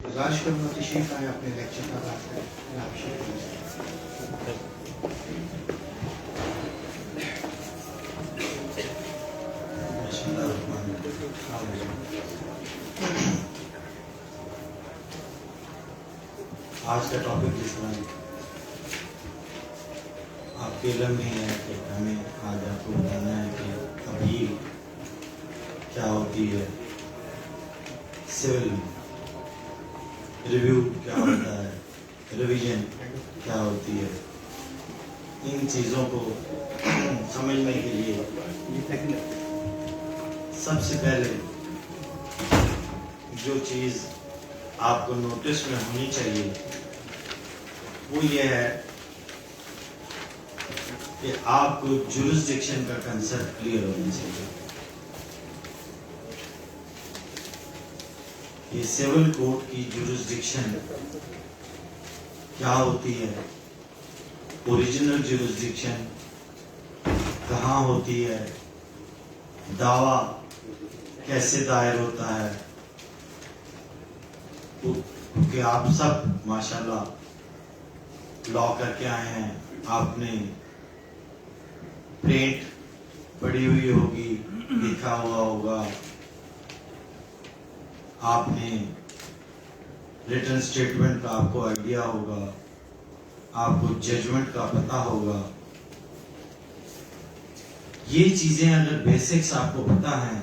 करूंगा तशरीफ आए अपने लेक्चर का बात करें आप आज का टॉपिक जिसमें आपके इल्म में है कि हमें आज आपको बताना है कि अभी क्या होती है, सिविल रिव्यू क्या होता है, रिवीजन क्या होती है। इन चीज़ों को समझने के लिए सबसे पहले जो चीज़ आपको नोटिस में होनी चाहिए वो ये है कि आपको जुरिस्डिक्शन का कंसेप्ट क्लियर होना चाहिए। ये सिविल कोर्ट की जुरिस्डिक्शन क्या होती है, ओरिजिनल जुरिस्डिक्शन कहाँ होती है, दावा कैसे दायर होता है। क्योंकि आप सब माशाल्लाह लॉ करके आए हैं, आपने प्रिंट पढ़ी हुई होगी, लिखा हुआ होगा, आपने रिटन स्टेटमेंट का आपको आइडिया होगा, आपको जजमेंट का पता होगा। ये चीजें अगर बेसिक्स आपको पता है,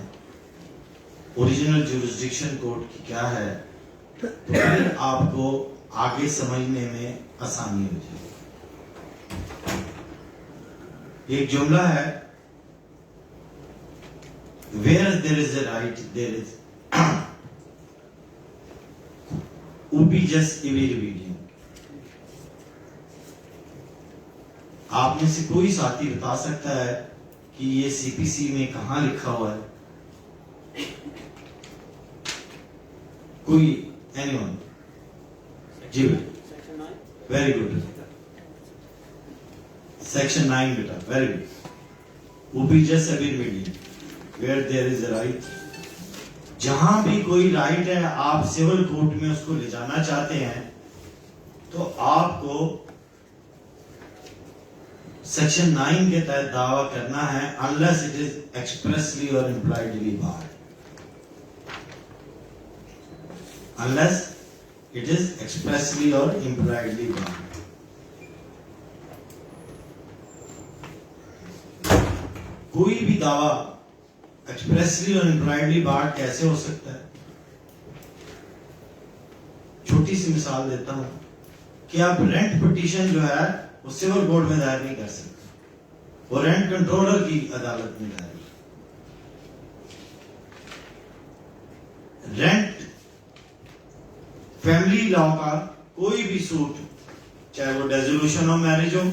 ओरिजिनल जुरिस्डिक्शन कोर्ट की क्या है, तो फिर आपको आगे समझने में आसानी हो जाएगी। एक जुमला है, where there is a right there is just इवेरिबिलिटी। आप में से कोई साथी बता सकता है कि ये सीपीसी में कहां लिखा हुआ है? कोई एनीवन? जी वेरी गुड, सेक्शन 9 बेटा, वेरी गुड। ओपी जस्ट इवेरिबिलिटी, where there is a right. जहां भी कोई राइट है, आप सिविल कोर्ट में उसको ले जाना चाहते हैं तो आपको सेक्शन 9 के तहत दावा करना है, अनलेस इट इज एक्सप्रेसली और impliedly barred. Unless it is expressly और इम्प्लाइडली बार्ड। कोई भी दावा एक्सप्रेसली और इम्प्लाइडली बार्ड कैसे हो सकता है? छोटी सी मिसाल देता हूं कि आप रेंट पिटीशन जो है वो सिविल कोर्ट में दायर नहीं कर सकते, वो रेंट कंट्रोलर की अदालत में दायर। रेंट फैमिली लॉ का कोई भी सूट, चाहे वो डिसोल्यूशन ऑफ मैरिज हो,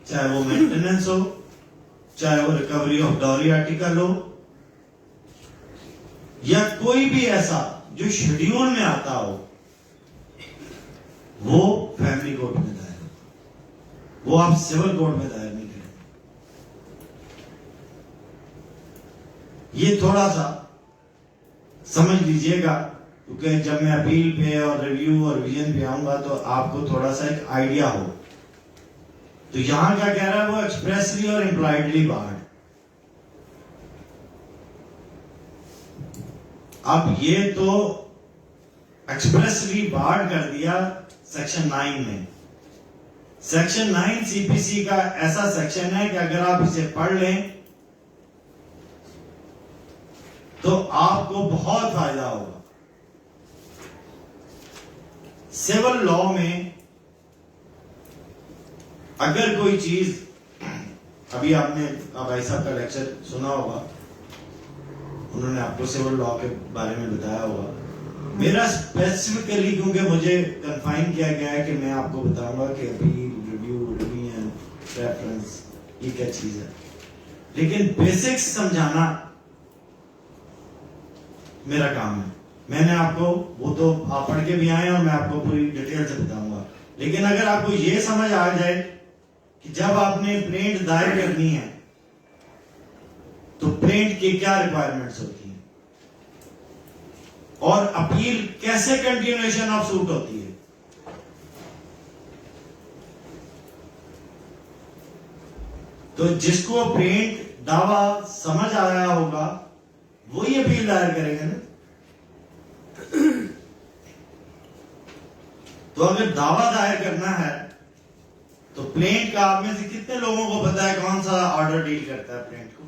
चाहे वो मेंटेनेंस हो, चाहे वो रिकवरी ऑफ डॉरी आर्टिकल हो, या कोई भी ऐसा जो शेड्यूल में आता हो, वो फैमिली कोर्ट में दायर होता, वो आप सिविल कोर्ट में दायर नहीं करेंगे। ये थोड़ा सा समझ लीजिएगा, क्योंकि जब मैं अपील पे और रिव्यू और विजन पे आऊंगा तो आपको थोड़ा सा एक आइडिया हो। तो यहां क्या कह रहा है वो, एक्सप्रेसली और इम्प्लाइडली बार्ड। अब ये तो एक्सप्रेसली बार्ड कर दिया सेक्शन 9 में। सेक्शन 9 सीपीसी का ऐसा सेक्शन है कि अगर आप इसे पढ़ लें तो आपको बहुत फायदा होगा। सिविल लॉ में अगर कोई चीज, अभी आपने भाई साहब का लेक्चर सुना होगा, उन्होंने आपको सिविल लॉ के बारे में बताया होगा। मेरा स्पेसिफिकली, क्योंकि मुझे कन्फाइन किया गया है कि मैं आपको बताऊंगा कि अपील, रिव्यू, रिवीजन, रेफरेंस ये क्या चीज है, लेकिन बेसिक्स समझाना मेरा काम है। मैंने आपको, वो तो आप पढ़ के भी आए और मैं आपको पूरी डिटेल से बताऊंगा, लेकिन अगर आपको ये समझ आ जाए कि जब आपने प्रिंट दायर करनी है तो प्रिंट की क्या रिक्वायरमेंट्स होती हैं, और अपील कैसे कंटिन्यूएशन ऑफ सूट होती है। तो जिसको प्रिंट दावा समझ आया होगा वही अपील दायर करेंगे ना। तो अगर दावा दायर करना है तो प्लेंट का आप में से कितने लोगों को पता है कौन सा ऑर्डर डील करता है प्लेंट को?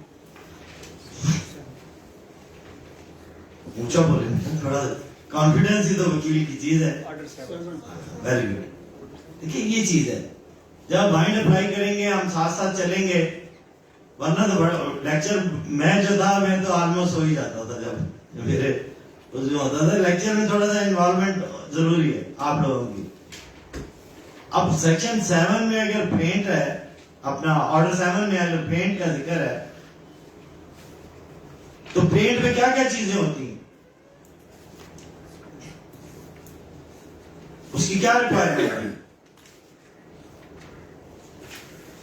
ऊंचा बोले, थोड़ा कॉन्फिडेंस ही तो वकील की चीज है। Very good. देखिए ये चीज है, जब बाइंड अप्लाई करेंगे हम साथ साथ चलेंगे, वरना तो लेक्चर मैं जो था मैं तो ऑलमोस्ट हो ही जाता था। जब मेरे उसमें होता था लेक्चर में थोड़ा सा इन्वॉल्वमेंट जरूरी है आप लोगों की। अब सेक्शन 7 में अगर पेंट है, अपना ऑर्डर 7 में अगर पेंट का जिक्र है, तो पेंट में क्या क्या चीजें होती हैं, उसकी क्या रिक्वायरमेंट है?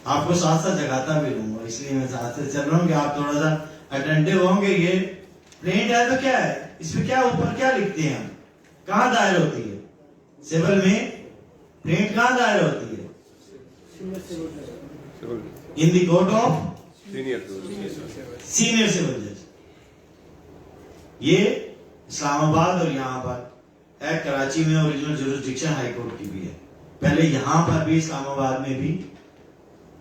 आपको साथ साथ जगाता भी रहूंगा, इसलिए मैं साथ से चल रहा हूं कि आप थोड़ा सा अटेंटिव होंगे। ये प्रिंट है तो क्या है, इसमें क्या ऊपर क्या लिखते हैं हम, कहां दायर होती है? सिविल में प्रिंट कहां दायर होती है? In the court of senior civil जज। ये इस्लामाबाद और यहां पर है, कराची में ओरिजिनल जुरिस्डिक्शन हाई कोर्ट की भी है। पहले यहां पर भी इस्लामाबाद में भी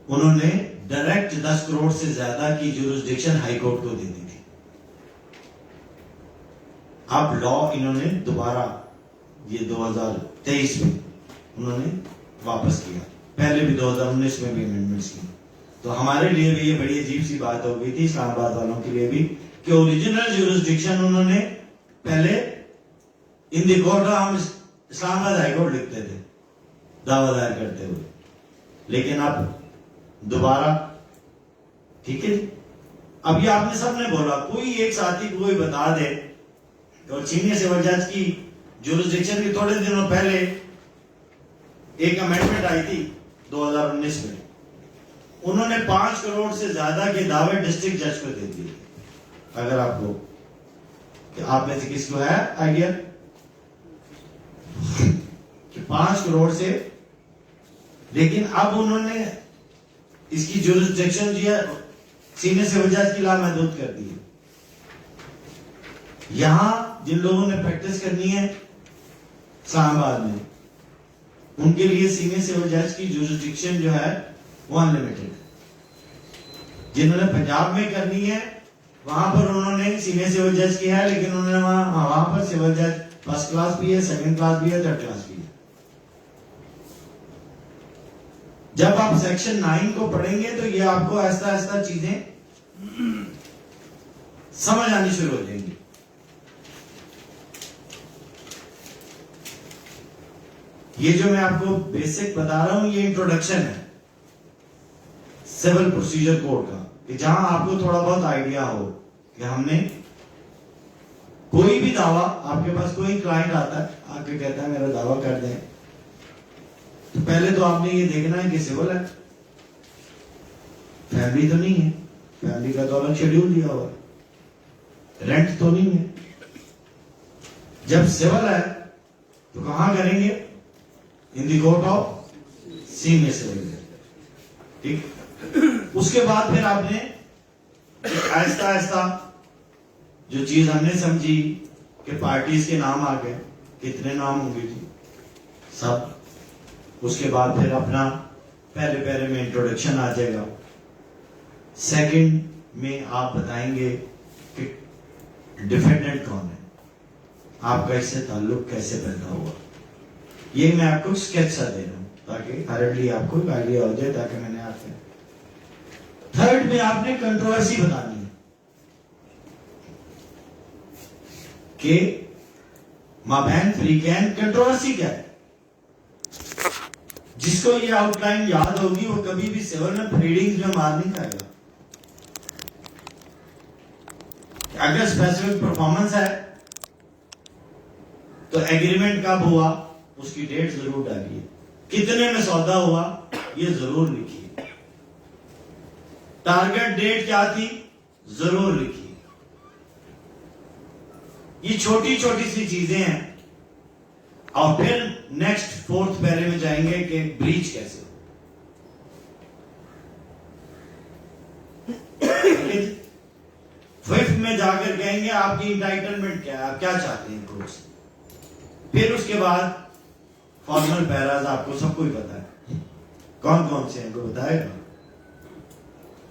उन्होंने डायरेक्ट 10 करोड़ से ज्यादा की जुरिस्डिक्शन हाई कोर्ट को दे दी थी। अब लॉ इन्होंने दोबारा ये 2023 में उन्होंने वापस किया, पहले भी 2019 में भी अमेंडमेंट्स की। तो हमारे लिए भी ये बड़ी अजीब सी बात हो गई थी, इस्लामाबाद वालों के लिए भी, कि ओरिजिनल जुरिस्डिक्शन उन्होंने पहले इन द कोर्ट हम इस्लामाबाद हाई कोर्ट लिखते थे दावा दायर करते हुए, लेकिन अब दोबारा, ठीक है। अब ये आपने सबने बोला, कोई एक साथी को कोई बता दे तो सीनियर सिविल जज की जुरिस्डिक्शन की थोड़े दिनों पहले एक अमेंडमेंट आई थी 2019 में, उन्होंने 5 करोड़ से ज्यादा के दावे डिस्ट्रिक्ट जज को दे दिए। अगर आपको, कि आप में से किसको है आइडिया कि 5 करोड़ से, लेकिन अब उन्होंने इसकी जुरिस्डिक्शन जो है सीनियर सिविल जज की लामहदूद कर दी है। यहां जिन लोगों ने प्रैक्टिस करनी है इस्लामाबाद में, उनके लिए सीनियर सिविल जज की जुरिस्डिक्शन जो है वो अनलिमिटेड। जिन्होंने पंजाब में करनी है वहां पर उन्होंने सीनियर सिविल जज की है, लेकिन उन्होंने वहां पर सिविल जज फर्स्ट क्लास भी है, सेकंड क्लास भी है, थर्ड क्लास भी है। जब आप सेक्शन 9 को पढ़ेंगे तो ये आपको ऐसा ऐसा चीजें समझ आनी शुरू हो जाएंगी। ये जो मैं आपको बेसिक बता रहा हूं ये इंट्रोडक्शन है सिविल प्रोसीजर कोड का, कि जहां आपको थोड़ा बहुत आइडिया हो कि हमने कोई भी दावा, आपके पास कोई क्लाइंट आता है आके कहता है मेरा दावा कर दें, तो पहले तो आपने ये देखना है कि सिविल है, फैमिली तो नहीं है, फैमिली का तो अलग शेड्यूल दिया हुआ है, रेंट तो नहीं है। जब सिविल है तो कहां करेंगे? In the court of senior civil जज, ठीक। उसके बाद फिर आपने ऐसा ऐसा जो चीज हमने समझी कि पार्टीज के नाम आ गए, कितने नाम होंगे जी सब, उसके बाद फिर अपना पहले पहले में इंट्रोडक्शन आ जाएगा, सेकंड में आप बताएंगे कि डिफेंडेंट कौन है, आपका इससे ताल्लुक कैसे पैदा हुआ। ये मैं आपको स्केच सा दे रहा हूं ताकि हरडली आपको आइडिया हो जाए, ताकि मैंने आपसे। थर्ड में आपने कंट्रोवर्सी बतानी है कि माबैन फ्रीकैन कंट्रोवर्सी क्या है। जिसको ये आउटलाइन याद होगी वो कभी भी सिविल में प्लीडिंग्स में मार नहीं खाएगा। अगर स्पेसिफिक परफॉर्मेंस है तो एग्रीमेंट कब हुआ उसकी डेट जरूर डालिए, कितने में सौदा हुआ ये जरूर लिखिए, टारगेट डेट क्या थी जरूर लिखिए। ये छोटी छोटी सी चीजें हैं। और फिर नेक्स्ट फोर्थ पैरे में जाएंगे कि ब्रीच कैसे हो। फिफ्थ में जाकर कहेंगे आपकी इंटाइटलमेंट क्या है, आप क्या चाहते हैं कोर्ट से। फिर उसके बाद फॉर्मल पैराज आपको सबको ही पता है कौन कौन से हैं, को बताएगा।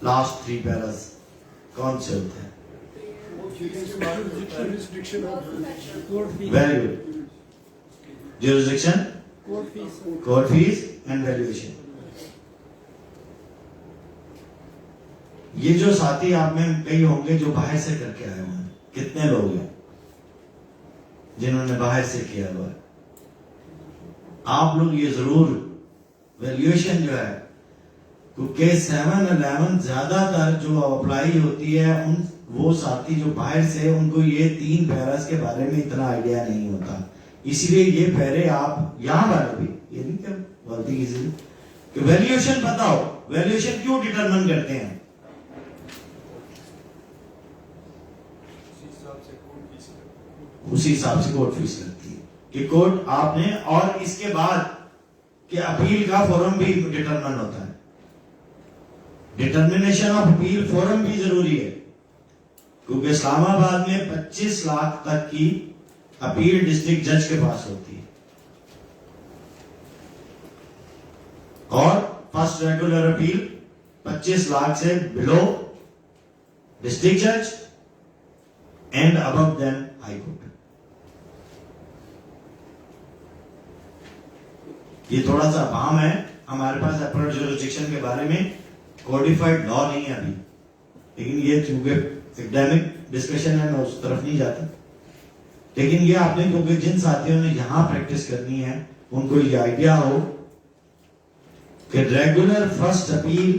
लास्ट 3 पैराज कौन से होते हैं? Very good. Jurisdiction, court fees and valuation. ये जो साथी आप में कई होंगे जो बाहर से करके आए हुए हैं, कितने लोग हैं जिन्होंने बाहर से किया हुआ है? आप लोग ये जरूर वैल्यूएशन जो है, क्योंकि 7, 11 ज्यादातर जो अप्लाई होती है उन वो साथी जो बाहर से, उनको ये 3 पैरास के बारे में इतना आइडिया नहीं होता। इसलिए ये पैरे आप यहां वाले भी, ये नहीं क्या बोलती कि वैल्यूएशन पता हो। वैल्यूएशन क्यों डिटरमिन करते हैं? उसी हिसाब से कोर्ट फीस लगती है कि कोर्ट आपने, और इसके बाद कि अपील का फोरम भी डिटरमिन होता है। डिटर्मिनेशन ऑफ अपील फोरम भी जरूरी है, क्योंकि इस्लामाबाद में 25 लाख तक की अपील डिस्ट्रिक्ट जज के पास होती है, और फर्स्ट रेगुलर अपील 25 लाख से बिलो डिस्ट्रिक्ट जज and above then high court. ये थोड़ा सा भाम है, हमारे पास अपील जुरिसडिक्शन के बारे में कोडिफाइड लॉ नहीं है अभी, लेकिन ये चूंकि एकेडमिक डिस्कशन है मैं उस तरफ नहीं जाता। लेकिन ये आपने, क्योंकि जिन साथियों ने यहां प्रैक्टिस करनी है उनको ये आइडिया हो कि रेगुलर फर्स्ट अपील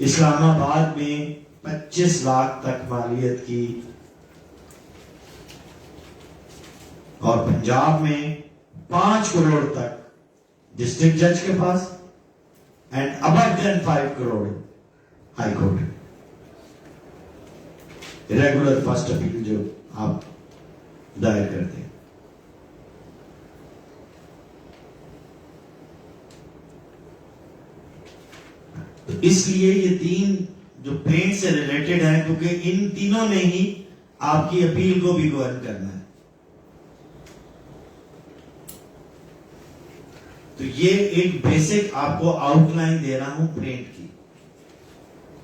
इस्लामाबाद में 25 लाख तक मालियत की, और पंजाब में 5 करोड़ तक डिस्ट्रिक्ट जज के पास, and above than 5 crore high court. Regular first appeal जो आप दायर करते हैं, तो इसलिए ये 3 जो प्लेन से रिलेटेड है, क्योंकि इन तीनों ने ही आपकी अपील को भी गवर्न करना है। तो ये एक बेसिक आपको आउटलाइन दे रहा हूं प्लेंट की,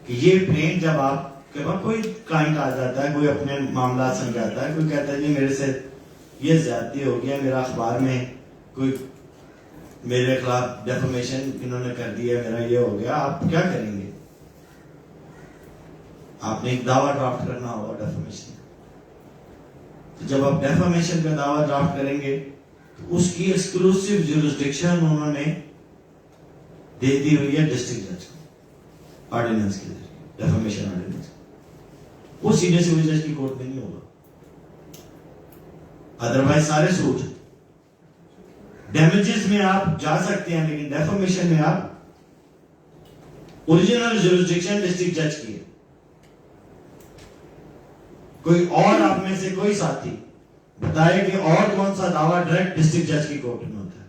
कि ये प्लेंट जब आप के पास कोई क्लाइंट आ जाता है, कोई अपने मामला समझाता है, कोई कहता है जी मेरे से ये ज्यादती हो गया, मेरा अखबार में कोई मेरे खिलाफ डेफमेशन इन्होंने कर दिया, मेरा ये हो गया, आप क्या करेंगे? आपने एक दावा ड्राफ्ट करना होगा डेफमेशन। तो जब आप डेफमेशन का दावा ड्राफ्ट करेंगे तो उसकी एक्सक्लूसिव जुरिसडिक्शन उन्होंने दे दी हुई है डिस्ट्रिक्ट जज को, ऑर्डिनेंस के जरिए, डेफमेशन ऑर्डिनेंस। वो सीधे सिविल जज की कोर्ट में नहीं होगा, अदरवाइज सारे सूट डैमेजेस में आप जा सकते हैं, लेकिन डेफमेशन में आप ओरिजिनल जुरिसडिक्शन डिस्ट्रिक्ट जज की है। कोई और आप में से कोई साथी बताए कि और कौन सा दावा डायरेक्ट डिस्ट्रिक्ट जज की कोर्ट में होता है?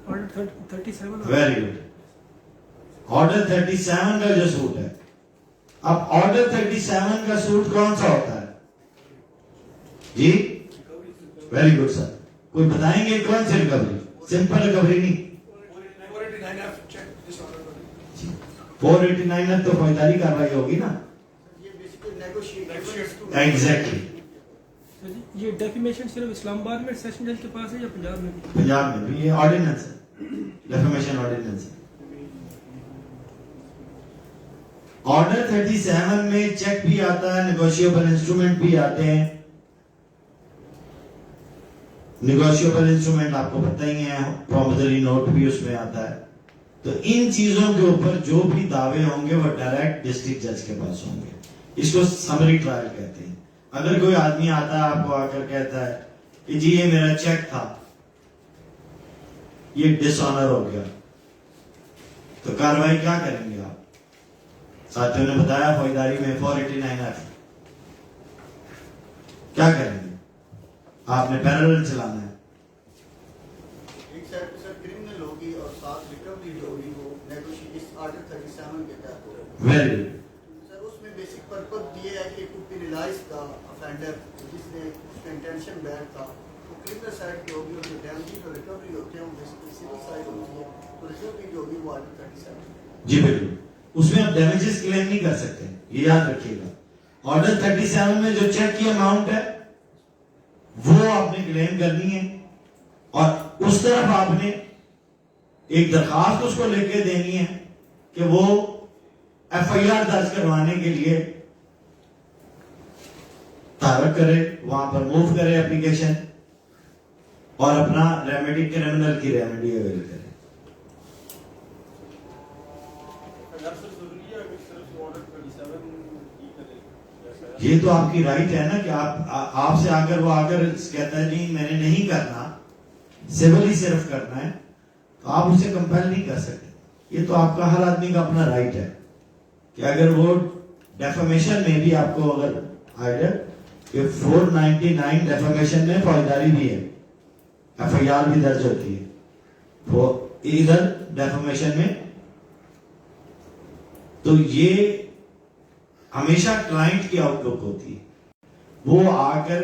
ऑर्डर 37। Very good. ऑर्डर 37 का जो सूट है, अब ऑर्डर 37 का सूट कौन सा होता है जी? वेरी गुड सर, कोई बताएंगे कौन सी रिकवरी? सिंपल रिकवरी नहीं, 489 तो फौजदारी कार्रवाई होगी ना। एग्जैक्टली। ये डेफमेशन सिर्फ इस्लामाबाद में सेशन जज के पास है या पंजाब में भी? पंजाब में भी ये ऑर्डिनेंस है, डेफमेशन ऑर्डिनेंस है। ऑर्डर 37 में चेक भी आता है, नेगोशिएबल इंस्ट्रूमेंट भी आते हैं। नेगोशिएबल इंस्ट्रूमेंट आपको पता ही है, प्रॉमिसरी नोट भी उसमें आता है। तो इन चीजों के ऊपर जो भी दावे होंगे वो डायरेक्ट डिस्ट्रिक्ट जज के पास होंगे। इसको समरी ट्रायल कहते हैं। अगर कोई आदमी आता है आपको आकर कहता है कि जी ये मेरा चेक था, ये डिसऑनर हो गया, तो कार्रवाई क्या करेंगे आप? साथियों ने बताया फौजदारी में 489 एक्ट क्या करेंगे? आपने पैरेलल चलाना है। एक साइड पे सर क्रिमिनल होगी और साथ रिकवरी जो होगी वो नेगोशिएशन आर्टिकल 37 के तहत होगी। Very good. सर उसमें बेसिक पर्पस ये है कि कोई पेनलाइज का ऑफेंडर जिसने उसका इंटेंशन बैड था वो क्रिमिनल साइड की होगी और जो डैमेज और रिकवरी होते हैं वो बेसिकली सिविल साइड होती है, तो रिकवरी जो होगी वो आर्टिकल 37। जी बिल्कुल, उसमें आप डैमेजेस क्लेम नहीं कर सकते, ये याद रखिएगा। ऑर्डर 37 में जो चेक की अमाउंट है वो आपने क्लेम करनी है और उस तरफ आपने एक दरखास्त उसको लेके देनी है कि वो एफआईआर दर्ज करवाने के लिए तारक करे, वहां पर मूव करे एप्लीकेशन और अपना रेमेडी, क्रिमिनल की रेमेडी अवेल करे। ये तो आपकी राइट है ना कि आपसे आकर वो आकर कहता है नहीं मैंने नहीं करना, सिविल ही सिर्फ करना है, तो आप उसे कंपेल नहीं कर सकते। ये तो आपका, हर आदमी का अपना राइट है कि अगर वो डेफामेशन में भी आपको अगर आइडिया कि 499 डेफामेशन में फौजदारी भी है, एफआईआर भी दर्ज होती है वो इधर डेफामेशन में, तो ये हमेशा क्लाइंट की आउटलुक होती है, वो आकर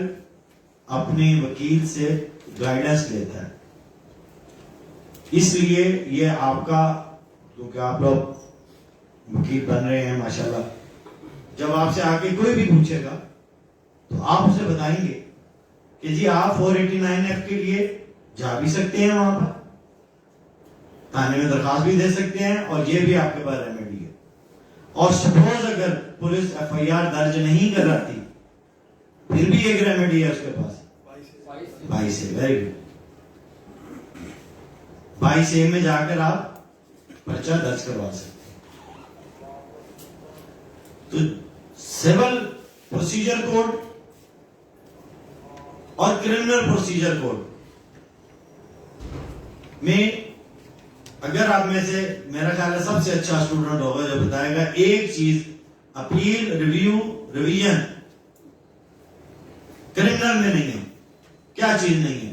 अपने वकील से गाइडेंस लेता है। इसलिए ये आपका, क्योंकि आप लोग वकील बन रहे हैं माशाल्लाह, जब आपसे आके कोई भी पूछेगा तो आप उसे बताएंगे कि जी आप 489F के लिए जा भी सकते हैं, वहां पर थाने में दरखास्त भी दे सकते हैं और ये भी आपके पास रेमेडी है। और सपोज अगर पुलिस एफआईआर दर्ज नहीं कराती फिर भी एक रेमेडी है उसके पास, 22A। वेरी गुड, 22A में जाकर आप पर्चा दर्ज करवा सकते हैं। तो सिविल प्रोसीजर कोड और क्रिमिनल प्रोसीजर कोड में अगर आप में से, मेरा ख्याल है सबसे अच्छा स्टूडेंट होगा जो बताएगा एक चीज, अपील, रिव्यू, रिवीजन क्रिमिनल में नहीं है। क्या चीज नहीं है?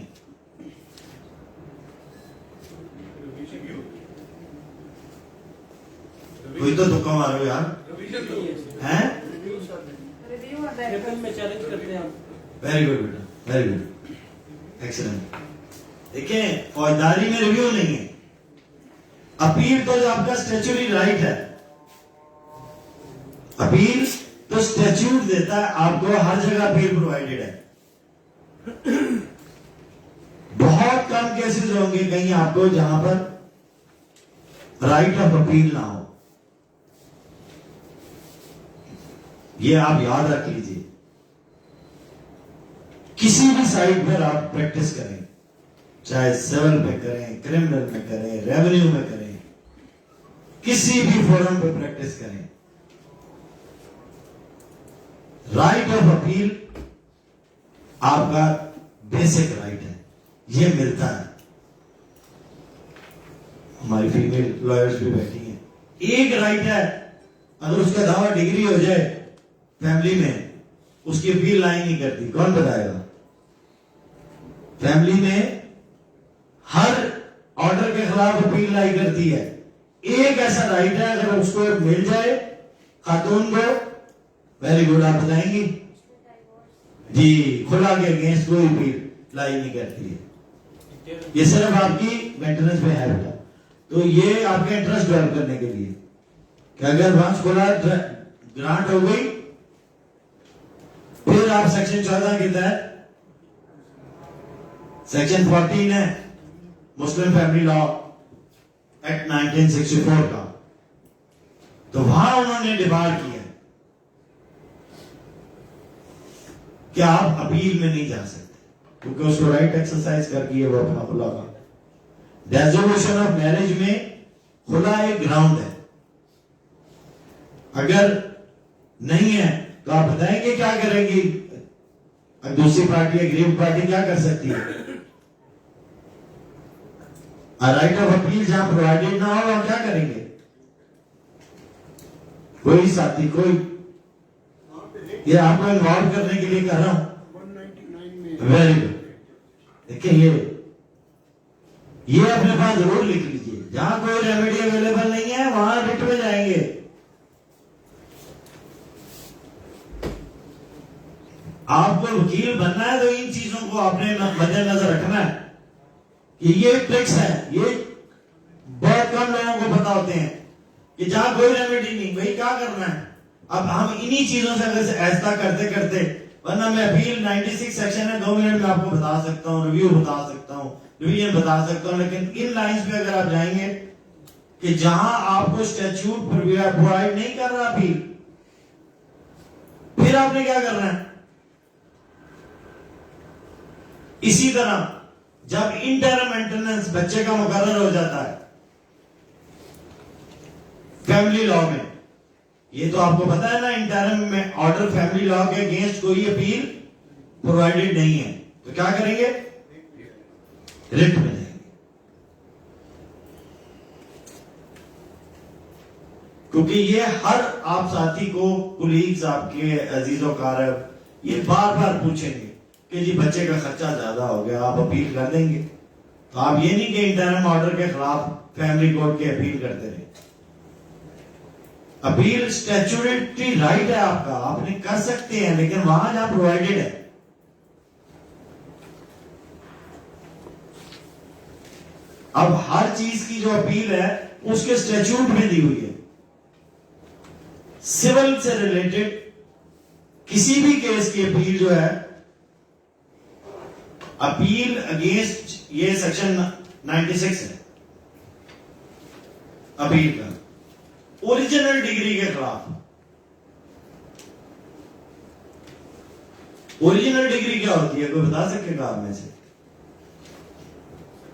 कोई तो तुक्का मारो यार, हैं? रिव्यू में चैलेंज करते हैं हम। वेरी गुड बेटा, वेरी गुड, एक्सीलेंट। देखिए फौजदारी में रिव्यू नहीं है, अपील तो जो आपका स्टैच्यूटरी राइट है, अपील तो स्टैच्यूट देता है आपको, हर जगह अपील प्रोवाइडेड है। बहुत कम केसेस होंगे कहीं आपको जहां पर राइट ऑफ अपील ना हो, ये आप याद रख लीजिए। किसी भी साइड पर आप प्रैक्टिस करें, चाहे सिविल में करें, क्रिमिनल में करें, रेवेन्यू में करें, किसी भी फोरम पे प्रैक्टिस करें, राइट ऑफ अपील आपका बेसिक राइट है, ये मिलता है। हमारी फीमेल लॉयर्स भी बैठी हैं, एक राइट है, अगर उसका दावा डिग्री हो जाए फैमिली में, उसकी अपील लाई नहीं करती, कौन बताएगा? फैमिली में हर ऑर्डर के खिलाफ अपील लाई करती है। एक ऐसा राइट है, अगर उसको मिल जाए खातून को, वेरी गुड, आप बताएंगी जी, खुला के अगेंस्ट कोई अपील लाई नहीं करती है, ये सिर्फ आपकी मेंटेनेंस में है बेटा। तो ये आपके इंटरेस्ट डेवलप करने के लिए कि अगर वंश खुला ग्रांट हो गई, फिर आप सेक्शन 14 के तहत, सेक्शन 14 है मुस्लिम फैमिली लॉ एक्ट 1964 का, तो वहां उन्होंने डिबार किया कि आप अपील में नहीं जा सकते, क्योंकि उसको राइट एक्सरसाइज करके है वो अपना खुला का। रेजोल्यूशन ऑफ मैरिज में खुला एक ग्राउंड है, अगर नहीं है तो आप बताएंगे क्या करेंगी? दूसरी पार्टी, अग्रीव पार्टी क्या कर सकती है? राइट ऑफ अपील जहां प्रोवाइडेड ना हो, हम क्या करेंगे? कोई साथी, कोई, ये आपको इन्वॉल्व करने के लिए कर रहा हूं। Very good. देखिए ये अपने पास जरूर लिख लीजिए, जहां कोई रेमेडी अवेलेबल नहीं है वहां रिट में जाएंगे। आपको वकील बनना है तो इन चीजों को आपने मद्देनजर रखना है कि ये ट्रिक्स है, ये बहुत कम लोगों को पता होते हैं कि जहां कोई रेमेडी नहीं, भाई क्या करना है। अब हम इन्हीं चीजों से अगर ऐसा करते करते, वरना मैं अपील 96 सेक्शन है, 2 मिनट में आपको बता सकता हूँ, रिव्यू बता सकता हूँ, रिवीजन बता सकता हूँ, लेकिन इन लाइंस पे अगर आप जाएंगे कि जहां आपको स्टैट्यूट प्रोवाइड नहीं कर रहा अपील, फिर आपने क्या करना है। इसी तरह जब इंटरम मेंटेनेंस बच्चे का मुकर्रर हो जाता है फैमिली लॉ में, ये तो आपको पता है ना, इंटरम में ऑर्डर फैमिली लॉ के अगेंस्ट कोई अपील प्रोवाइडेड नहीं है, तो क्या करेंगे, रिट में जाएंगे। क्योंकि ये हर आप साथी को, कुलीग्स आपके अजीजों कारब, ये बार बार पूछेंगे कि जी बच्चे का खर्चा ज्यादा हो गया, आप अपील कर देंगे। तो आप ये नहीं कि इंटरम ऑर्डर के खिलाफ फैमिली कोर्ट की अपील करते रहे। अपील स्टैट्यूटरी राइट है आपका, आपने कर सकते हैं, लेकिन वहां जहां प्रोवाइडेड है। अब हर चीज की जो अपील है उसके स्टैट्यूट में दी हुई है। सिविल से रिलेटेड किसी भी केस की अपील जो है, अपील अगेंस्ट, ये सेक्शन 96 है अपील का, ओरिजिनल डिग्री के खिलाफ। ओरिजिनल डिग्री क्या होती है, कोई बता सकेगा आप में से?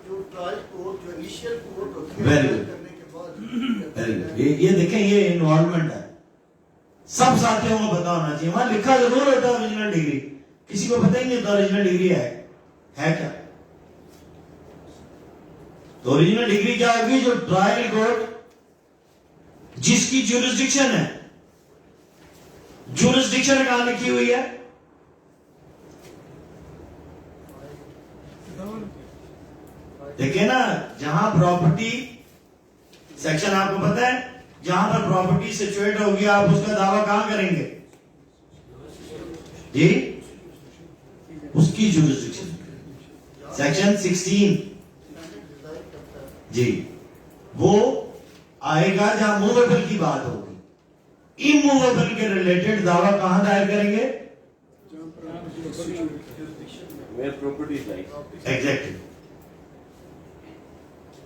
जो ट्रायल कोर्ट, जो इनिशियल कोर्ट होती है, Very good. करने के बाद वेरी गुड। ये देखें, ये इन्वॉल्वमेंट है, सब साथियों को पता होना चाहिए। वहां लिखा जरूर होता है ओरिजिनल डिग्री, किसी को पता ही नहीं होता ओरिजिनल डिग्री है क्या। तो ओरिजिनल डिग्री क्या होगी, जो ट्रायल कोर्ट जिसकी ज्यूरिसडिक्शन है, ज्यूरिसडिक्शन कहां लिखी हुई है, देखिए ना, जहां प्रॉपर्टी सेक्शन आपको पता है, जहां पर प्रॉपर्टी सिचुएट होगी आप उसका दावा कहां करेंगे जी, उसकी ज्यूरिसडिक्शन। सेक्शन 16 जी, वो आएगा जहां मूवेबल की बात होगी। इमूवेबल के रिलेटेड दावा कहां दायर करेंगे, एग्जैक्टली।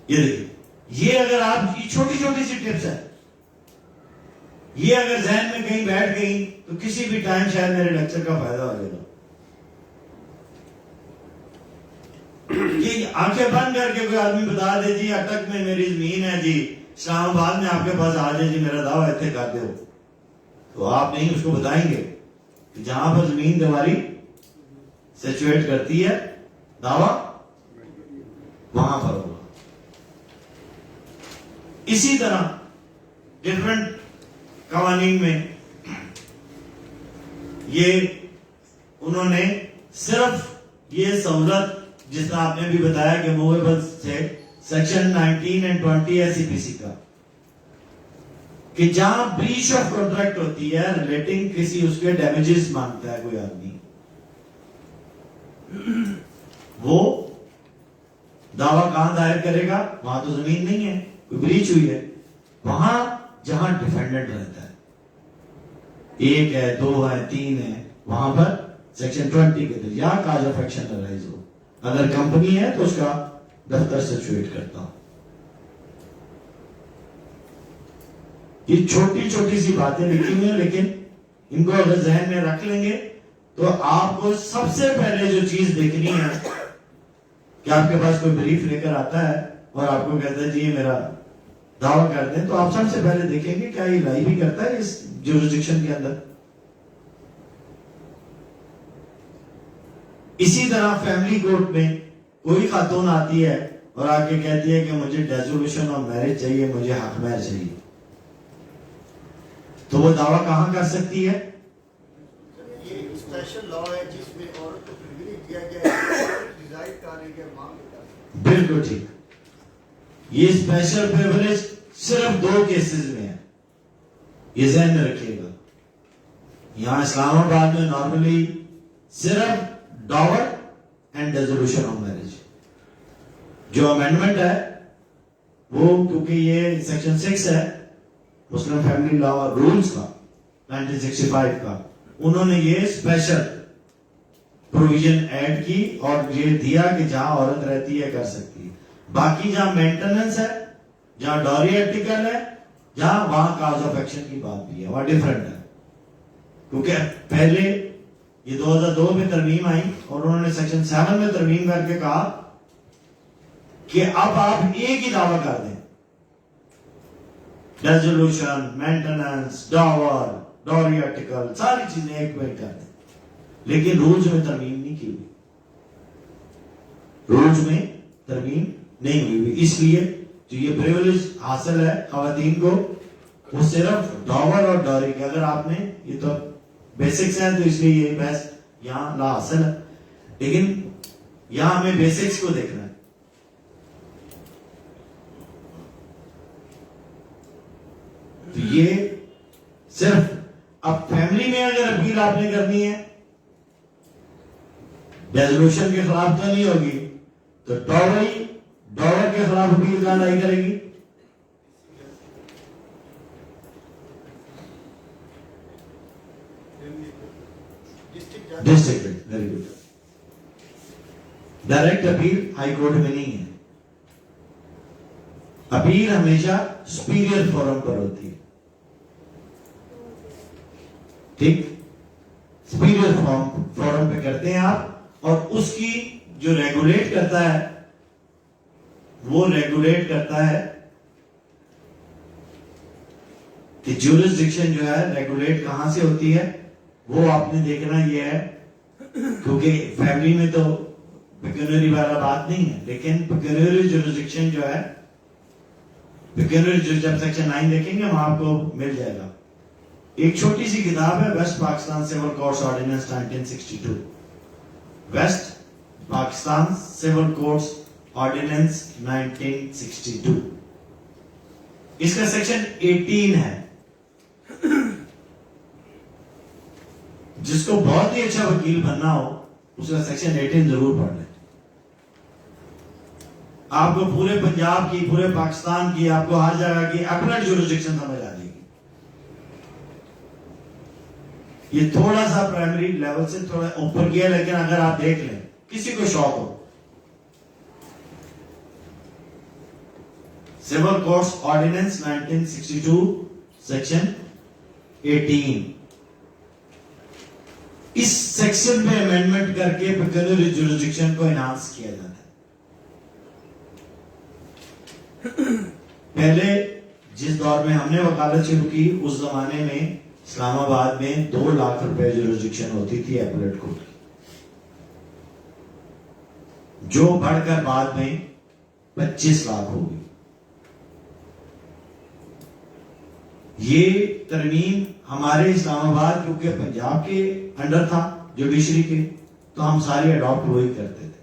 ये देखिए, ये अगर आप, ये छोटी छोटी सी टिप्स है, ये अगर जहन में कहीं बैठ गई तो किसी भी टाइम शायद मेरे लेक्चर का फायदा हो जाएगा। कि आंखें बंद करके कोई आदमी बता दे जी अटक में मेरी जमीन है जी, इस्लामाबाद में आपके पास आ जाए जी, मेरा दावा इतने कर दो, तो आप नहीं उसको बताएंगे कि जहां पर जमीन दीवारी सिचुएट करती है दावा वहां पर होगा। इसी तरह डिफरेंट कवानीन में ये उन्होंने सिर्फ ये सहूलत, जिसका आपने भी बताया कि मूवेबल से सेक्शन 19 एंड 20 है सीपीसी का, कि जहां ब्रीच ऑफ कॉन्ट्रैक्ट होती है रिलेटिंग किसी, उसके डैमेजेस मांगता है कोई आदमी, वो दावा कहां दायर करेगा, वहां तो जमीन नहीं है, कोई ब्रीच हुई है, वहां जहां डिफेंडेंट रहता है, 1 है 2 है 3 है, वहां पर सेक्शन 20 के तहत या काज ऑफ एक्शन अराइज हो, अगर कंपनी है तो उसका दफ्तर सिचुएट करता हूं। ये छोटी छोटी सी बातें लिखी हुई हैं, लेकिन इनको अगर जहन में रख लेंगे तो आपको सबसे पहले जो चीज देखनी है कि आपके पास कोई ब्रीफ लेकर आता है और आपको कहता है जी ये मेरा दावा कर दें, तो आप सबसे पहले देखेंगे क्या ये लाई भी करता है इस ज्यूरिसडिक्शन के अंदर। इसी तरह फैमिली कोर्ट में कोई खातून आती है और आके कहती है कि मुझे डेसोल्यूशन ऑफ मैरिज चाहिए, मुझे हक महर चाहिए, तो वो दावा कहां कर सकती है, ये स्पेशल लॉ है जिसमें औरत को प्रिविलेज दिया गया है डिजाइन कर रही है मांग कर। बिल्कुल ठीक। ये स्पेशल प्रिविलेज सिर्फ 2 केसेस में है, ये ध्यान में रखिएगा। यहां इस्लामाबाद में नॉर्मली सिर्फ डॉवर एंड रेजोल्यूशन ऑफ मैरिज। जो अमेंडमेंट है वो, क्योंकि ये सेक्शन 6 है मुस्लिम फैमिली लॉ रूल्स का 1965 का, उन्होंने ये स्पेशल प्रोविजन ऐड की और ये दिया कि जहां औरत रहती है कर सकती है। बाकी जहां मेंटेनेंस है, जहां डॉरी आर्टिकल है, जहां वहां काज ऑफ एक्शन की बात भी है, वहां डिफरेंट है। क्योंकि पहले ये 2002 में तरमीम आई और उन्होंने सेक्शन 7 में तरमीम करके कहा कि अब आप एक ही दावा कर दें, resolution, maintenance, dower, dowry article, सारी चीजें एक में कर दें। लेकिन रूल्स में तरमीम नहीं की हुई, रूल्स में तरमीम नहीं हुई हुई। इसलिए जो ये प्रिविलेज हासिल है खवातीन को, वो सिर्फ डॉवर और डॉरी के, अगर आपने, ये तो बेसिक्स है तो इसलिए ये बहस यहां ला हासिल है, लेकिन यहां हमें बेसिक्स को देखना है। तो ये सिर्फ, अब फैमिली में अगर अपील आपने करनी है, रेजोल्यूशन के खिलाफ तो नहीं होगी, तो डॉवर के खिलाफ अपील कहां लाई करेगी? डिस्ट्रिक्ट जज। Very good. Direct appeal high court में नहीं है, अपील हमेशा सुपीरियर फोरम पर होती है। ठीक, सुपीरियर फोरम पे करते हैं आप, और उसकी जो रेगुलेट करता है, वो रेगुलेट करता है कि ज्यूरिसडिक्शन जो है रेगुलेट कहां से होती है, वो आपने देखना ये है। क्योंकि फैमिली में तो पेक्यूनियरी वाला बात नहीं है, लेकिन पेक्यूनियरी ज्यूरिसडिक्शन जो है, पेक्यूनियरी जब सेक्शन 9 देखेंगे वहां आपको मिल जाएगा। एक छोटी सी किताब है, West Pakistan civil courts ordinance 1962, West Pakistan civil courts ordinance 1962, इसका सेक्शन 18 है। जिसको बहुत ही अच्छा वकील बनना हो, उसका सेक्शन 18 जरूर पढ़ लें। आपको पूरे पंजाब की, पूरे पाकिस्तान की, आपको हर जगह की अपीलेट ज्यूरिसडिक्शन समझ आ जाएगी। ये थोड़ा सा प्राइमरी लेवल से थोड़ा ऊपर किया, लेकिन अगर आप देख लें, किसी को शौक हो, सिविल कोर्ट्स ऑर्डिनेंस 1962 सेक्शन 18, इस सेक्शन पे अमेंडमेंट करके पेक्यूनियरी ज्यूरिसडिक्शन को एनहांस किया जाता है। पहले जिस दौर में हमने वकालत शुरू की, उस जमाने में इस्लामाबाद में 2 लाख रुपए ज्यूरिसडिक्शन होती थी अपीलेट कोर्ट की, जो बढ़कर बाद में 25 लाख हो गई। ये तरमीम हमारे इस्लामाबाद, क्योंकि पंजाब के अंडर था जुडिशरी के, तो हम सारे अडॉप्ट वही करते थे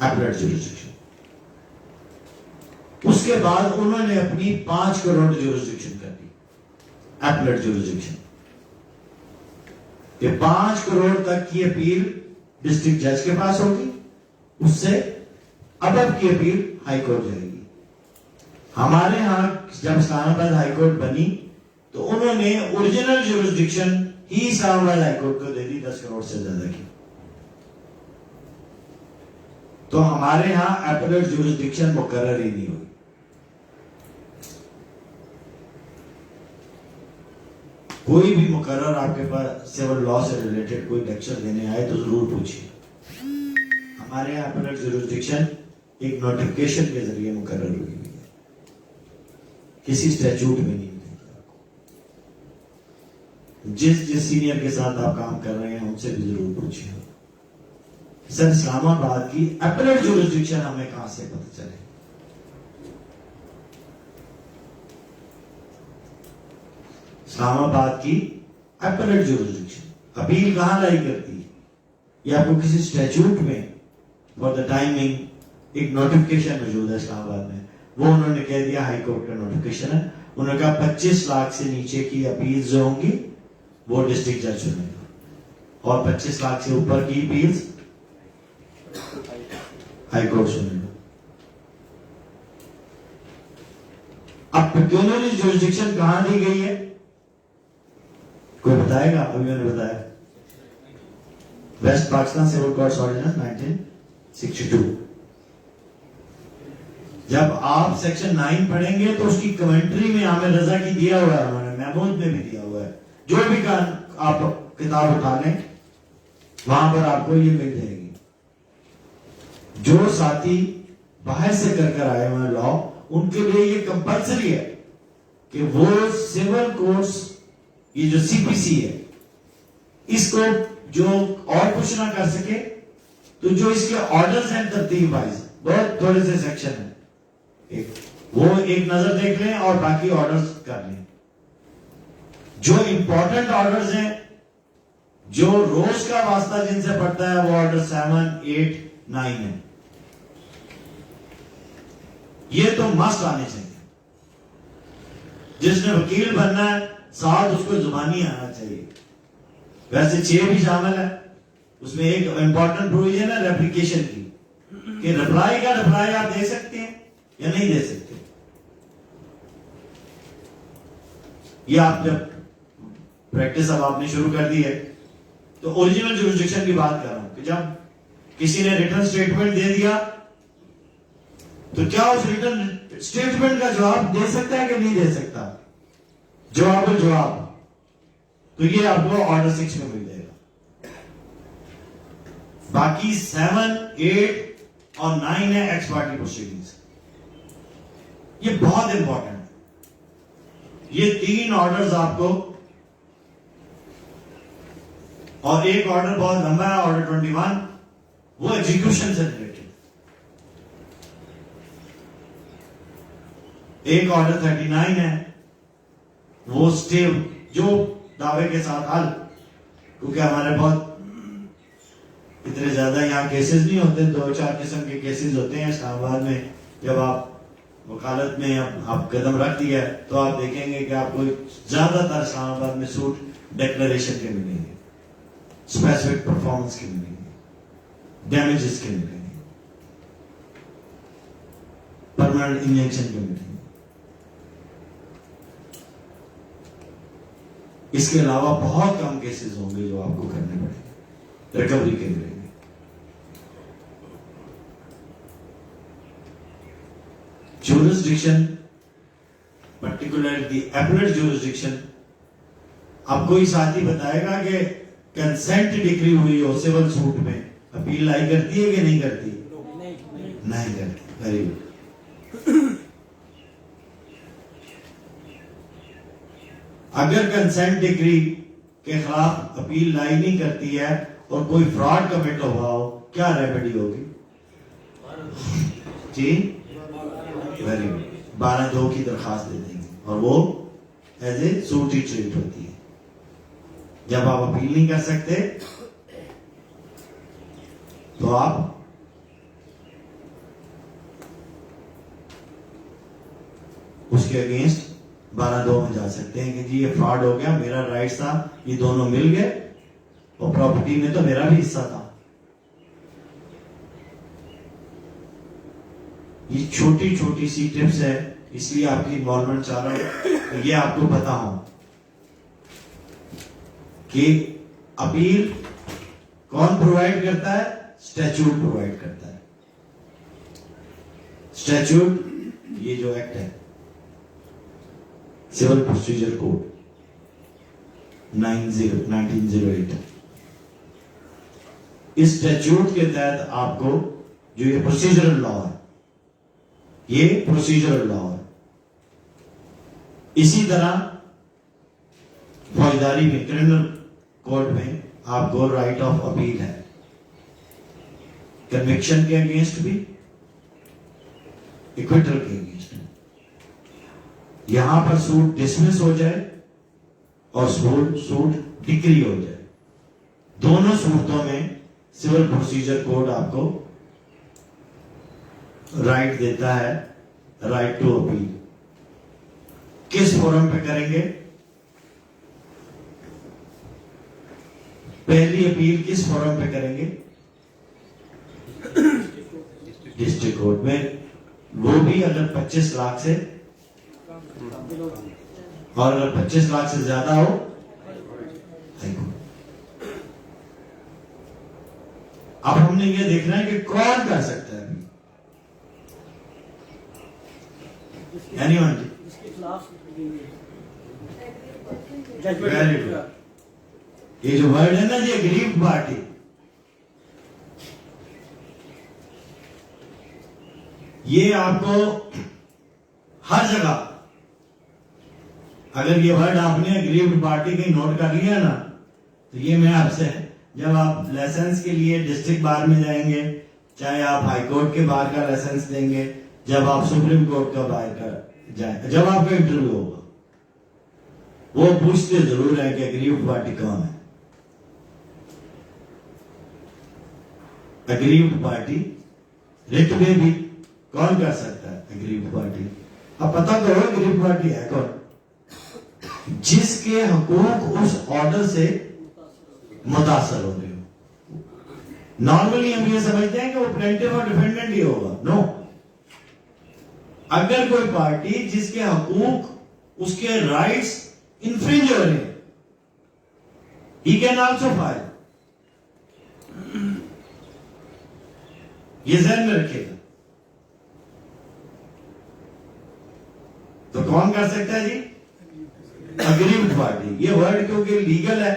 अपीलेट ज्यूरिसडिक्शन। उसके बाद उन्होंने अपनी 5 करोड़ ज्यूरिसडिक्शन कर दी अपीलेट ज्यूरिसडिक्शन। ये 5 करोड़ तक की अपील डिस्ट्रिक्ट जज के पास होगी, उससे अबव की अपील हाई कोर्ट जाएगी। हमारे यहां जब इस्लामाबाद हाईकोर्ट बनी, तो उन्होंने ओरिजिनल ज्यूरिसडिक्शन ही इस्लामाबाद हाईकोर्ट को दे दी 10 करोड़ से ज्यादा की। तो हमारे यहां अपीलेट ज्यूरिसडिक्शन मुकर्रर ही नहीं हुई। कोई भी मुकर्रर आपके पास सिविल लॉ से रिलेटेड कोई लेक्चर देने आए तो जरूर पूछिए। हमारे यहाँ अपीलेट ज्यूरिसडिक्शन एक नोटिफिकेशन के जरिए मुकर्रर हुई है, किसी स्टैट्यूट में नहीं। जिस सीनियर के साथ आप काम कर रहे हैं उनसे भी जरूर पूछिए, सर इस्लामाबाद की अपीलेट ज्यूरिसडिक्शन हमें कहां से पता चले। इस्लामाबाद की अपीलेट ज्यूरिसडिक्शन अपील कहां लाई करती है, ये आपको किसी स्टैट्यूट में फॉर द टाइमिंग एक नोटिफिकेशन मौजूद है इस्लामाबाद में, वो उन्होंने कह दिया, हाई कोर्ट का नोटिफिकेशन है, उन्होंने कहा 25 लाख से नीचे की अपील जो होंगी वो डिस्ट्रिक्ट जज सुनेगा और 25 लाख से ऊपर की अपील्स हाई कोर्ट सुनेगा। अब पेक्यूलियर जुरिसडिक्शन कहां दी गई है, कोई बताएगा? अभी मैंने बताया West Pakistan civil courts ordinance 1962। जब आप सेक्शन 9 पढ़ेंगे तो उसकी कमेंट्री में आमिर रजा की दिया हुआ है, उन्होंने मेमोज में भी दिया हुआ है, जो भी आप किताब उठा लें वहां पर आपको ये मिल जाएगी। जो साथी बाहर से कर आए हुए लॉ, उनके लिए ये कंपल्सरी है कि वो सिविल कोर्ट्स, ये जो सीपीसी है, इसको जो और कुछ ना कर सके तो जो इसके ऑर्डर्स हैं तरतीब वाइज, बहुत थोड़े से सेक्शन है, वो एक नजर देख लें और बाकी ऑर्डर्स कर लें। जो इंपॉर्टेंट ऑर्डर्स हैं, जो रोज का वास्ता जिनसे पड़ता है, वो ऑर्डर 7, 8, 9 है, ये तो मस्ट आने चाहिए। जिसने वकील बनना है साथ उसको जुबानी आना चाहिए। वैसे 6 भी शामिल है, उसमें एक इंपॉर्टेंट प्रोविजन है रेप्लिकेशन की, कि रिप्लाई का रिप्लाई आप दे सकते हैं या नहीं दे सकते। ये आप जब प्रैक्टिस अब आपने शुरू कर दी है तो ओरिजिनल जुरिसडिक्शन की बात कर रहा हूं कि जब किसी ने रिटर्न स्टेटमेंट दे दिया तो क्या उस रिटर्न स्टेटमेंट का जवाब दे सकता है कि नहीं दे सकता? जवाब तो ये आपको ऑर्डर 6 में मिल जाएगा। बाकी 7, 8 और 9 है एक्स पार्टी प्रोसीडिंग्स। ये बहुत इंपॉर्टेंट है। ये 3 ऑर्डर्स आपको, और एक ऑर्डर बहुत लंबा है, ऑर्डर 21, वो एग्जीक्यूशन से रिलेटेड। एक ऑर्डर 39 है, वो स्टे, जो दावे के साथ हल, क्योंकि हमारे बहुत इतने ज्यादा यहाँ केसेस नहीं होते, 2-4 किस्म के केसेस होते हैं इस्लामाबाद में। जब आप वकालत में आप कदम रख दिया तो आप देखेंगे कि आपको ज्यादातर इस्लामाबाद में सूट डिक्लेरेशन के मिलेंगे, स्पेसिफिक परफॉर्मेंस के मिलेंगे, डैमेजेस के मिलेंगे, परमानेंट इंजेक्शन के मिलेंगे। इसके अलावा बहुत कम केसेस होंगे जो आपको करने पड़ेंगे, रिकवरी के मिलेंगे। जुरिसडिक्शन, पर्टिकुलर दी एपलेट जुरिसडिक्शन, अब कोई साथी बताएगा कि कंसेंट डिक्री हुई हो सिविल सूट में, अपील लाई करती है कि नहीं करती? नहीं करती। Very good. अगर कंसेंट डिक्री के खिलाफ अपील लाई नहीं करती है और कोई फ्रॉड कमिट हुआ हो, क्या रेमेडी होगी? जी, वेरी गुड, 12(2) की दरखास्त दे देंगे और वो एज ए सूट ही ट्रीट होती है। जब आप अपील नहीं कर सकते तो आप उसके अगेंस्ट 12(2) में जा सकते हैं कि जी ये फ्रॉड हो गया, मेरा राइट था, ये दोनों मिल गए और प्रॉपर्टी में तो मेरा भी हिस्सा था। ये छोटी छोटी सी टिप्स है, इसलिए आपकी इन्वॉल्वमेंट चाह रहा हूं, ये आपको पता हो कि अपील कौन प्रोवाइड करता है? स्टैट्यूट प्रोवाइड करता है। स्टैट्यूट, ये जो एक्ट है सिविल प्रोसीजर कोड 1908, इस स्टैट्यूट के तहत आपको जो ये प्रोसीजरल लॉ है, ये प्रोसीजरल लॉ है। इसी तरह फौजदारी में, क्रिमिनल कोर्ट में आपको राइट ऑफ अपील है, कन्विक्शन के अगेंस्ट भी, इक्विटल के अगेंस्ट भी। यहां पर सूट डिसमिस हो जाए और सूट डिक्री हो जाए, दोनों सूरतों में सिविल प्रोसीजर कोड आपको राइट देता है, राइट टू अपील। किस फोरम पे करेंगे? पहली अपील किस फोरम पे करेंगे? डिस्ट्रिक्ट कोर्ट में, वो भी अगर 25 लाख से, और अगर 25 लाख से ज्यादा हो हाई कोर्ट। अब हमने ये देखना है कि कौन कर सकता है। एनीवन जी, वेरी गुड। ये जो वर्ड है ना जी, एग्रीव्ड पार्टी, ये आपको हर जगह, अगर ये वर्ड आपने एग्रीव्ड पार्टी की नोट कर लिया ना, तो ये मैं आपसे, जब आप लाइसेंस के लिए डिस्ट्रिक्ट बार में जाएंगे, चाहे आप हाई कोर्ट के बार का लाइसेंस देंगे, जब आप सुप्रीम कोर्ट का बार का जाए, जब आपका इंटरव्यू होगा, वो पूछते जरूर है कि एग्रीव्ड पार्टी कौन है। एग्रीव्ड पार्टी रिट में भी कौन कर सकता है? Aggrieved party. अब पता करो एग्रीव्ड पार्टी है कौन? जिसके हकूक उस ऑर्डर से मुतासर हो रहे हो। नॉर्मली हम ये समझते हैं कि वो प्लेंटिफ और डिफेंडेंट ही होगा। नो, अगर कोई पार्टी जिसके हकूक, उसके राइट्स इंफ्रिंज हो रहे हैं, ही कैन आल्सो फाइल। ये ध्यान में रखिएगा। तो कौन कर सकता है जी? Aggrieved party. ये वर्ड क्योंकि लीगल है,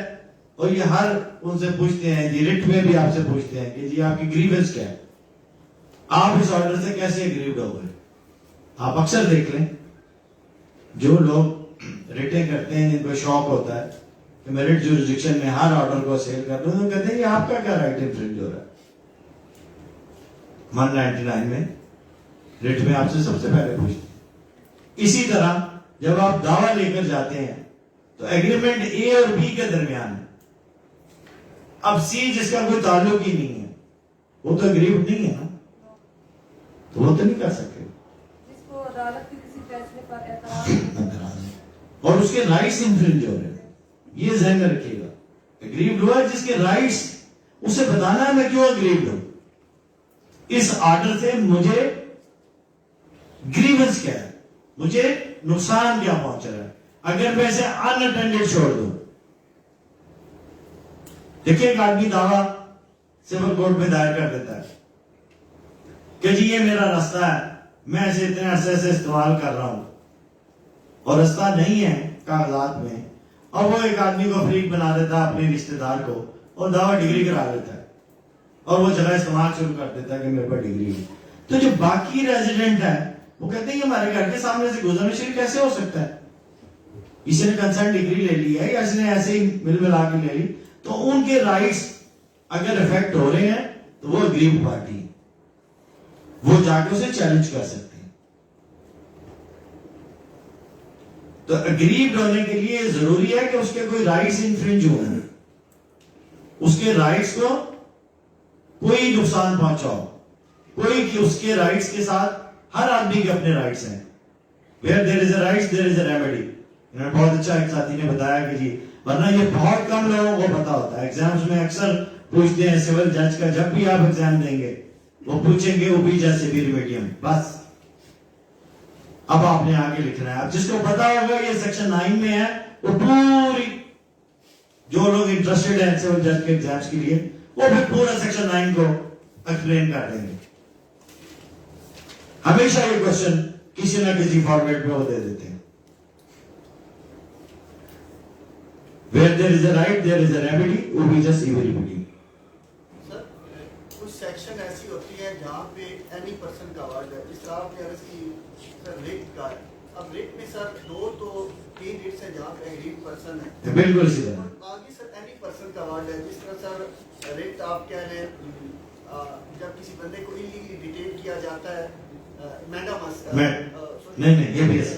और ये हर उनसे पूछते हैं जी, रिट में भी आपसे पूछते हैं कि जी आपकी ग्रीवेंस क्या है, आप इस ऑर्डर से कैसे एग्रीव्ड हो गए। आप अक्सर देख लें, जो लोग रिटें करते हैं, जिनको शौक होता है कि मैं रिट जुरिस्डिक्शन में हर ऑर्डर को सेल कर दूं, तो कहते हैं आपका क्या राइट इंफ्रिंज हो रहा है। 199 में रिट में आपसे सबसे पहले पूछते हैं। इसी तरह जब आप दावा लेकर जाते हैं, तो एग्रीमेंट ए और बी के दरमियान है। अब सी जिसका कोई ताल्लुक ही नहीं है, वो तो एग्रीव्ड नहीं है ना, तो वो तो नहीं कर सकते। जिसको अदालत के किसी फैसले पर एतराज और उसके राइट्स इंफ्रिंज हो रहे हैं, ये ध्यान में रखिएगा। एग्रीव्ड हुआ जिसके राइट्स, उसे बताना है मैं क्यों एग्रीव्ड हूं, इस ऑर्डर से मुझे ग्रीवेंस क्या है, मुझे नुकसान क्या पहुंच रहा है अगर मैं इसे अनअटेंडेड छोड़ दूं। देखिए, एक आदमी दावा सिविल कोर्ट में दायर कर देता है कि जी ये मेरा रास्ता है, मैं इसे इतने अरसे से इस्तेमाल कर रहा हूं, और रास्ता नहीं है कागजात में, और वो एक आदमी को फ्रीक बना देता है, अपने रिश्तेदार को, और दावा डिग्री करा देता है, और वो जगह इस्तेमाल शुरू कर देता है कि मेरे पास डिग्री है। तो जो बाकी रेजिडेंट है वो कहते हैं हमारे घर के सामने से गुजरने से कैसे हो सकता है, इसने कंसर्न डिग्री ले ली है या इसने ऐसे ही मिल मिला के ले ली, तो उनके राइट्स अगर इफेक्ट हो रहे हैं तो वो एग्रीव्ड पार्टी, वो जाके उसे चैलेंज कर सकते हैं। तो एग्रीव्ड होने के लिए जरूरी है कि उसके कोई राइट्स इंफ्रिंज हुए, उसके राइट्स को कोई नुकसान पहुंचाओ, कोई कि उसके राइट्स के साथ, हर आदमी के अपने राइट्स हैं। Where there is a rights there is a remedy. इन्होंने बहुत अच्छा एक साथी ने बताया कि जी, वरना ये बहुत कम लोगों को पता होता है। एग्जाम्स में अक्सर पूछते हैं सिविल जज का, जब भी आप एग्जाम देंगे वो पूछेंगे ओबीजा सिविल मीडियम, बस। अब आपने आगे लिखना है। अब जिसको पता होगा ये सेक्शन 9 में है, वो पूरी, जो लोग इंटरेस्टेड है सिविल जज के एग्जाम्स के लिए, वो फिर पूरा सेक्शन 9 को एक्सप्लेन कर देंगे। हमेशा ये क्वेश्चन किसी ना किसी फॉर्मेट में वो दे देते हैं। Where there is a right, there is a remedy. ओबीजा सिविल मीडियम। सर, कुछ सेक्शन ऐसी होती है जहाँ पे एनी पर्सन का वर्ड है, जिस तरह आपने अर्ज की सर रेट का है। अब रेट में सर 2 तो 3 रेट्स है जहाँ पे एग्रीड पर्सन है, बिल्कुल इसी तरह। आगे सर एनी पर्सन का वर्ड है। जिस तरह सर रेट आप कह रहे हैं, जब किसी बंदे को इलीगली डिटेन किया जाता है, नहीं, एबीएस।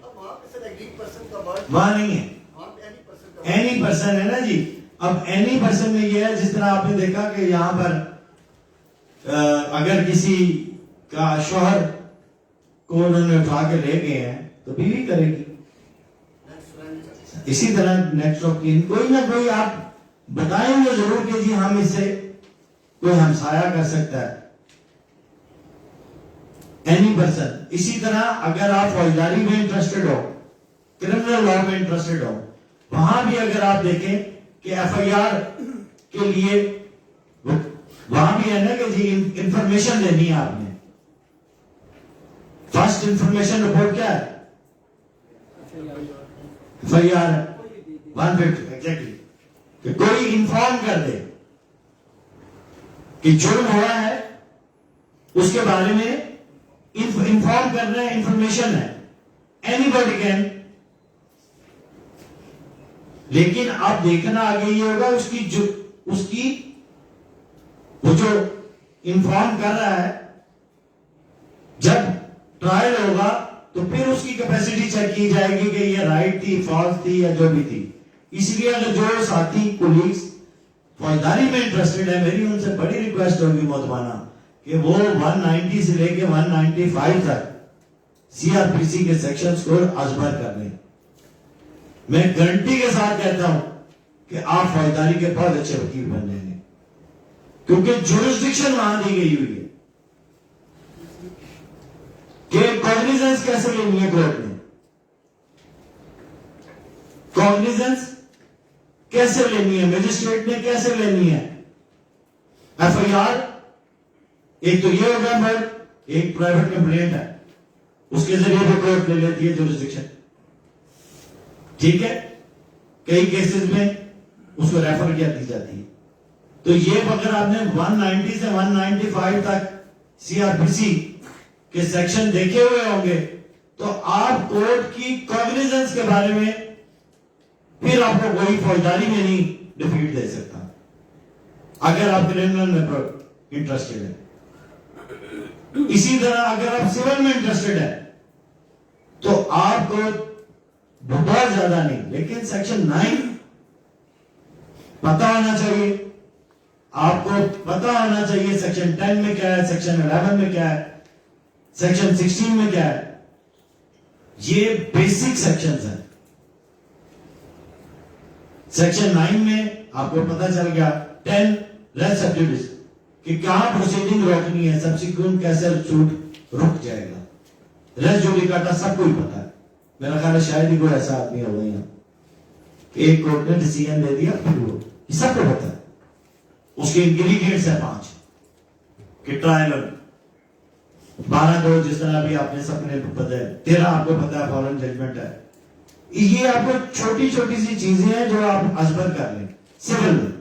अब वहाँ पे सर एग्रीड पर्सन का वर्ड वहां नहीं है, वहाँ पे एनी पर्सन का एनी पर्सन है ना जी। अब एनी पर्सन में यह है, जिस तरह आपने देखा कि यहां पर अगर किसी का शोहर को उन्होंने उठा के ले गए हैं तो बीवी करेगी। इसी तरह नेक्स्ट ऑफ कीन कोई ना कोई आप बताएंगे जरूर कि जी हम इससे कोई हमसाया कर सकता है, एनी पर्सन। इसी तरह अगर आप फौजदारी में इंटरेस्टेड हो, क्रिमिनल लॉ में इंटरेस्टेड हो, वहां भी अगर आप देखें कि एफआईआर के लिए वहां भी है ना कि जी इंफॉर्मेशन देनी है आपने। फर्स्ट इंफॉर्मेशन रिपोर्ट क्या है? एफआईआर 150 एग्जैक्टली, कि कोई इंफॉर्म कर दे कि जुर्म हुआ है, उसके बारे में इंफॉर्म करना है, इंफॉर्मेशन है, एनीबॉडी कैन। लेकिन आप देखना आगे ये होगा उसकी वो जो इंफॉर्म कर रहा है, जब ट्रायल होगा तो फिर उसकी कैपेसिटी चेक की जाएगी कि ये राइट थी, फॉल्स थी या जो भी थी। इसलिए अगर जो साथी कोलीग्स फौजदारी में इंटरेस्टेड है, मेरी उनसे बड़ी रिक्वेस्ट होगी मोहतबाना कि वो 190 से लेके 195 तक सीआरपीसी के सेक्शंस को अजबर कर लें। मैं गारंटी के साथ कहता हूं कि आप फौजदारी के बहुत अच्छे वकील बन जाएंगे, क्योंकि जुरिस्डिक्शन वहां दी गई हुई है कि कॉग्निजेंस कैसे लेनी है कोर्ट में, कॉग्निजेंस कैसे लेनी है, मजिस्ट्रेट ने कैसे लेनी है। एफआईआर एक तो ये होगा, पर एक प्राइवेट कंप्लेंट है, उसके जरिए भी कोर्ट ले लेती है जुरिस्डिक्शन। ठीक है, कई केसेस में उसको रेफर किया दी जाती है। तो ये अगर आपने 190 से 195 तक सीआरपीसी के सेक्शन देखे हुए होंगे तो आप कोर्ट की कॉग्निजेंस के बारे में फिर आपको कोई फौजदारी में नहीं डिफीट दे सकता, अगर आप क्रिमिनल में इंटरेस्टेड है। इसी तरह अगर आप सिविल में इंटरेस्टेड है तो आपको बहुत ज्यादा नहीं, लेकिन सेक्शन 9 पता होना चाहिए, आपको पता होना चाहिए सेक्शन 10 में क्या है, सेक्शन 11 में क्या है, सेक्शन 16 में क्या है। ये बेसिक सेक्शंस हैं। सेक्शन 9 में आपको पता चल गया 10 रेस्ट सब्जुडिस कि कहां प्रोसीडिंग रोकनी है, सब्सिक्वेंट कैसे सूट रुक जाएगा। रेस्ट जुडिकाटा सबको ही पता है, मेरा ख्याल है शायद ही कोई ऐसा आदमी होगा यहाँ कि एक कोर्ट ने डिसीजन दे दिया, फिर वो सबको पता है। उसके इंग्रीडिएंट्स है 5 कि ट्रायल 12 दो, जिस तरह भी आपने सबने पता है, 13 आपको पता है फॉरेन जजमेंट है। ये आपको छोटी छोटी सी चीजें हैं जो आप अजबर कर लें। सिविल में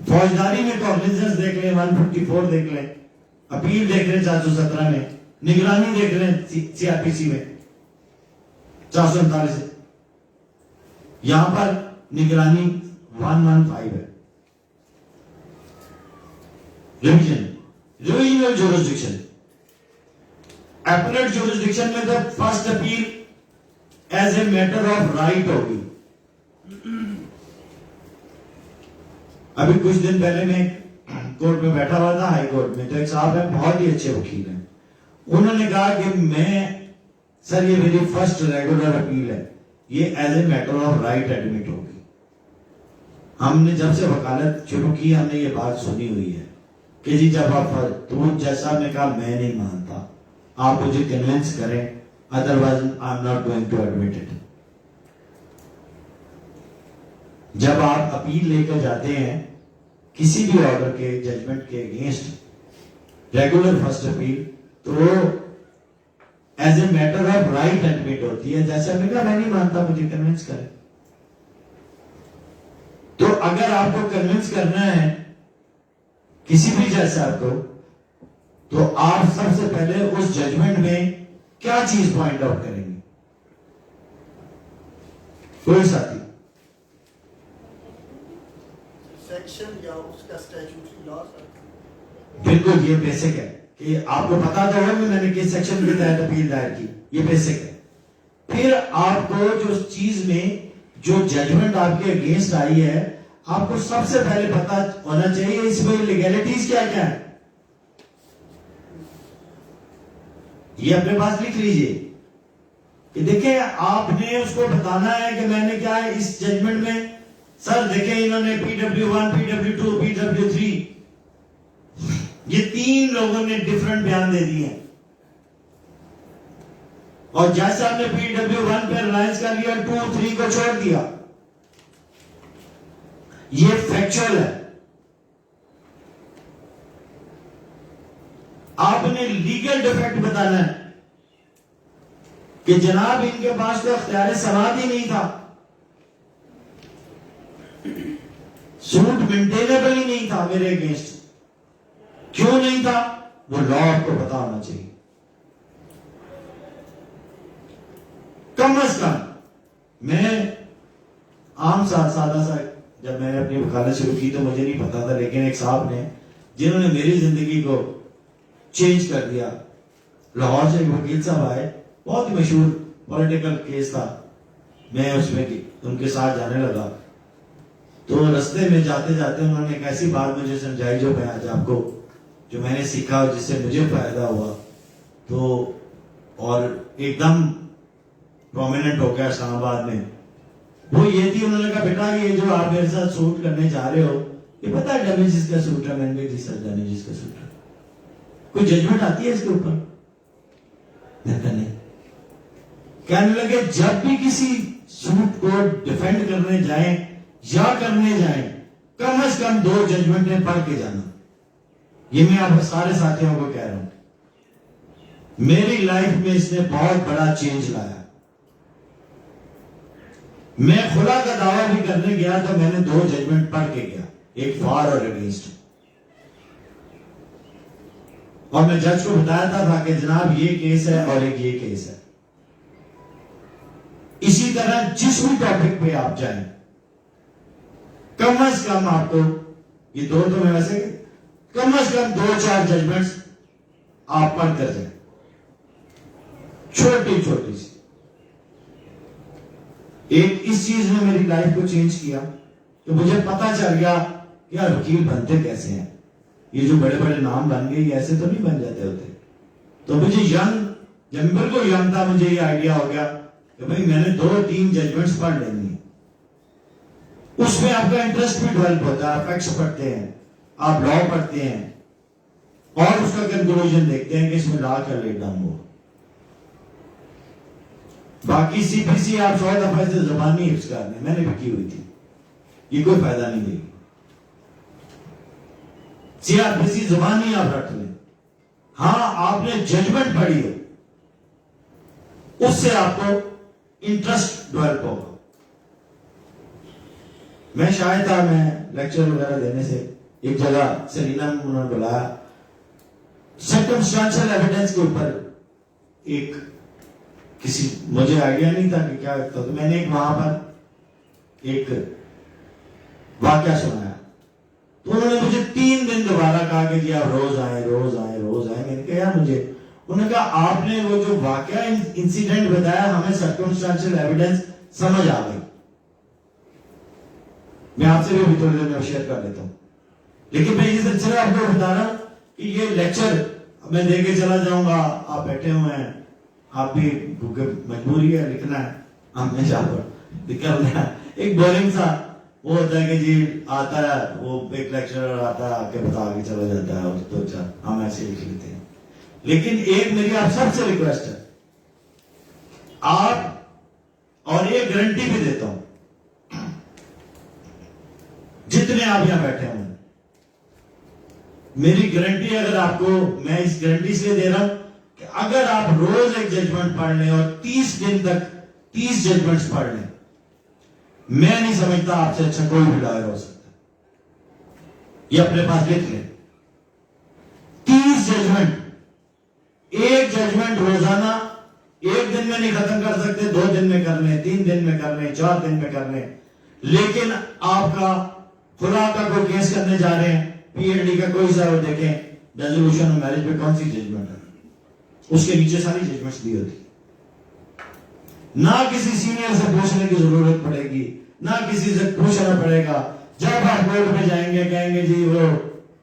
फौजदारी में कॉग्निजेंस देख लें, 154 देख लें, अपील देख लें 417 में, निगरानी देख लें सीआरपीसी में 439 है। यहां पर निगरानी 115 है। रिविजनल जुरिस्डिक्शन, एपलेट जुरिस्डिक्शन में तो first appeal as a matter of right होगी। अभी कुछ दिन पहले मैं कोर्ट में बैठा हुआ था, हाई कोर्ट में, तो एक साहब है, बहुत ही अच्छे वकील हैं। उन्होंने कहा कि मैं सर ये मेरी फर्स्ट रेगुलर अपील है, ये as a matter of right admit होगी। हमने जब से वकालत शुरू की हमने ये बात सुनी हुई है कि जी जब आप, तो जैसा ने कहा मैं नहीं मानता, आप मुझे कन्विंस करें, otherwise I am not going to admit it. जब आप अपील लेकर जाते हैं किसी भी ऑर्डर के, जजमेंट के अगेंस्ट, रेगुलर फर्स्ट अपील, तो as a matter of right admit होती है। जैसे हमने कहा मैं नहीं मानता, मुझे कन्विंस करें। तो अगर आपको कन्विंस करना है किसी भी जज साहब को, तो आप सबसे पहले उस जजमेंट में क्या चीज पॉइंट आउट करेंगे। कोई साथी सेक्शन या उसका स्टैट्यूटरी लॉ सर? बिल्कुल, ये बेसिक है कि आपको पता तो है कि मैंने किस सेक्शन के तहत अपील दायर की, ये बेसिक है। फिर आपको जो चीज में जो जजमेंट आपके अगेंस्ट आई है, आपको सबसे पहले पता होना चाहिए इसमें लीगैलिटीज क्या क्या है। ये अपने पास लिख लीजिए कि देखें, आपने उसको बताना है कि मैंने क्या है इस जजमेंट में। सर देखें, इन्होंने PW1, PW2, PW3, ये 3 लोगों ने डिफरेंट बयान दे दिए हैं, और जज साहब ने PW1 पे रिलायंस कर लिया, 2, 3 को छोड़ दिया। ये फैक्चुअल है। आपने लीगल डिफेक्ट बताना है कि जनाब इनके पास तो अख्तियार समात ही नहीं था, सूट मेंटेनेबल ही नहीं था मेरे अगेंस्ट। क्यों नहीं था, वो लॉ आपको पता होना चाहिए। कम अज कम मैं आम सादा सा, जब मैंने अपनी वकालत शुरू की तो मुझे नहीं पता था, लेकिन एक साहब ने जिन्होंने मेरी जिंदगी को चेंज कर दिया, लाहौर से एक वकील साहब आए, बहुत ही मशहूर पॉलिटिकल केस था, मैं उसमें उनके साथ जाने लगा, तो रास्ते में जाते जाते उन्होंने एक ऐसी बात मुझे समझाई जो मैं आज आपको, जो मैंने सीखा और जिससे मुझे फायदा हुआ, तो और एकदम प्रोमिनेंट हो गया इस्लामाबाद में। वो ये थी, उन्होंने कहा बेटा ये जो आप मेरे साथ सूट करने जा रहे हो, ये पता है डैमेजेस का सूट है? मैंने जी सर डैमेजेस का सूट है। कोई जजमेंट आती है इसके ऊपर? नहीं। कहने लगे जब भी किसी सूट को डिफेंड करने जाएं या करने जाएं, कम से कम 2 जजमेंटें पढ़ के जाना। ये मैं आप सारे साथियों को कह रहा हूं। मेरी लाइफ में इसने बहुत बड़ा चेंज लाया। मैं खुला का दावा भी करने गया तो मैंने 2 जजमेंट पढ़ के गया, एक फॉर और अगेंस्ट, और मैं जज को बताया था कि जनाब ये केस है और एक ये केस है। इसी तरह जिस भी टॉपिक पे आप जाएं, कम से कम आपको ये 2 तो मैं वैसे कम से कम 2-4 जजमेंट्स आप पढ़ कर जाए, छोटी छोटी सी। एक इस चीज ने मेरी लाइफ को चेंज किया कि मुझे पता चल गया कि यार वकील बनते कैसे हैं। ये जो बड़े बड़े नाम बन गए ये ऐसे तो नहीं बन जाते होते। तो मुझे जब बिल्कुल यंग था, मुझे ये आइडिया हो गया कि भाई मैंने 2-3 जजमेंट्स पढ़ लेनी है। उसमें आपका इंटरेस्ट भी डेवलप होता है, फैक्ट्स पढ़ते हैं, आप लॉ पढ़ते हैं और उसका कंक्लूजन देखते हैं कि इसमें लॉ क्या लेट डाउन हो। बाकी CPC आप 100 दफा से जबानी हिफ्ज करने, मैंने भी की हुई थी, ये कोई फायदा नहीं देगी। CRPC जबानी आप रख लें, हाँ आपने जजमेंट पढ़ी है, उससे आपको इंटरेस्ट डेवलप होगा। मैं शायद था, मैं लेक्चर वगैरह देने से एक जगह सरीना में उन्होंने बुलाया, सर्कमस्टेंशियल एविडेंस के ऊपर एक किसी, मुझे आइडिया नहीं था कि क्या था, तो मैंने एक वहां पर एक वाकया सुनाया, तो उन्होंने मुझे 3 दिन दोबारा कहा कि जी आप रोज आए रोज आए रोज आए। मैंने कहा यार मुझे, उन्होंने कहा आपने वो जो वाकया इंसिडेंट बताया हमें सर्कमस्टेंशियल एविडेंस समझ आ गई। मैं आपसे भी थोड़ी देर में शेयर कर लेता हूं, लेकिन मैं ये सिलसिला आपको बता रहा हूं कि ये लेक्चर मैं दे के चला जाऊंगा, आप बैठे हुए हैं, आप भी भूखे, मजबूरी है लिखना है, हमने करना एक बोरिंग सा वो होता है कि जी आता है वो एक लेक्चरर आता है आके बता के चला जाता है, तो अच्छा हम ऐसे लिख लेते हैं। लेकिन एक मेरी आप सबसे रिक्वेस्ट है, आप, और एक गारंटी भी देता हूं जितने आप यहां बैठे हैं, मेरी गारंटी अगर आपको, मैं इस गारंटी इसलिए दे रहा हूं कि अगर आप रोज एक जजमेंट पढ़ लें और 30 दिन तक 30 जजमेंट्स पढ़ लें, मैं नहीं समझता आपसे अच्छा कोई भी लॉयर हो सकता। ये अपने पास लिख लें, 30 जजमेंट, एक जजमेंट रोजाना, एक दिन में नहीं खत्म कर सकते, 2 दिन में कर लें, 3 दिन में कर लें, 4 दिन में कर लें, लेकिन आपका खुदा का कोई केस करने जा रहे हैं, PhD का कोई सा देखें रेजोल्यूशन ऑफ मैरिज पे कौन सी जजमेंट है, उसके नीचे सारी जजमेंट्स दी होती। ना किसी सीनियर से पूछने की जरूरत पड़ेगी, ना किसी से पूछना पड़ेगा। जब आप कोर्ट में जाएंगे कहेंगे जी वो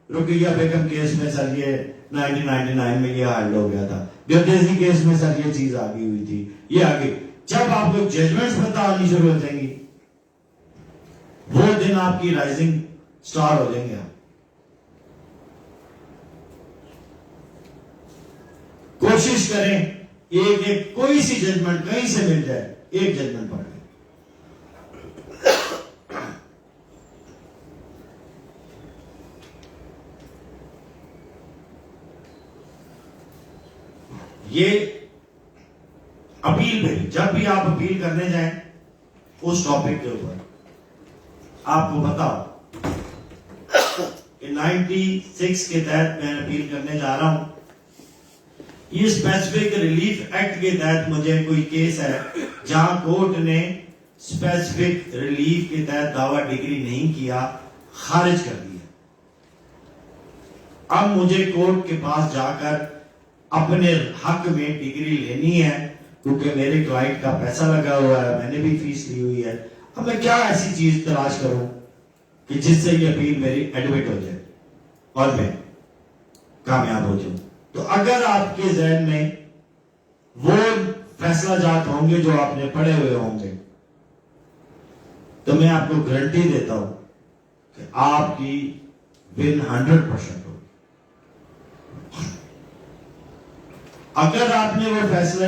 रुकिया बेगम केस में सर ये 1999 में ये हल हो गया था, गर्देजी केस में सर ये चीज आ गई हुई थी, ये आ गई। जब आपको जजमेंट्स पता आनी शुरू हो जाएंगी, वो दिन आपकी राइजिंग स्टार हो जाएंगे। आप कोशिश करें एक एक कोई सी जजमेंट कहीं से मिल जाए, एक जजमेंट पढ़ लें। ये अपील पे जब भी आप अपील करने जाएं उस टॉपिक के ऊपर आपको पता हो कि 96 के तहत मैं अपील करने जा रहा हूं। ये स्पेसिफिक रिलीफ एक्ट के तहत मुझे कोई केस है जहां कोर्ट ने स्पेसिफिक रिलीफ के तहत दावा डिग्री नहीं किया, खारिज कर दिया। अब मुझे कोर्ट के पास जाकर अपने हक में डिग्री लेनी है, क्योंकि मेरे क्लाइंट का पैसा लगा हुआ है, मैंने भी फीस ली हुई है। अब मैं क्या ऐसी चीज तलाश करूं कि जिससे ये अपील मेरी एडमिट हो जाए और मैं कामयाब हो जाऊं। तो अगर आपके जहन में वो फैसला जात होंगे जो आपने पढ़े हुए होंगे, तो मैं आपको गारंटी देता हूं कि आपकी विन 100% होगी। अगर आपने वो फैसले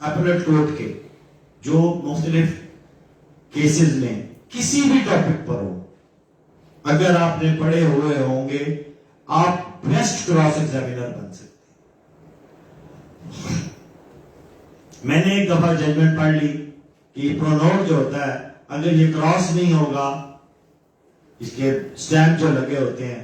अपीलेट कोर्ट के जो मुख्तलिफ केसेस में किसी भी टॉपिक पर हो, अगर आपने पढ़े हुए होंगे, आप बेस्ट क्रॉस एग्जामिनर बन सकते। मैंने एक दफा जजमेंट पढ़ ली कि प्रोनोट जो होता है, अगर ये क्रॉस नहीं होगा, इसके स्टैम्प जो लगे होते हैं,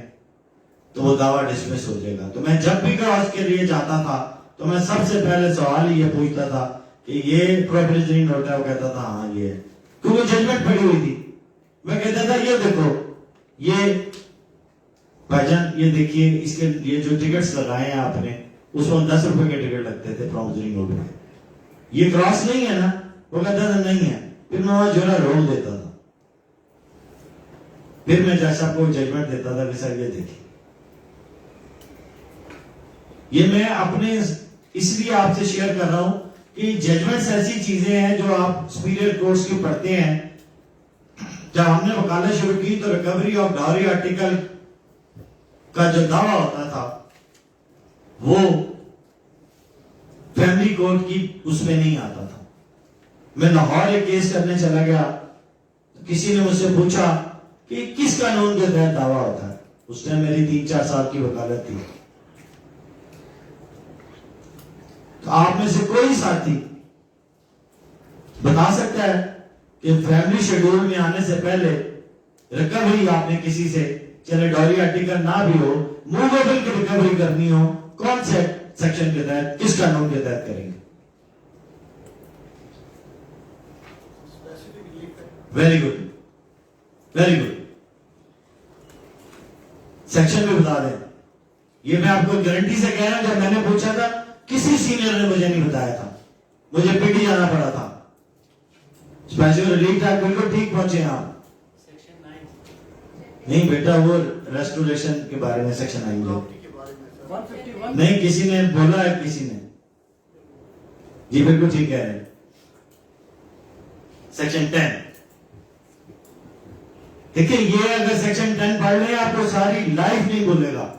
तो वो दावा डिसमिस हो जाएगा। तो मैं जब भी क्रॉस के लिए जाता था तो मैं सबसे पहले सवाल ये पूछता था कि ये प्रोबेशनरी नोट है? वो कहता था हाँ ये है, क्योंकि जजमेंट पड़ी हुई थी। मैं कहता था ये देखो, ये भाईजान ये देखिए, इसके ये जो टिकट्स लगाए हैं आपने, उसमें 10 रुपए के टिकट लगते थे प्रॉमिसरी नोट में, ये क्रॉस नहीं है ना? वो कहता था नहीं है। फिर मैं वहां जोरा रोक देता था, फिर मैं जज साहब को जजमेंट देता था कि सर ये देखिए। ये मैं अपने इसलिए आपसे शेयर कर रहा हूं कि जजमेंट्स ऐसी चीजें हैं जो आप सुपीरियर कोर्ट्स की पढ़ते हैं। जब हमने वकालत शुरू की तो रिकवरी ऑफ डाउरी आर्टिकल का जो दावा होता था वो फैमिली कोर्ट की उसमें नहीं आता था। मैं लाहौर एक केस करने चला गया, तो किसी ने मुझसे पूछा कि किस कानून के तहत दावा होता है। उस टाइम मेरी 3-4 साल की वकालत थी। तो आप में से कोई साथी बता सकता है कि फैमिली शेड्यूल में आने से पहले रिकवरी आपने किसी से, चले डॉरी आर्टिकल ना भी हो, मूवेबल की रिकवरी करनी हो, कौन से सेक्शन के तहत, किस कानून के तहत करेंगे? Very good, very good. Section भी बता दें। ये मैं आपको गारंटी से कह रहा हूं, जब मैंने पूछा था किसी सीनियर ने मुझे नहीं बताया था, मुझे पीटी जाना पड़ा था। स्पेशल रिलीफ एक्ट बिल्कुल ठीक पहुंचे आप। नहीं बेटा, वो रेस्टोरेशन के बारे में सेक्शन 9 नहीं, किसी ने बोला है, किसी ने। जी बिल्कुल ठीक कह रहे हैं। सेक्शन 10 देखिए, ये अगर सेक्शन 10 पढ़ लें आपको सारी लाइफ नहीं भूलेगा,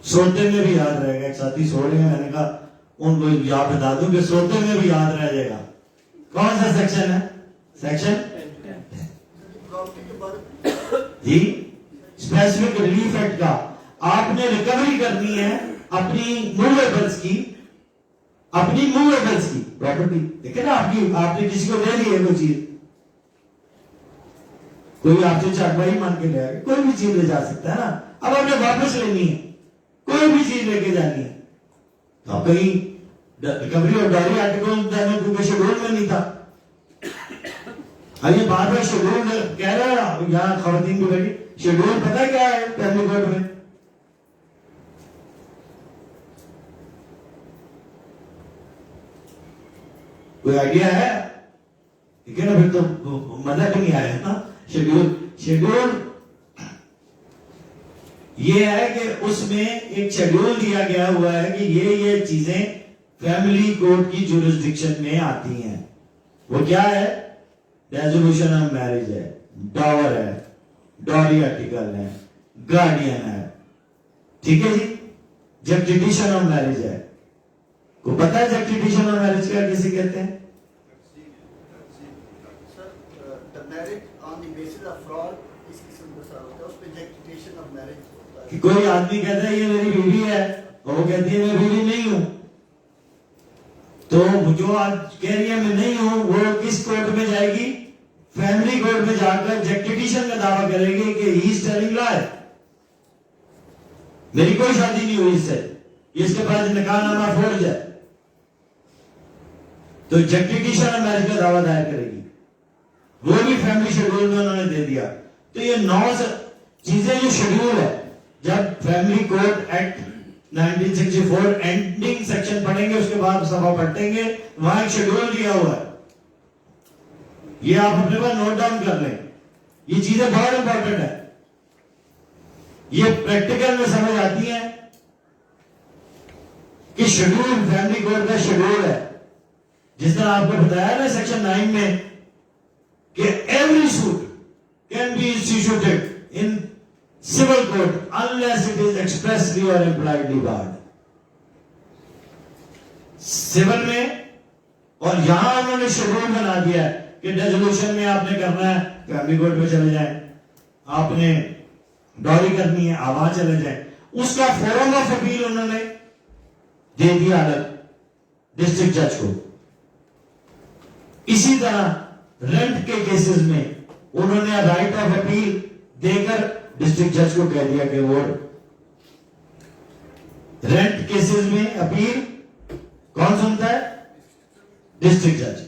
सोते में भी याद रहेगा। एक साथी सो रहे हैं, मैंने कहा उनको याद बता दूं कि सोते में भी याद रह जाएगा। कौन सा सेक्शन है? सेक्शन जी स्पेसिफिक रिलीफ एक्ट का। आपने रिकवरी करनी है अपनी मूवेबल्स की, अपनी मूवेबल्स की प्रॉपर्टी। देखिए ना, आपने किसी को दे दी है कोई चीज, कोई आपसे चाकबाई मान के ले आएगा, कोई भी चीज ले जा सकता है ना। अब आपने वापस लेनी है, कोई भी चीज लेके जानी है, तो आप कहीं रिकवरी और डायरी आर्टिकल क्योंकि शेड्यूल में नहीं था। ये बार बार शेड्यूल कह रहा है यहाँ खवातीन को बैठी, शेड्यूल पता क्या है फैमिली कोर्ट में? कोई आइडिया है? ठीक है ना, फिर तो मजा भी नहीं आया ना। शेड्यूल ये है कि उसमें एक शेड्यूल दिया गया हुआ है कि ये चीजें फैमिली कोर्ट की जुरिस्डिक्शन में आती हैं। वो क्या है? रेजोल्यूशन ऑफ मैरिज है, डॉवर है, डॉरी आर्टिकल है, गार्डियन है, ठीक है जी। जस्टिफिकेशन ऑफ मैरिज है, को पता है जस्टिफिकेशन ऑफ मैरिज क्या किसी कहते हैं? Sir, the marriage on the basis of fraud इस किस्म का सर होता है, उस पे जस्टिफिकेशन ऑफ मैरिज होता है। कि कोई आदमी कहता है ये मेरी बीवी है और वो कहती है मैं बीवी नहीं हूं, तो जो आज कह रही है मैं नहीं हूं वो किस कोर्ट में जाएगी? फैमिली कोर्ट में जाकर जस्टिफिकेशन का दावा करेगी कि ही इज टेलिंग लाई, मेरी कोई शादी नहीं हुई इससे, इसके पास निकाहनामा फोर्ज है, तो जस्टिफिकेशन ऑफ मैरिज का दावा दायर करेगी। वो भी फैमिली शेड्यूल में उन्होंने दे दिया। तो ये 9 चीजें जो शेड्यूल है, जब family court act 1964 ending section पढ़ेंगे उसके बाद सभा पढ़ेंगे, वहां एक शेड्यूल दिया हुआ है, ये आप अपने पास नोट डाउन कर लें। ये चीजें बहुत इंपॉर्टेंट है, ये प्रैक्टिकल में समझ आती है कि शेड्यूल फैमिली कोर्ट का शेड्यूल है। जिस तरह आपको बताया ना सेक्शन 9 में कि every suit can be instituted in civil court unless it is expressly और इम्प्लाइडली बार्ड। सिविल में और यहां उन्होंने शेड्यूल बना दिया है कि रेजोल्यूशन में आपने करना है फैमिली कोर्ट में चले जाएं, आपने डॉरी करनी है वहां चले जाएं। उसका फोरम ऑफ अपील उन्होंने दे दिया अलग डिस्ट्रिक्ट जज को। इसी तरह रेंट के केसेस में उन्होंने राइट ऑफ अपील देकर डिस्ट्रिक्ट जज को कह दिया कि वो रेंट केसेस में अपील कौन सुनता है? डिस्ट्रिक्ट जज।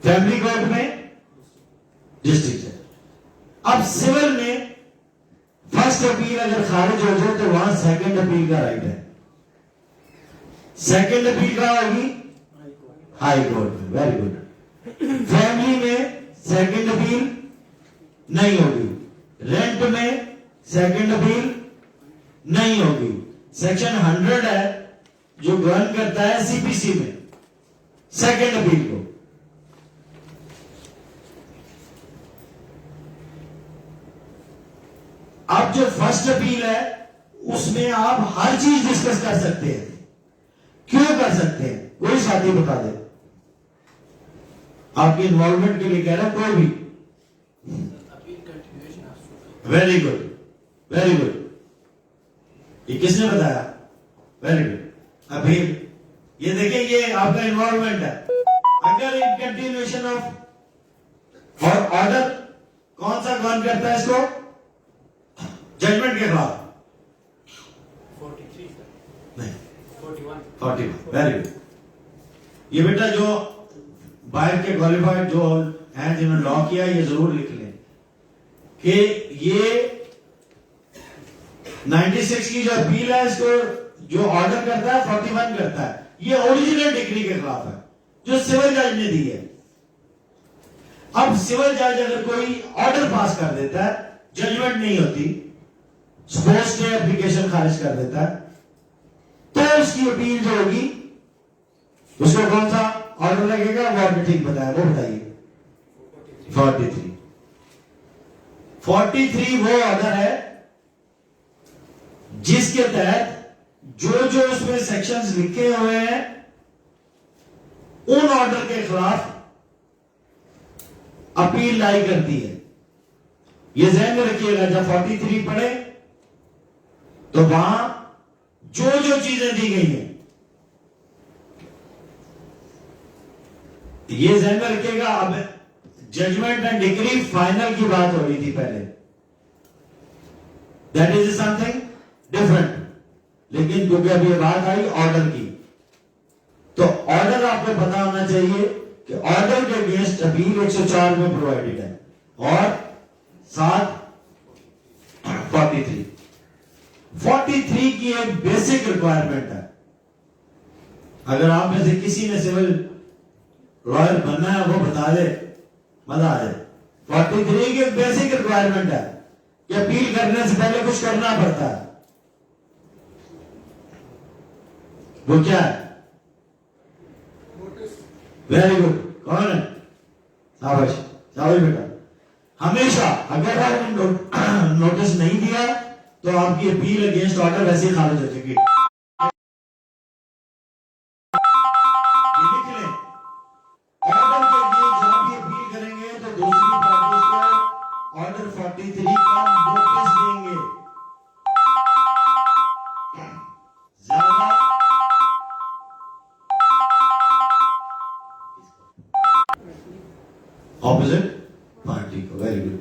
फैमिली कोर्ट में डिस्ट्रिक्ट जज। अब सिविल में फर्स्ट अपील अगर खारिज हो जाए तो वहां सेकंड अपील का राइट है। सेकंड अपील का होगी हाई कोर्ट में। Very good. फैमिली में सेकंड अपील नहीं होगी, रेंट में सेकंड अपील नहीं होगी। सेक्शन 100 है जो गवर्न करता है सीपीसी में सेकंड अपील को। अब जो फर्स्ट अपील है उसमें आप हर चीज डिस्कस कर सकते हैं। क्यों कर सकते हैं? कोई साथी बता दे, आपकी इन्वॉल्वमेंट के लिए कह रहा हूं, कोई भी। Very good, very good. ये किसने बताया? Very good. अपील, ये देखिए ये आपका इन्वॉल्वमेंट है। अगर इन कंटिन्यूएशन ऑफ और ऑर्डर कौन सा गवर्न करता है इसको? जजमेंट के खिलाफ 43 नहीं 41 वेरी गुड। ये बेटा जो बाहर के क्वालिफाइड जो हैं जिन्होंने लॉ किया, ये जरूर लिख लें कि ये 96 की जो अपील है इसको जो ऑर्डर करता है 41 करता है। ये ओरिजिनल डिग्री के खिलाफ है जो सिविल जज ने दी है। अब सिविल जज अगर कोई ऑर्डर पास कर देता है, जजमेंट नहीं होती, सपोज स्टे एप्लीकेशन खारिज कर देता है, तो उसकी अपील जो होगी उसको कौन सा ऑर्डर लगेगा? वो आपने ठीक बताया, वो बताइए। 43 वो ऑर्डर है जिसके तहत जो जो उसमें सेक्शंस लिखे हुए हैं उन ऑर्डर के खिलाफ अपील लाई करती है। ये ध्यान में रखिएगा, जब 43 पढ़े तो वहां जो जो चीजें दी गई हैं ये ध्यान में रखिएगा। अब जजमेंट एंड डिग्री फाइनल की बात हो रही थी पहले, दैट इज समथिंग डिफरेंट। लेकिन क्योंकि अभी बात आई ऑर्डर की, तो ऑर्डर आपको पता होना चाहिए कि ऑर्डर के अगेंस्ट अपील 104 में प्रोवाइडेड है और साथ 43 की एक बेसिक रिक्वायरमेंट है। अगर आप में से किसी ने सिविल लॉयर बनना है वो बता दे, मजा आ जाए। 43 की बेसिक रिक्वायरमेंट है कि अपील करने से पहले कुछ करना पड़ता है। वो क्या है? Very good. कौन है? शाबाश शाबाश बेटा। हमेशा अगर आपने नोटिस नहीं दिया तो आपकी अपील अगेंस्ट ऑर्डर वैसे ही खारिज हो जाएगी। ये लिख लें, ऑर्डर के लिए जब भी अपील करेंगे तो दूसरी पार्टी को ऑर्डर 43 का नोटिस देंगे। ज्यादा ऑपोजिट पार्टी को। Very good.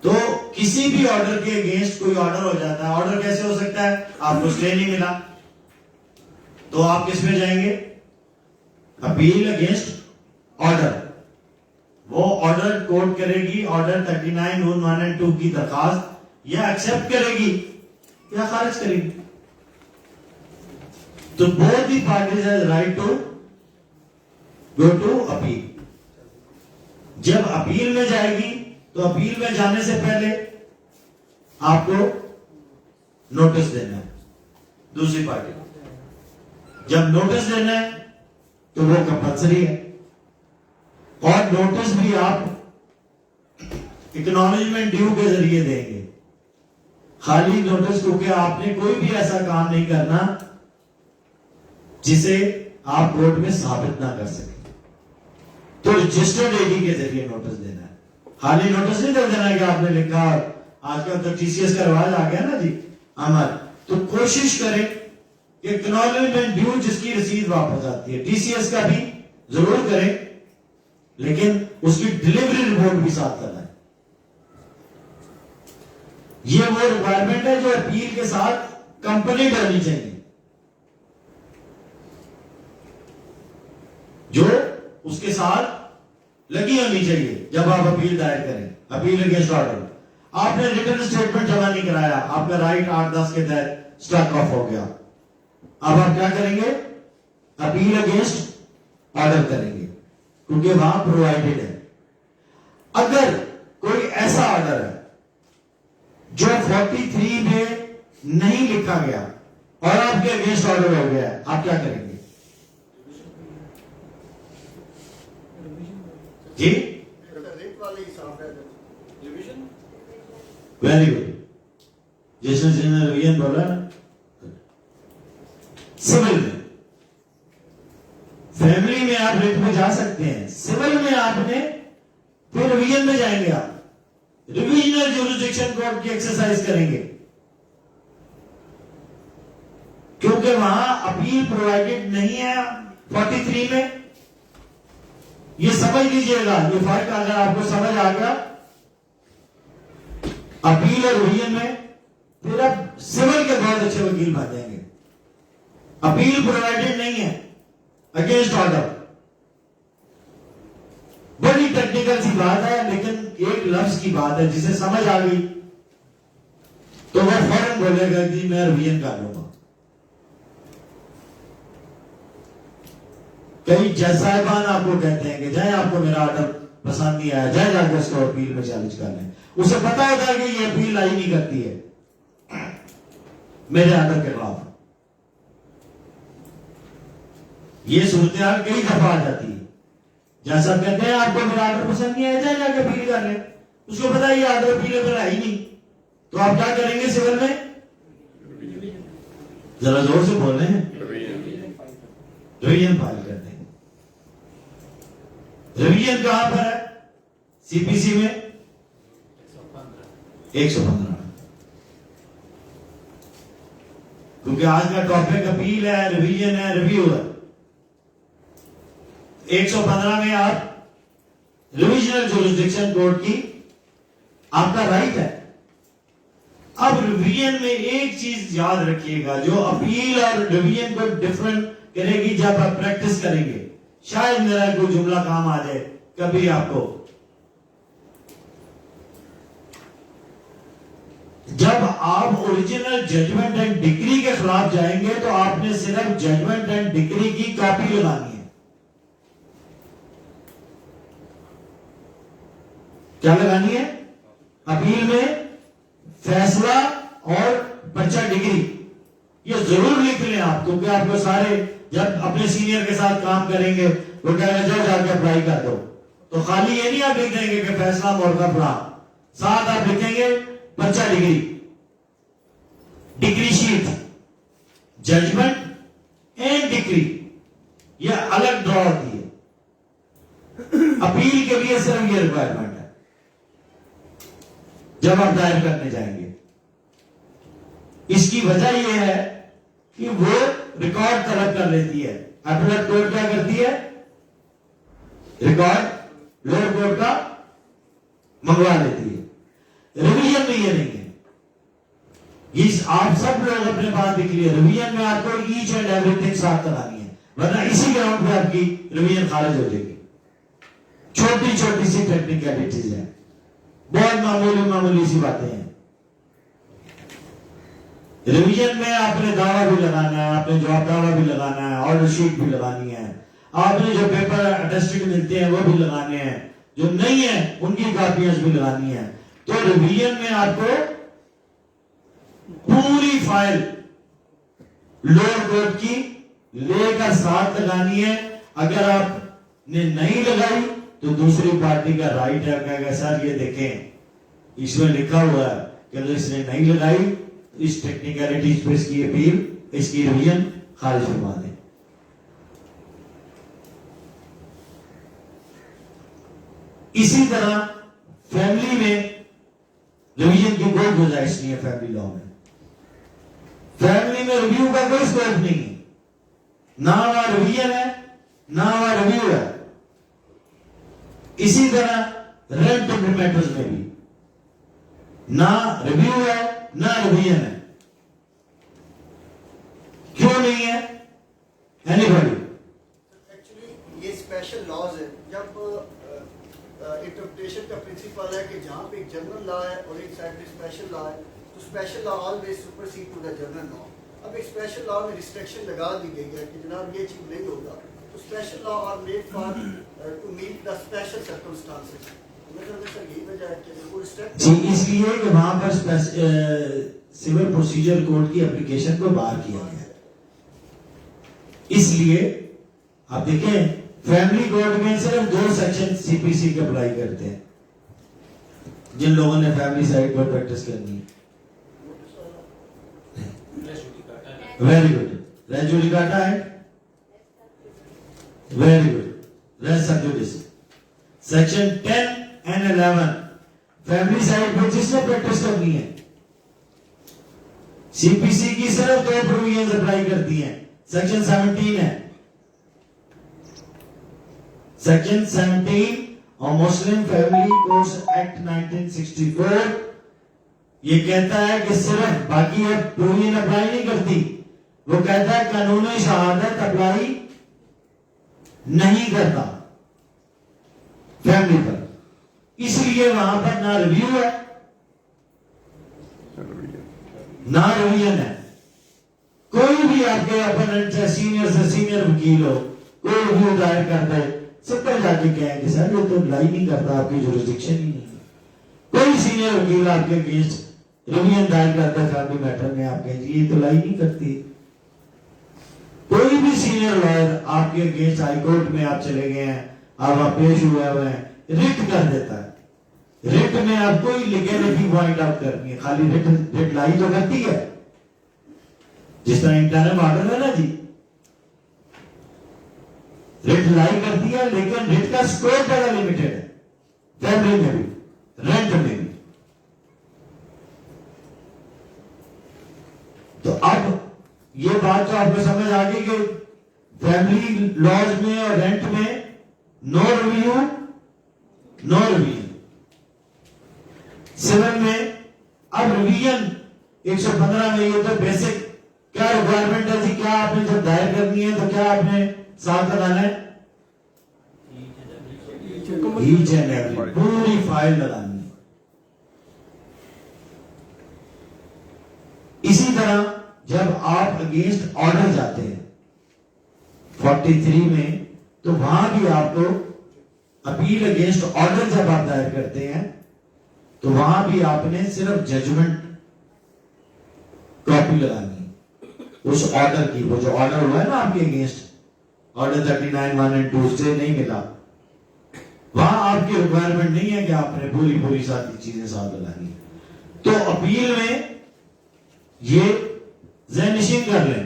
तो किसी भी ऑर्डर के अगेंस्ट कोई ऑर्डर हो जाता है। ऑर्डर कैसे हो सकता है? आपको स्टे नहीं मिला तो आप किस में जाएंगे? Appeal against order. वो ऑर्डर कोर्ट करेगी, ऑर्डर 39 नून 1 और 2 की दरखास्त या एक्सेप्ट करेगी या खारिज करेगी। तो both the parties has right to go to appeal. जब अपील में जाएगी तो अपील में जाने से पहले आपको नोटिस देना है दूसरी पार्टी को। जब नोटिस देना है तो वो कंपल्सरी है, और नोटिस भी आप एक्नॉलेजमेंट ड्यू के जरिए देंगे। खाली नोटिस क्योंकि आपने कोई भी ऐसा काम नहीं करना जिसे आप कोर्ट में साबित ना कर सके, तो रजिस्टर्ड एडी के जरिए नोटिस देना है। खाली नोटिस नहीं दे देना कि आपने लिखा। आजकल तो टीसीएस का रिवाज आ गया ना जी अमर, तो कोशिश करें कि एक्नॉलेजमेंट ड्यू जिसकी रसीद वापस आती है, टीसीएस का भी जरूर करें, लेकिन उसकी डिलीवरी रिपोर्ट भी साथ करना है। ये वो रिक्वायरमेंट है जो अपील के साथ कंपनी करनी चाहिए, जो उसके साथ लगी होनी चाहिए। जब आप अपील दायर करें, अपील अगेंस्ट ऑर्डर, आपने रिटर्न स्टेटमेंट जमा नहीं कराया, आपका राइट 8-10 के तहत स्ट्रक ऑफ हो गया। अब आप क्या करेंगे? अपील अगेंस्ट ऑर्डर करेंगे, क्योंकि वहां प्रोवाइडेड है। अगर कोई ऐसा ऑर्डर है जो 43 में नहीं लिखा गया और आपके अगेंस्ट ऑर्डर हो गया, आप क्या करेंगे जी? रेट वाले हिसाब है डिवीजन। Very good. जिसने रिवीजन बोला ना, सिविल में, फैमिली में आप रेट में जा सकते हैं, सिविल में आपने फिर रिवीजन में जाएंगे। आप रिवीजनल ज्यूरिसडिक्शन कोर्ट की एक्सरसाइज करेंगे, क्योंकि वहां अपील प्रोवाइडेड नहीं है 43 में। ये समझ लीजिएगा, ये फर्क अगर आपको समझ आ गया अपील और रिवीजन में, फिर आप सिविल के बहुत अच्छे वकील बन जाएंगे। अपील प्रोवाइडेड नहीं है अगेंस्ट ऑर्डर, बड़ी टेक्निकल सी बात है, लेकिन एक लफ्ज की बात है, जिसे समझ आ गई तो वह फौरन बोलेगा कि मैं रिवीजन कर लूंगा। कई जज साहिबान आपको कहते हैं कि जाए, आपको मेरा ऑर्डर पसंद नहीं आया, जाए जाकर उसको अपील में चैलेंज कर लें। उसे पता होता है कि ये अपील आई नहीं करती है मेरे ऑर्डर के खिलाफ। ये सूरत हाल कई दफा आ जाती है। जैसा कहते हैं आपको मेरा ऑर्डर पसंद नहीं आया, जाए जाकर अपील कर लें। उसको पता है ये ऑर्डर अपील में आई नहीं, तो आप क्या करेंगे सिविल में? जरा जोर से बोल रहे हैं। रिवीजन फाइल करते हैं। रिवीजन कहां पर है? सीपीसी में 115। क्योंकि आज का टॉपिक अपील है, रिवीजन है, रिव्यू है। 115 में आप रिविजनल ज्यूरिसडिक्शन कोर्ट की आपका राइट है। अब रिवीजन में एक चीज याद रखिएगा, जो अपील और रिवीजन को डिफरेंट करेगी जब आप प्रैक्टिस करेंगे। शायद मेरा कोई जुमला काम आ जाए कभी आपको। जब आप ओरिजिनल जजमेंट एंड डिक्री के खिलाफ जाएंगे तो आपने सिर्फ जजमेंट एंड डिक्री की कॉपी लगानी है। क्या लगानी है? अपील में फैसला और पर्चा डिग्री, ये जरूर लिख लें आप, क्योंकि आपको सारे जब अपने सीनियर के साथ काम करेंगे वो कहेगा जाओ जाके अप्लाई कर दो, तो खाली ये नहीं आप लिख देंगे कि फैसला मोरका पड़ा, साथ आप लिखेंगे पर्चा decree, decree sheet, judgment and decree, ये अलग ड्रॉ होती है। अपील के लिए सिर्फ ये रिक्वायरमेंट है जब आप दायर करने जाएंगे। इसकी वजह यह है कि वो रिकॉर्ड तलब कर लेती है। अपीलेट कोर्ट क्या करती है? रिकॉर्ड लोअर कोर्ट का मंगवा लेती है। रिवीजन में ये नहीं है। इस आप सब लोग अपने पास लिख लिए, रिवीजन में आपको ईच एंड एवरीथिंग साथ करानी है, वरना इसी ग्राउंड पे आपकी रिवीजन खारिज हो जाएगी। छोटी छोटी सी टेक्निकलिटीज है, बहुत मामूली सी बातें हैं। रिवीजन में आपने दावा भी लगाना है, आपने जवाब दावा भी लगाना है, ऑर्डर शीट भी लगानी है, आपने जो पेपर अटेस्टेड मिलते हैं वो भी लगाने हैं, जो नहीं है उनकी कॉपियां भी लगानी है। तो रिवीजन में आपको पूरी फाइल लोअर कोर्ट की लेकर साथ लगानी है। अगर आपने नहीं लगाई तो दूसरी पार्टी का राइट है, कहेगा सर ये देखें इसमें लिखा हुआ है कि अगर इसने नहीं लगाई इस टेक्निकलिटीज पे इसकी अपील, इसकी रिवीजन खारिज करवा दें। इसी तरह फैमिली में रिवीजन की कोई गुंजाइश नहीं है। फैमिली लॉ में, फैमिली में रिव्यू का कोई स्कोप नहीं है, ना वहां रिवीजन है ना वहां रिव्यू है। इसी तरह रेंट मैटर्स में भी ना रिव्यू है ना रिवीजन है। क्यों नहीं है? एनीबॉडी? एक्चुअली ये स्पेशल लॉज है। जब इंटरप्रिटेशन का प्रिंसिपल है कि जहाँ पे एक जनरल लॉ है और एक साइड में स्पेशल लॉ है, तो special law always supersede to the general law. अब एक स्पेशल लॉ में रिस्ट्रिक्शन लगा दी गई है कि जनाब ये चीज नहीं होगा, तो special law are made for to meet the special circumstances. जी, इसलिए कि वहां पर सिविल प्रोसीजर कोड की एप्लीकेशन को बाहर किया गया है। इसलिए आप देखें फैमिली कोड में सिर्फ 2 सेक्शन सीपीसी के अप्लाई करते हैं, जिन लोगों ने फैमिली साइड पर प्रैक्टिस करनी है। Very good. रेस जुडिकाटा है, वेरी गुड। रेस सब जुडिस सेक्शन 10 एंड 11 फैमिली साइड पर जिसने प्रैक्टिस करनी है, सीपीसी की सिर्फ 2 प्रोविजंस अप्लाई करती हैं। सेक्शन 17 है, सेक्शन 17 और मुस्लिम फैमिली कोर्स एक्ट 1964 ये कहता है कि सिर्फ बाकी प्रोविजन अप्लाई नहीं करती, वो कहता है कानूनी शहादत अप्लाई नहीं करता फैमिली पर। इसलिए वहां पर ना रिव्यू है ना रिवीजन है। कोई भी आपके अपोनेंट है, सीनियर से सीनियर वकील हो, कोई रिव्यू दायर करता है, सिंपल जाके कहेंगे सर ये तो अप्लाई नहीं करता, आपकी जुरिस्डिक्शन ही नहीं है। कोई सीनियर वकील आपके अगेंस्ट रिवीजन दायर करता है फैमिली मैटर में, आप कहेंगे ये तो अप्लाई नहीं करती। कोई भी सीनियर लॉयर आपके अगेंस्ट हाई कोर्ट में आप चले गए हैं, आप पेश हुए हैं, रिट कर देता है। रिट में आपको ही लीगैलिटी पॉइंट आउट करनी है, खाली रिट लाई तो करती है, जिस तरह इंटरनल ऑर्डर है ना जी, रिट लाई करती है, लेकिन रिट का स्कोप बड़ा लिमिटेड है। फैमिली में भी, रेंट में भी। तो अब ये बात तो आपको समझ आ गई कि फैमिली लॉज में और रेंट में no review no revision. Civil में अब रिवीजन 115 में ये तो बेसिक क्या रिक्वायरमेंट है जी, क्या आपने जब दायर करनी है तो क्या आपने साथ लगाना है? ईच एंड एवरी, पूरी फाइल लगानी है। तरह जब आप अगेंस्ट ऑर्डर जाते हैं 43 में, तो वहां भी आपको अपील अगेंस्ट ऑर्डर जब आप दायर करते हैं तो वहां भी आपने सिर्फ जजमेंट कॉपी लगानी है उस ऑर्डर की। वो जो ऑर्डर हुआ है ना आपके अगेंस्ट, ऑर्डर 39 1 and 2 से नहीं मिला, वहां आपकी रिक्वायरमेंट नहीं है कि आपने पूरी सारी चीजें साथ लगानी। तो अपील में ये ज़हननशीन कर लें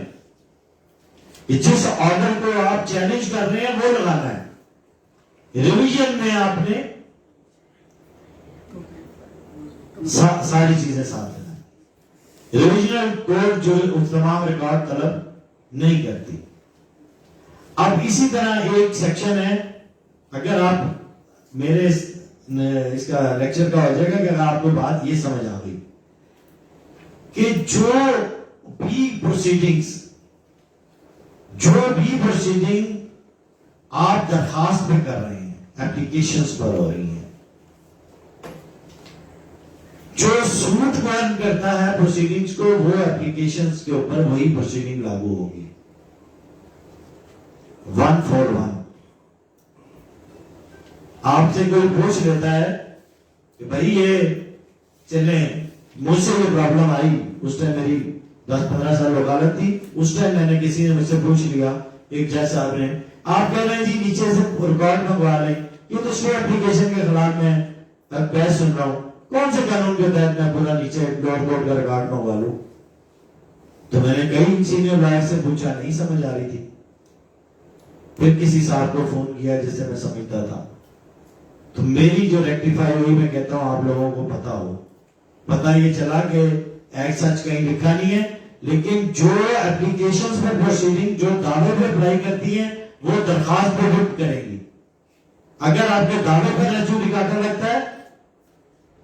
कि जिस ऑर्डर को आप चैलेंज कर रहे हैं वो लगाना है। रिवीजन में आपने सारी चीजें साथ लगानी। रिविजनल कोड जो तमाम रिकॉर्ड तलब नहीं करती। अब इसी तरह एक सेक्शन है, अगर आप मेरे इसका लेक्चर का हो जाएगा कि अगर आपको बात ये समझ आ गई कि जो भी प्रोसीडिंग आप दरखास्त पे कर रहे हैं, एप्लीकेशंस पर हो रही हैं, जो सूट बर्न करता है प्रोसीडिंग्स को, वो एप्लीकेशंस के ऊपर वही प्रोसीडिंग लागू होगी 1 for 1। आपसे कोई पूछ लेता है कि भाई ये चले, मुझसे ये प्रॉब्लम आई, उस टाइम मेरी 10-15 साल वकालत थी, उस टाइम मैंने किसी ने मुझसे पूछ लिया, एक जज साहब ने, आप कह रहे हैं जी नीचे से रिकॉर्ड मंगवा लें, ये तो स्टे एप्लीकेशन के खिलाफ मैं बहस सुन रहा हूं, कौन से कानून के तहत मैं पूरा नीचे लोअर कोर्ट का रिकॉर्ड मंगवा लूं? तो मैंने कई सीनियर लॉयर से पूछा, नहीं समझ आ रही थी। फिर किसी साहब को फोन किया जिससे मैं समझता था, तो मेरी जो रेक्टिफाई हुई, मैं कहता हूं आप लोगों को पता ये चला कि एक्ट सच कहीं लिखा नहीं है, लेकिन जो एप्लीकेशंस में प्रोसीडिंग जो दावे पे अप्लाई करती हैं वो दरखास्त पे हिट करेंगी। अगर आपके दावे पर एचयूडी काटा लगता है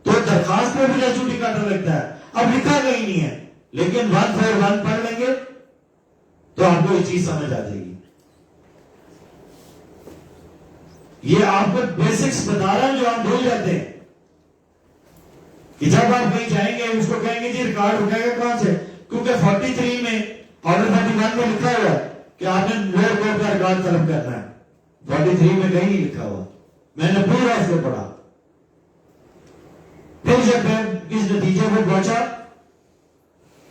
तो दरखास्त पे भी एचयूडी काटा लगता है। अब लिखा कहीं नहीं है, लेकिन 1 for 1 पढ़ लेंगे तो आपको ये चीज समझ आ जाएगी। ये आपको बेसिक्स बता रहा है जो आप भूल जाते हैं कि जब आप कहीं जाएंगे उसको कहेंगे जी रिकॉर्ड उठाएगा कौन से, क्योंकि 43 में ऑर्डर 41 में लिखा हुआ है कि आपने लोअर कोर्ट का रिकॉर्ड तलब करना है। 43 में कहीं नहीं लिखा हुआ, मैंने पूरा इसको पढ़ा। फिर जब मैं किस नतीजे पर पहुंचा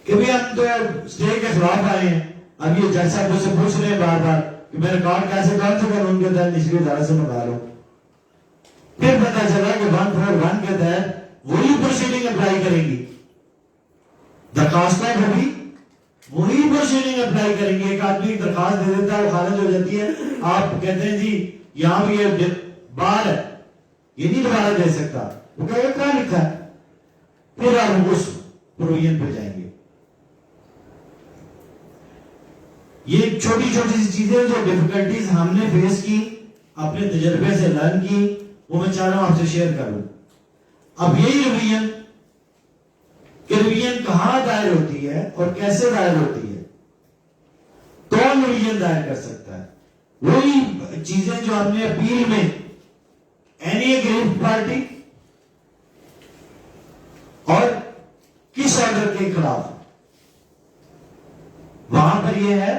कि भाई हम तो स्टे के खिलाफ आए हैं, अब ये जज साहब मुझसे पूछ रहे हैं बार बार कि मैं रिकॉर्ड कैसे, कौन से कानून के तहत निचली अदालत से मंगा लूं। फिर पता चला कि 1 for 1 के तहत वही प्रोसीडिंग अप्लाई करेंगी, दरखास्त में भी वही प्रोसीडिंग अप्लाई करेंगे। एक आदमी दरखास्त दे देता है, खारिज हो जाती है, आप कहते हैं जी यहां भी ये बार है, ये नहीं दोबारा दे सकता, वो कहेगा क्या लिखा है, फिर आप उस प्रोविजन पे जाएंगे। ये छोटी छोटी सी चीजें जो डिफिकल्टीज हमने फेस की, अपने तजर्बे से लर्न की, वो मैं चाह रहा हूं आपसे शेयर करूं। अब यही रिवीजन कहां दायर होती है और कैसे दायर होती है, कौन रिवीजन दायर कर सकता है, वही चीजें जो हमने अपील में एनी एग्रीव्ड पार्टी और किस ऑर्डर के खिलाफ, वहां पर यह है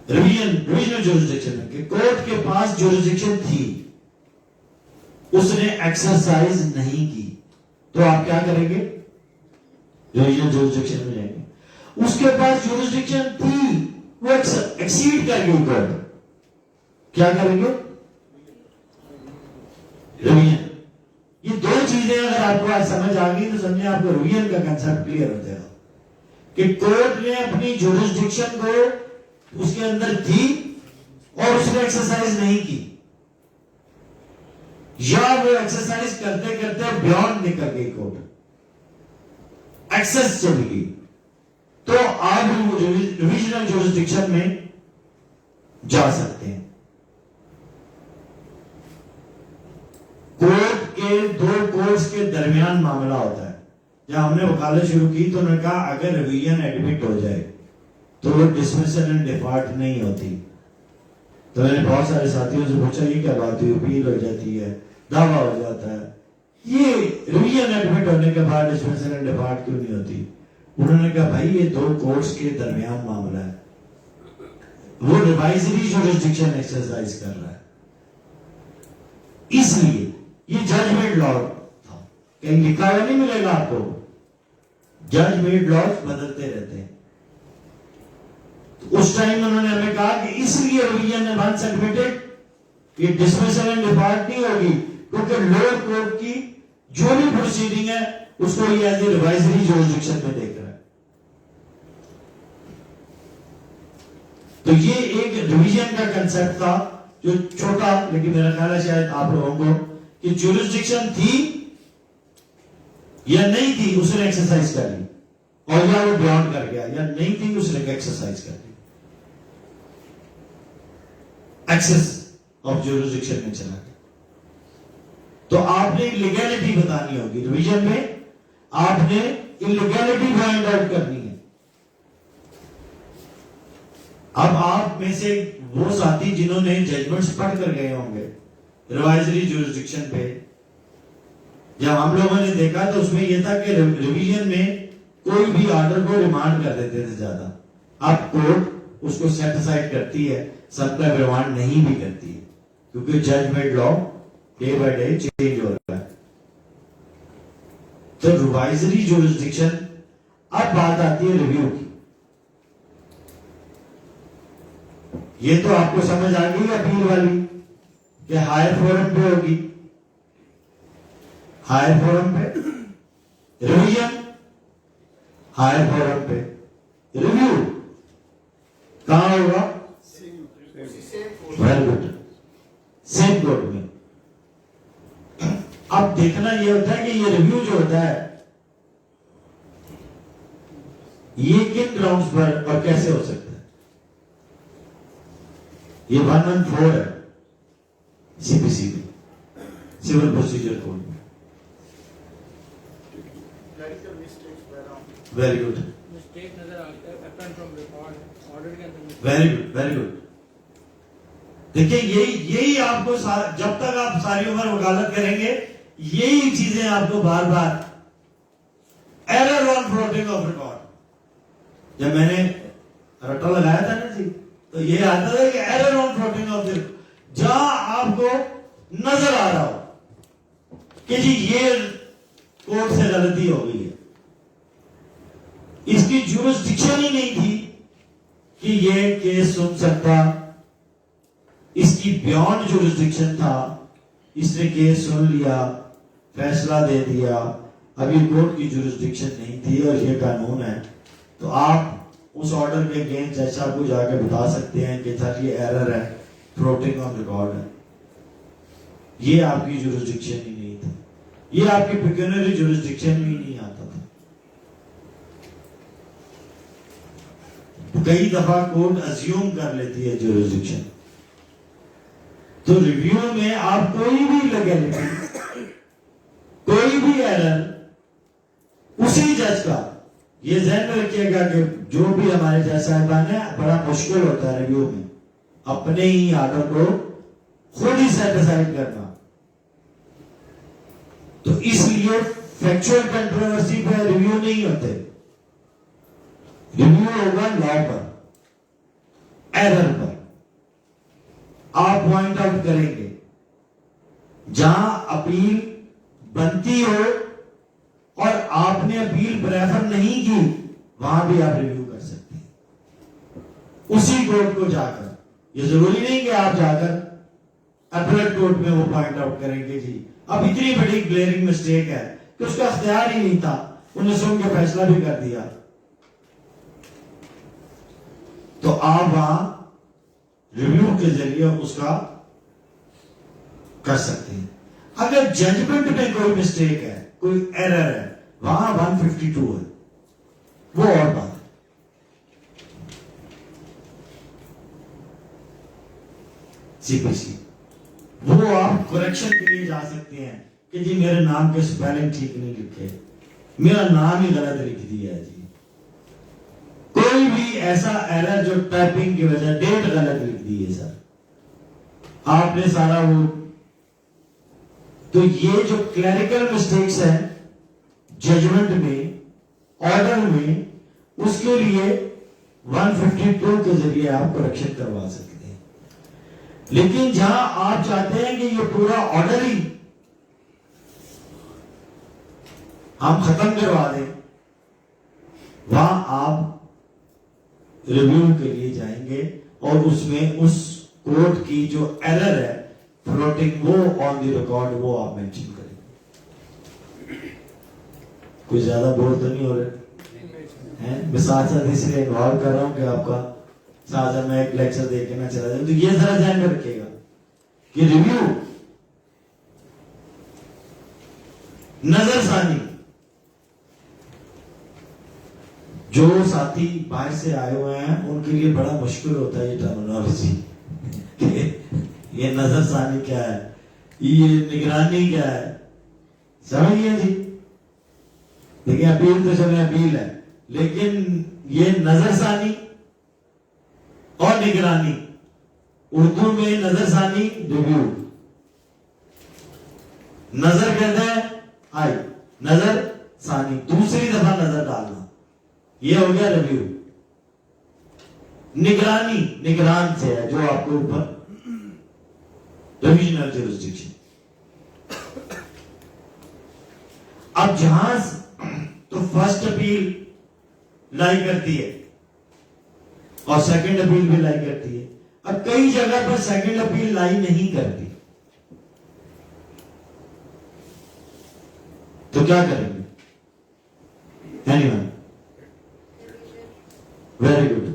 रिवीजनल जुरिसडिक्शन में कि कोर्ट के पास जुरिसडिक्शन थी, उसने एक्सरसाइज नहीं की, तो आप क्या करेंगे, रिवीजनल जुरिसडिक्शन में जाएंगे। उसके पास जुरिसडिक्शन थी, वो एक्सीड कर गई कोर्ट, क्या करेंगे, रिवीजन। ये दो चीजें अगर आपको आज समझ आ गई तो समझे आपको रिवीजन का कंसेप्ट क्लियर हो जाएगा कि कोर्ट ने अपनी जुरिसडिक्शन को उसके अंदर थी और उसने एक्सरसाइज नहीं की, या वो एक्सरसाइज करते करते बियॉन्ड निकल गई, कोर्ट एक्सेस चली गई, तो आप रिवीजनल जुरिसडिक्शन में जा सकते हैं। कोर्ट के दो कोर्ट्स के दरमियान मामला होता है। जब हमने वकालत शुरू की तो उन्होंने कहा अगर रिवीजन एडमिट हो जाए तो वो डिसमिसल एंड डिफॉल्ट नहीं होती। तो मैंने बहुत सारे साथियों से पूछा ये क्या बात हुई, अपील हो जाती है, दावा हो जाता है, ये रिवीजन एडमिट होने के बाद डिसमिसल एंड डिफॉल्ट क्यों नहीं होती? उन्होंने कहा भाई ये दो कोर्ट्स के दरमियान मामला है, वो रिवाइजरी जुरिस्डिक्शन एक्सरसाइज कर रहा है, इसलिए ये जजमेंट लॉ था। कहीं लिखा हुआ नहीं मिलेगा आपको, जजमेंट लॉ बदलते रहते हैं। तो उस टाइम उन्होंने हमें कहा कि इसलिए रिवीजन ने वंस एडमिटेड ये डिसमिसल एंड डिफॉल्ट नहीं होगी, क्योंकि लोअर कोर्ट की जो भी प्रोसीडिंग है उसको ये एज ए रिवाइजरी जुरिस्डिक्शन में देख रहा है। तो ये एक रिवीजन का कंसेप्ट था जो छोटा, लेकिन मेरा ख्याल है शायद आप लोगों को कि जुरिस्डिक्शन थी या नहीं थी उसने एक्सरसाइज कर ली, और या वो बियॉन्ड कर गया, या नहीं थी उसने एक्सरसाइज कर ली, एक्सेस ऑफ जुरिस्डिक्शन में चला गया। तो आपने लीगैलिटी बतानी होगी रिवीजन में, आपने इलीगैलिटी फाइंड आउट करनी है। अब आप में से वो साथी जिन्होंने जजमेंट्स पढ़ कर गए होंगे रिवाइजरी जुरिस्डिक्शन पे, जब हम लोगों ने देखा तो उसमें यह था कि रिवीजन में कोई भी ऑर्डर को रिमांड कर देते थे ज्यादा, अब कोर्ट उसको सेट असाइड करती है, सबका रिमांड नहीं भी करती है, क्योंकि judgment law day by day change हो रहा है। तो रिवाइजरी जुरिस्डिक्शन, अब बात आती है रिव्यू की। ये तो आपको समझ आ गई अपील वाली कि हायर फोरम पे होगी, हायर फोरम पे रिवीजन, हायर फोरम पे रिव्यू कहां होगा? वेरी गुड, सेम कोर्ट में। अब देखना यह होता है कि ये रिव्यू जो होता है ये किन ग्राउंड्स पर और कैसे हो सकता है? ये 114 है सीपीसी में, सिविल प्रोसीजर कोड में। वेरी गुड, मिस्टेक नजर आता है अपेंड फ्रॉम रिकॉर्ड ऑर्डर के अंदर। Very good, very good. देखिए यही आपको जब तक आप सारी उम्र वकालत करेंगे यही चीजें आपको बार बार error on floating of record. जब मैंने रट्टा लगाया था ना जी, तो ये आता था कि error on floating of record, जहां आपको नजर आ रहा हो कि जी ये कोर्ट से गलती हो गई है, इसकी जुरिस्डिक्शन ही नहीं थी कि ये केस सुन सकता, इसकी बियॉन्ड जुरिस्डिक्शन था, इसने केस सुन लिया, फैसला दे दिया, अभी कोर्ट की जुरिस्डिक्शन नहीं थी और ये कानून है, तो आप उस ऑर्डर के अगेंस्ट जज साहब को जाकर बता सकते हैं कि सर ये एरर है, फ्लोटिंग ऑन रिकॉर्ड है, ये आपकी जुरिस्डिक्शन ही नहीं थी, ये आपकी पेक्यूनियरी जुरिस्डिक्शन में ही नहीं आता था। कई दफा कोर्ट अज्यूम कर लेती है जुरिस्डिक्शन। तो रिव्यू में आप कोई भी लीगैलिटी, कोई भी एरर उसी जज का, ये ध्यान में रखिएगा कि जो भी हमारे जज साहिबान है, बड़ा मुश्किल होता है रिव्यू में अपने ही आर्डर को खुद ही सेट असाइड करना। तो इसलिए फैक्चुअल कंट्रोवर्सी पर रिव्यू नहीं होते, रिव्यू होगा लॉ पर, एरर पर। आप पॉइंट आउट करेंगे जहां अपील बनती हो और आपने अपील प्रेफर नहीं की, वहां भी आप रिव्यू कर सकते हैं उसी कोर्ट को जाकर। ये जरूरी नहीं कि आप जाकर अपीलेट कोर्ट में वो पॉइंट आउट करेंगे जी अब इतनी बड़ी ग्लेयरिंग मिस्टेक है कि उसका इख्तियार ही नहीं था, उन्हें सुन के फैसला भी कर दिया। तो आप वहां रिव्यू के जरिए उसका कर सकते हैं। अगर जजमेंट में कोई मिस्टेक है, कोई एरर है, वहां 152 है, वो और बात है। सीपीसी वो आप करेक्शन के लिए जा सकते हैं कि जी मेरे नाम के स्पेलिंग ठीक नहीं लिखे, मेरा नाम ही गलत लिख दिया है जी, कोई भी ऐसा एरर जो टाइपिंग की वजह डेट गलत लिख दी है सर, आपने सारा वो। तो ये जो क्लरिकल मिस्टेक्स है जजमेंट में, ऑर्डर में, उसके लिए 152 के जरिए आप करेक्शन करवा सकते हैं। लेकिन जहां आप चाहते हैं कि ये पूरा ऑर्डर ही हम खत्म करवा दें, वहां आप रिव्यू के लिए जाएंगे और उसमें उस कोड की जो एरर है फ्लोटिंग, वो ऑन द रिकॉर्ड वो आप मेंशन करेंगे। कोई ज्यादा बोर तो नहीं हो रहे हैं? मैं साथ साथ इसलिए इन्वॉल्व कर रहा हूं कि आपका साथ साथ मैं एक लेक्चर देख के ना चला जाए। तो ये जरा ध्यान में रखिएगा कि रिव्यू, नजरसानी, जो साथी बाहर से आए हुए हैं उनके लिए बड़ा मुश्किल होता है ये टर्मिनोलॉजी। ये नजरसानी क्या है, ये निगरानी क्या है, समझ गए जी? देखिए अपील तो चले अपील है, लेकिन ये नजरसानी और निगरानी, उर्दू में नजरसानी रिव्यू, नजर कहते हैं आई, नजर सानी दूसरी दफा नजर डालना, ये हो गया रिव्यू। निगरानी निगरान से है, जो आपके ऊपर रिविजनल जुरिस्डिक्शन। अब जहां तो फर्स्ट अपील लाई करती है और सेकंड अपील भी लाई करती है। अब कई जगह पर सेकंड अपील लाई नहीं करती, तो क्या करेंगे? एनीवन? Very good.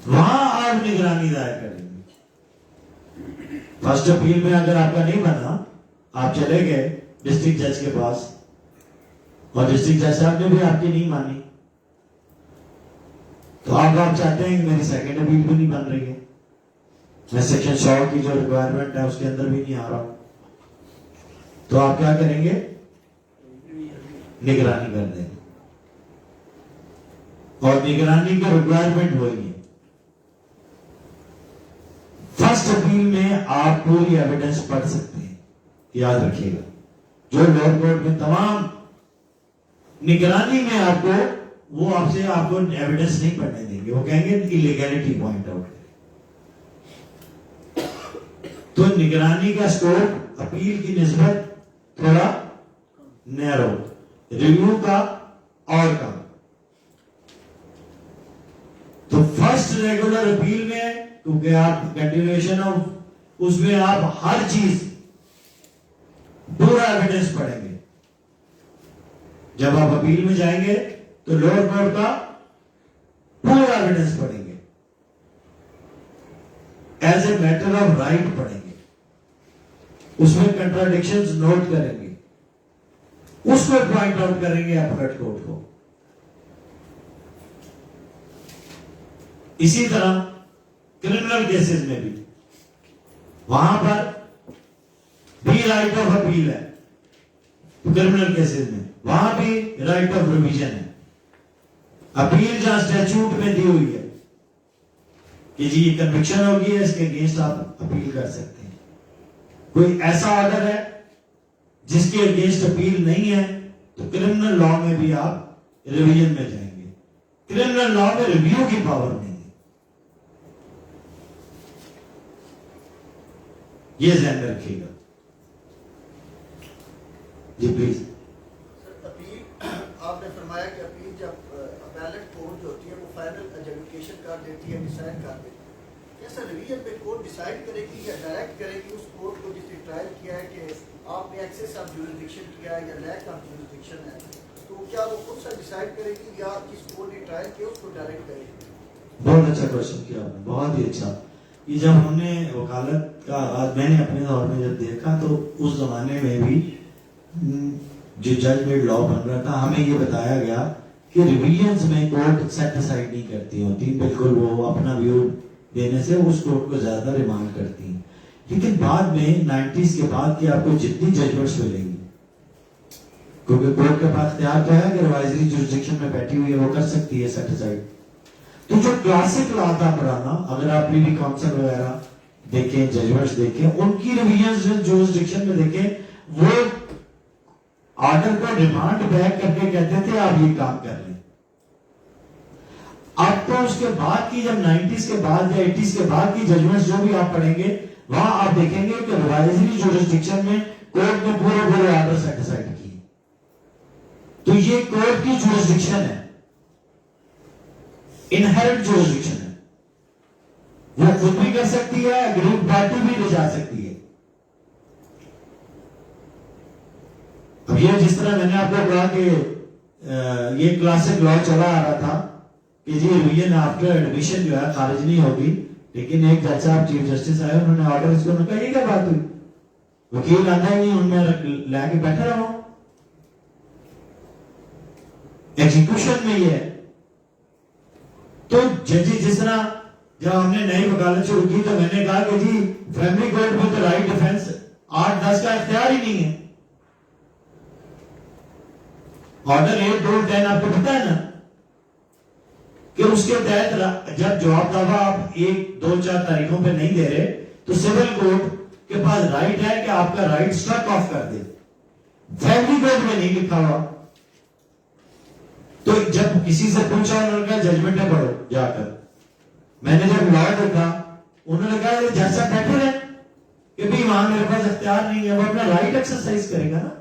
वहां आप निगरानी दायर करेंगे। फर्स्ट अपील में अगर आपका नहीं बना, आप चले गए डिस्ट्रिक्ट जज के पास और डिस्ट्रिक्ट जज साहब ने भी आपकी नहीं मानी, तो आप चाहते हैं कि मेरी सेकंड अपील भी नहीं बन रही है, मैं सेक्शन 100 की जो रिक्वायरमेंट है उसके अंदर भी नहीं आ रहा हूं, तो आप क्या करेंगे? निगरानी कर देंगे। और निगरानी की रिक्वायरमेंट वही है। फर्स्ट अपील में आप पूरी एविडेंस पढ़ सकते हैं, याद रखिएगा। जो लोअर कोर्ट में तमाम, निगरानी में आपको वो आपको एविडेंस नहीं पढ़ने देंगे, वो कहेंगे इलीगैलिटी पॉइंट आउट करें। तो निगरानी का स्कोप अपील की निस्बत थोड़ा नैरो, रिव्यू का और कम। तो फर्स्ट रेगुलर अपील में क्योंकि आप कंटिन्यूएशन ऑफ उसमें आप हर चीज पूरा एविडेंस पढ़ेंगे। जब आप अपील में जाएंगे तो लोअर कोर्ट का पूरा एविडेंस पढ़ेंगे, as a matter of right पढ़ेंगे, उसमें कंट्राडिक्शंस नोट करेंगे, उसको पॉइंट आउट करेंगे अपीलेट कोर्ट को। इसी तरह क्रिमिनल केसेस में भी वहां पर भी राइट ऑफ अपील है, क्रिमिनल केसेस में वहां भी राइट ऑफ रिवीजन है। अपील जहां स्टैट्यूट में दी हुई है कि जी ये कन्विक्शन होगी है, इसके अगेंस्ट आप अपील कर सकते हैं। कोई ऐसा ऑर्डर है जिसके अगेंस्ट अपील नहीं है, तो क्रिमिनल लॉ में भी आप रिवीजन में जाएंगे। क्रिमिनल लॉ में रिव्यू की पावर नहीं है, ये ध्यान रखिएगा जी प्लीज। अपील आपने फरमाया कि अपील जब अपीलेट कोर्ट जो होती है वो फाइनल एडजुडिकेशन कर देती है, डिसाइड कर देती है। ऐसा रिवीजन पे कोर्ट डिसाइड करेगी या डायरेक्ट करेगी उस कोर्ट को जिसने ट्रायल किया है कि आपने एक्सेस ऑफ ज्यूरिसडिक्शन किया है या लैक ऑफ ज्यूरिसडिक्शन है, तो क्या वो खुद से डिसाइड करेगी या जिस कोर्ट ने ट्रायल किया उसको डायरेक्ट करेगी? बहुत अच्छा क्वेश्चन किया आपने, बहुत ही अच्छा। ये जब हमने वकालत का आगाज मैंने अपने दौर में जब देखा, तो उस जमाने में भी जो जज मेड लॉ बन रहा था, हमें ये बताया गया कि रिवीजन्स में कोर्ट सेट असाइड नहीं करती होती, बिल्कुल वो अपना व्यू देने से उस कोर्ट को ज्यादा रिमांड करती हैं। लेकिन बाद में 90s के बाद की आपको जितनी जजमेंट्स मिलेंगी, क्योंकि कोर्ट के पास इख्तियार तो है कि एडवाइजरी जुरिसडिक्शन में बैठी हुई है, वो कर सकती है सेट असाइड। तो जो क्लासिक लॉ था पुराना, अगर आप प्रीवी काउंसिल वगैरह देखें, जजमेंट्स देखें, उनकी रिवीजन जुरिसडिक्शन में देखें, वो ऑर्डर को रिमांड बैक करके कहते थे आप ये काम कर लें। अब तो उसके बाद की जब 90s के बाद या 80s के बाद की जजमेंट्स जो भी आप पढ़ेंगे वहां आप देखेंगे कि रिवाइजरी जुरिस्डिक्शन में कोर्ट ने पूरे ऑर्डर सेटिस्फाइड किए। तो ये कोर्ट की जुरिस्डिक्शन है, इनहेरेंट जुरिस्डिक्शन है, वो खुद भी कर सकती है, अग्रीड पार्टी भी ले जा सकती है। अब ये जिस तरह मैंने आपको कहा कि ये क्लासिक लॉ चला आ रहा था कि जी रीजन आफ्टर एडमिशन जो है खारिज नहीं होगी, लेकिन एक जज साहब चीफ जस्टिस आए, उन्होंने ऑर्डर इसको कहा ये क्या बात हुई, वकील आना ही नहीं, उनमें लाके बैठा रहा। एग्जीक्यूशन में ही है। तो जजेस जिस तरह जब हमने नई वकालत शुरू की तो मैंने कहा कि जी फैमिली कोर्ट में तो राइट डिफेंस 8-10 का इख्तियार ही नहीं है। ऑर्डर 8, 2, 10 आपको पता है ना कि उसके तहत जब जवाब दावा आप 1, 2, 4 तारीखों पे नहीं दे रहे तो सिविल कोर्ट के पास राइट है कि आपका राइट स्ट्रक ऑफ कर दे। फैमिली कोर्ट में नहीं लिखा हुआ। तो जब किसी से पूछा उन्होंने कहा जजमेंट है पढ़ो जाकर। मैंने जब लॉ देखा उन्होंने कहा जज साहब बैठे रहे कि भाई वहां मेरे पास इख्तियार नहीं है, वो अपना राइट एक्सरसाइज करेगा ना,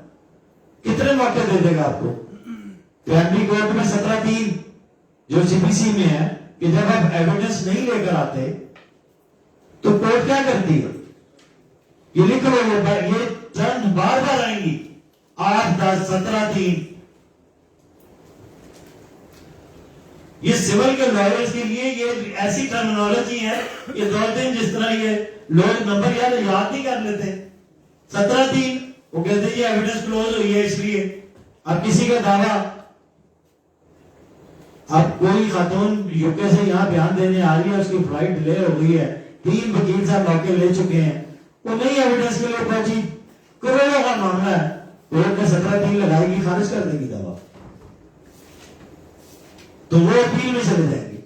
कितने मौके दे देगा आपको। फैमिली कोर्ट में 17(3) जो सीपीसी में है कि जब आप एविडेंस नहीं लेकर आते तो कोर्ट क्या करती है, ये लिख लो, ये टर्म बार बार आएंगी 8, 10, 17(3). ये सिविल के लॉयर्स के लिए ये ऐसी टर्मिनोलॉजी है, ये 2 दिन जिस तरह ये लोग नंबर याद नहीं कर लेते। 17(3) वो कहते हैं ये एविडेंस क्लोज हुई है इसलिए। अब किसी का दावा, अब कोई खातून यूके से यहाँ बयान देने आ रही है, उसकी फ्लाइट डिले हो गई है, 3 वकील साहब मौके ले चुके हैं, वो नहीं एविडेंस के लिए पहुंची, करोड़ों का मामला है, कोर्ट ने 17(3) लगाएगी, खारिज कर देगी दावा, तो वो अपील में चले जाएंगे।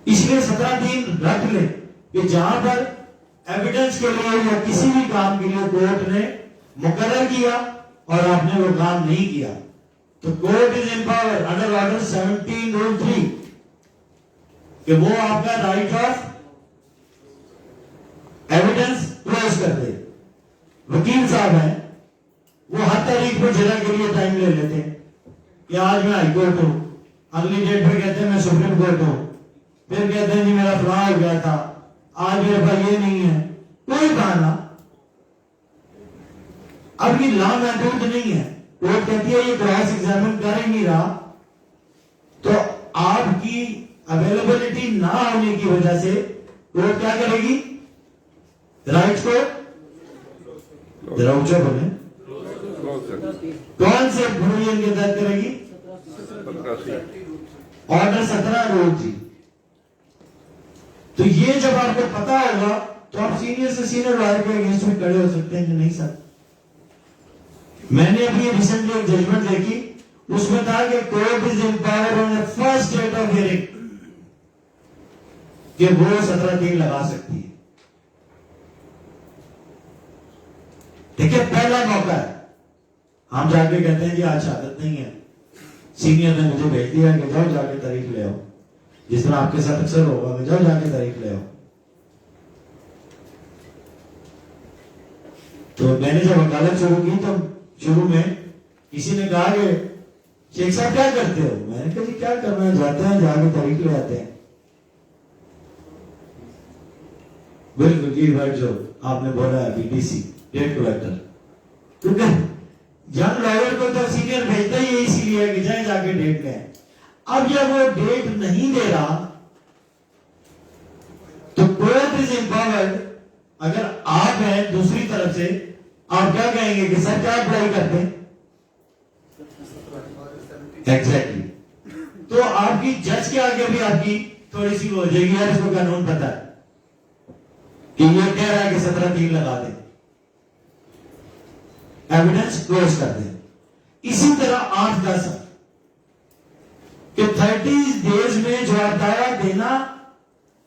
इसलिए 17(3) रख ले कि जहां पर एविडेंस के लिए या किसी भी काम के लिए कोर्ट ने मुकर्रर किया और आपने वो काम नहीं किया तो court is empowered under order 17 rule 3 कि वो आपका राइट ऑफ एविडेंस क्लोज कर दे। वकील साहब हैं, वो हर तारीख पर जरा के लिए टाइम ले लेते हैं कि आज मैं हाई कोर्ट हूं, अगली डेट पे कहते हैं मैं सुप्रीम कोर्ट हूं, फिर कहते हैं जी मेरा फलां हो गया था, आज मेरे पास ये नहीं है, कोई बहाना। अब ये लॉ महदूद नहीं है, कोर्ट कहती है ये क्रॉस एग्जामिन कर ही नहीं रहा, तो आपकी अवेलेबिलिटी ना होने की वजह से कोर्ट क्या करेगी, राइट को जरा ऊंचा बोले, कौन से प्रोविजन के तहत करेगी, ऑर्डर 17 रूल 3। तो ये जब आपको पता होगा तो आप सीनियर से सीनियर लॉयर के अगेंस्ट में खड़े हो सकते हैं कि नहीं सर। मैंने अभी रिसेंटली एक जजमेंट देखी, उसमें था कि court is empowered on the first date of hearing कि वो 17(3) लगा सकती है। देखिए पहला मौका है, हम जाके कहते हैं जी आज शहादत नहीं है, सीनियर ने मुझे भेज दिया कि जाओ जाके तारीख ले आओ, जिस तरह आपके साथ अक्सर होगा कि जाओ जाके तारीख ले आओ। तो मैंने जब वकालत शुरू की तो शुरू में किसी ने कहा कि शेख साहब क्या करते हो, मैंने कहा जी क्या करना है, जाते हैं जाके तारीख ले आते हैं। बिल्कुल जी भाई जो आपने बोला है बीडीसी डेट कलेक्टर, क्योंकि यंग लॉयर को तो सीनियर भेजता ही इसीलिए कि जाए जाके डेट लें। अब जब वो डेट नहीं दे रहा तो कोर्ट इज एम्पावर्ड, अगर आप हैं दूसरी तरफ से आप क्या कहेंगे कि सर क्या अप्लाई करते हैं, एग्जैक्टली तो आपकी जज के आगे भी आपकी थोड़ी सी हो जाएगी, यार इसको कानून पता है कि ये कह रहा है कि 17(3) लगा दे, एविडेंस क्लोज कर दे। इसी तरह 8-10 कि 30 डेज में जवाब दावा देना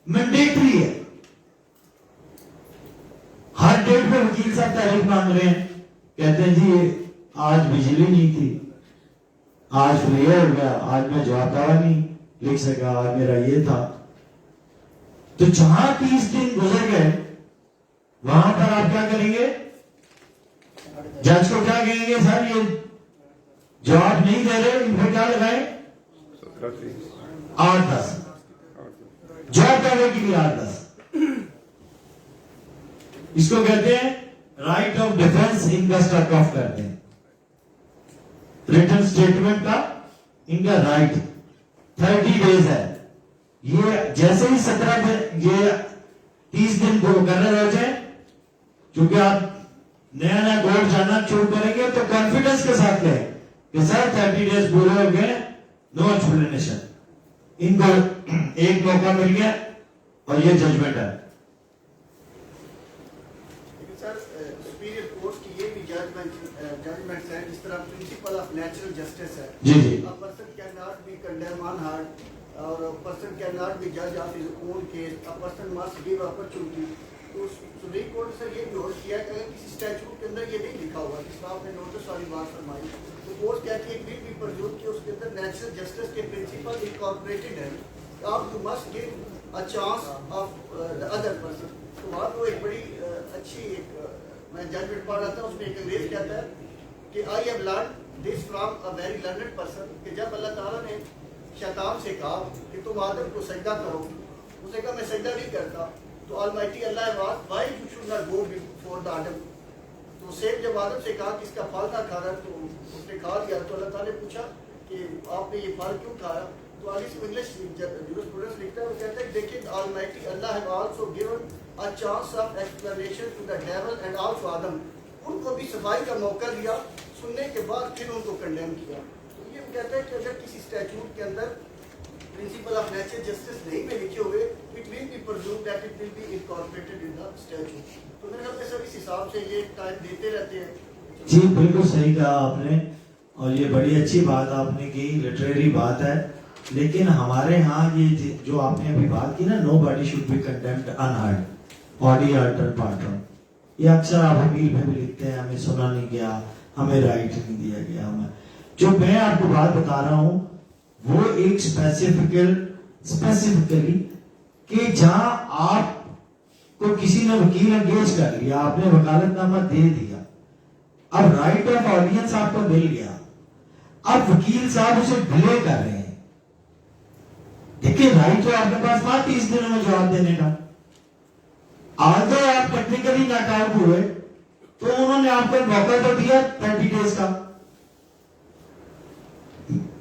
मैंडेटरी है। हर डेट पे वकील साहब तारीख मांग रहे हैं, कहते हैं जी आज बिजली नहीं थी, आज फ्री हो गया, आज मैं जवाब दावा नहीं लिख सका, आज मेरा ये था। तो जहां 30 दिन गुजर गए वहां पर आप क्या करेंगे? जज को क्या कहेंगे? सर ये जवाब नहीं दे रहे, इन पर क्या लगाए? 8-10 जवाब दावे के लिए 8-10। इसको कहते हैं राइट ऑफ डिफेंस, इनका स्टक ऑफ करते हैं। रिटर्न स्टेटमेंट का इनका राइट 30 डेज है। ये जैसे ही 17 दिन, ये 30 दिन को कर रहे हो जाए, क्योंकि आप नया नया कोर्ट जाना शुरू करेंगे तो कॉन्फिडेंस के साथ कहें कि सर 30 डेज पूरे हो गए, नो एक्सप्लेनेशन। इनको एक मौका मिल गया और ये जजमेंट है। लेकिन सर सुपीरियर कोर्ट की ये भी जजमेंट है, जिस तरह प्रिंसिपल ऑफ नेचुरल जस्टिस है, जी जी, a person cannot be condemned unheard, or a person cannot be judge of his own case, a person must give opportunity। तो सुप्रीम कोर्ट ने sir ये भी नोट किया कि अगर किसी स्टैट्यूट के अंदर ये नहीं लिखा हुआ, जिसमें आपने नोटिस वाली बात फरमाई, तो कोर्ट कहती है कि भी प्रज्यूम कि उसके अंदर नेचुरल जस्टिस के प्रिंसिपल इनकॉर्पोरेटेड है, आप you must give a chance of the other person. तो वहाँ तो एक बड़ी अच्छी मैं जजमेंट पढ़ रहा था, उसमें एक अंग्रेज कहता है कि I have learn this from a very learned person, कि जब अल्लाह ताला ने शैतान से कहा कि तुम आदम को सजदा करो, उसने कहा मैं सजदा नहीं करता, तो almighty Allah was why you should not go before the Adam. तो सेब जब आदम से कहा कि इसका फल ना खाना, तो उसने खा लिया, तो अल्लाह ताला ने पूछा कि आपने ये फल क्यों खाया? तो आगे से इंग्लिश जूरिस्प्रूडेंस लिखता है, वो कहता है देखिए almighty Allah have also given a chance of explanation to the devil and also Adam. उनको भी सफाई का मौका दिया, सुनने के बाद फिर उनको कंडेम किया। तो ये कहता है कि अगर किसी स्टैट्यूट के अंदर प्रिंसिपल ऑफ नेचुरल जस्टिस नहीं में लिखे हुए, it will be presumed that it will be incorporated in the statute. तो मेरे ख्याल में सर इस हिसाब से ये टाइम देते रहते हैं। जी बिल्कुल सही कहा आपने, और ये बड़ी अच्छी बात आपने की, लिटरेरी बात है। लेकिन हमारे यहाँ ये जो आपने अभी बात की ना, nobody should be condemned unheard, बॉडी अल्टर पार्टन, ये अक्सर आप अपील में भी लिखते हैं, हमें सुना नहीं गया, हमें राइट नहीं दिया गया। हमें जो मैं आपको बात बता रहा हूँ वो एक स्पेसिफिकली कि जहां आपको किसी ने वकील एंगेज कर लिया, आपने वकालतनामा दे दिया, अब राइट ऑफ ऑडियंस आपको मिल गया, अब वकील साहब उसे डिले कर रहे हैं। देखिए राइट तो आपके पास था 30 दिनों में जवाब देने का, अगर आप टेक्निकली नाकाम हुए तो उन्होंने आपको मौका तो दिया 30 डेज का।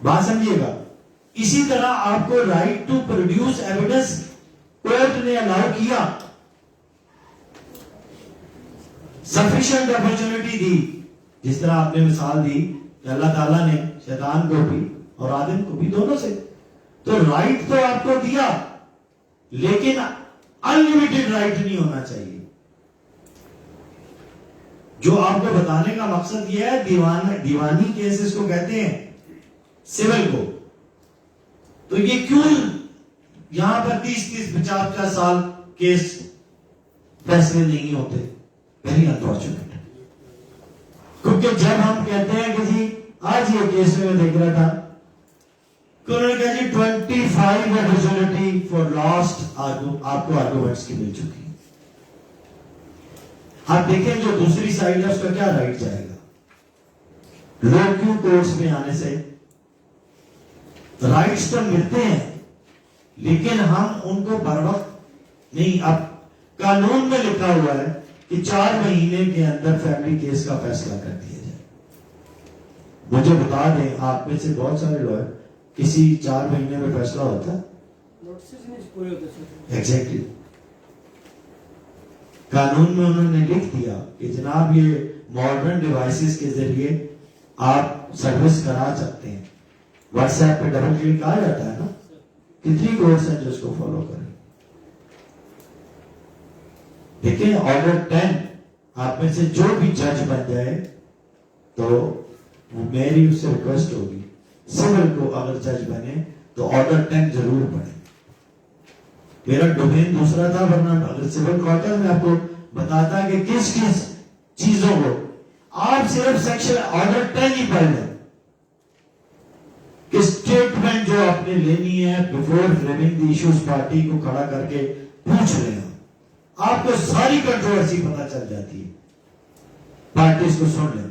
बात समझिएगा। इसी तरह आपको right to produce evidence court ने अलाउ किया, सफिशिएंट अपॉर्चुनिटी दी। जिस तरह आपने मिसाल दी कि अल्लाह ताला ने शैतान को भी और आदम को भी, दोनों से, तो राइट तो आपको दिया, लेकिन अनलिमिटेड राइट नहीं होना चाहिए। जो आपको बताने का मकसद यह है, दीवानी केसेस को कहते हैं, सिविल को, तो ये क्यों यहां पर 30-30, 50-50 साल केस फैसले नहीं होते? Very unfortunate. क्योंकि जब हम कहते हैं कि जी आज ये केस में मैं देख रहा था कि उन्होंने कहा जी 25 अपॉर्चुनिटी फॉर लास्ट आपको आर्गुमेंट्स की मिल चुकी है। आप देखें जो दूसरी साइड है उसका क्या राइट जाएगा? लोग क्यों कोर्ट्स में आने से राइट्स तो मिलते हैं, लेकिन हम उनको बर वक्त नहीं। अब कानून में लिखा हुआ है कि 4 महीने के अंदर फैमिली केस का फैसला कर दिया जाए। मुझे बता दें, आप में से बहुत सारे लॉयर, किसी 4 महीने में फैसला होता है? नोटिस नहीं पूरे होते। एग्जैक्टली। कानून में उन्होंने लिख दिया कि जनाब ये मॉडर्न डिवाइसेस के जरिए आप सर्विस करा सकते हैं। व्हाट्सएप पे डबल क्लिक आ जाता है ना, कितनी कोर्स है जो उसको फॉलो करें। देखिए ऑर्डर 10, आप में से जो भी जज बन जाए तो मेरी उससे रिक्वेस्ट होगी, सिविल को अगर जज बने तो ऑर्डर 10 जरूर पढ़े। मेरा डोमेन दूसरा था, वरना अगर सिविल कोर्ट में आपको बताता कि किस किस चीजों को आप सिर्फ सेक्शन ऑर्डर 10 ही पढ़ लें कि स्टेटमेंट जो आपने लेनी है before framing the issues, party को खड़ा करके पूछ रहे हैं, आपको सारी कंट्रोवर्सी पता चल जाती है, पार्टी इसको सुन ले।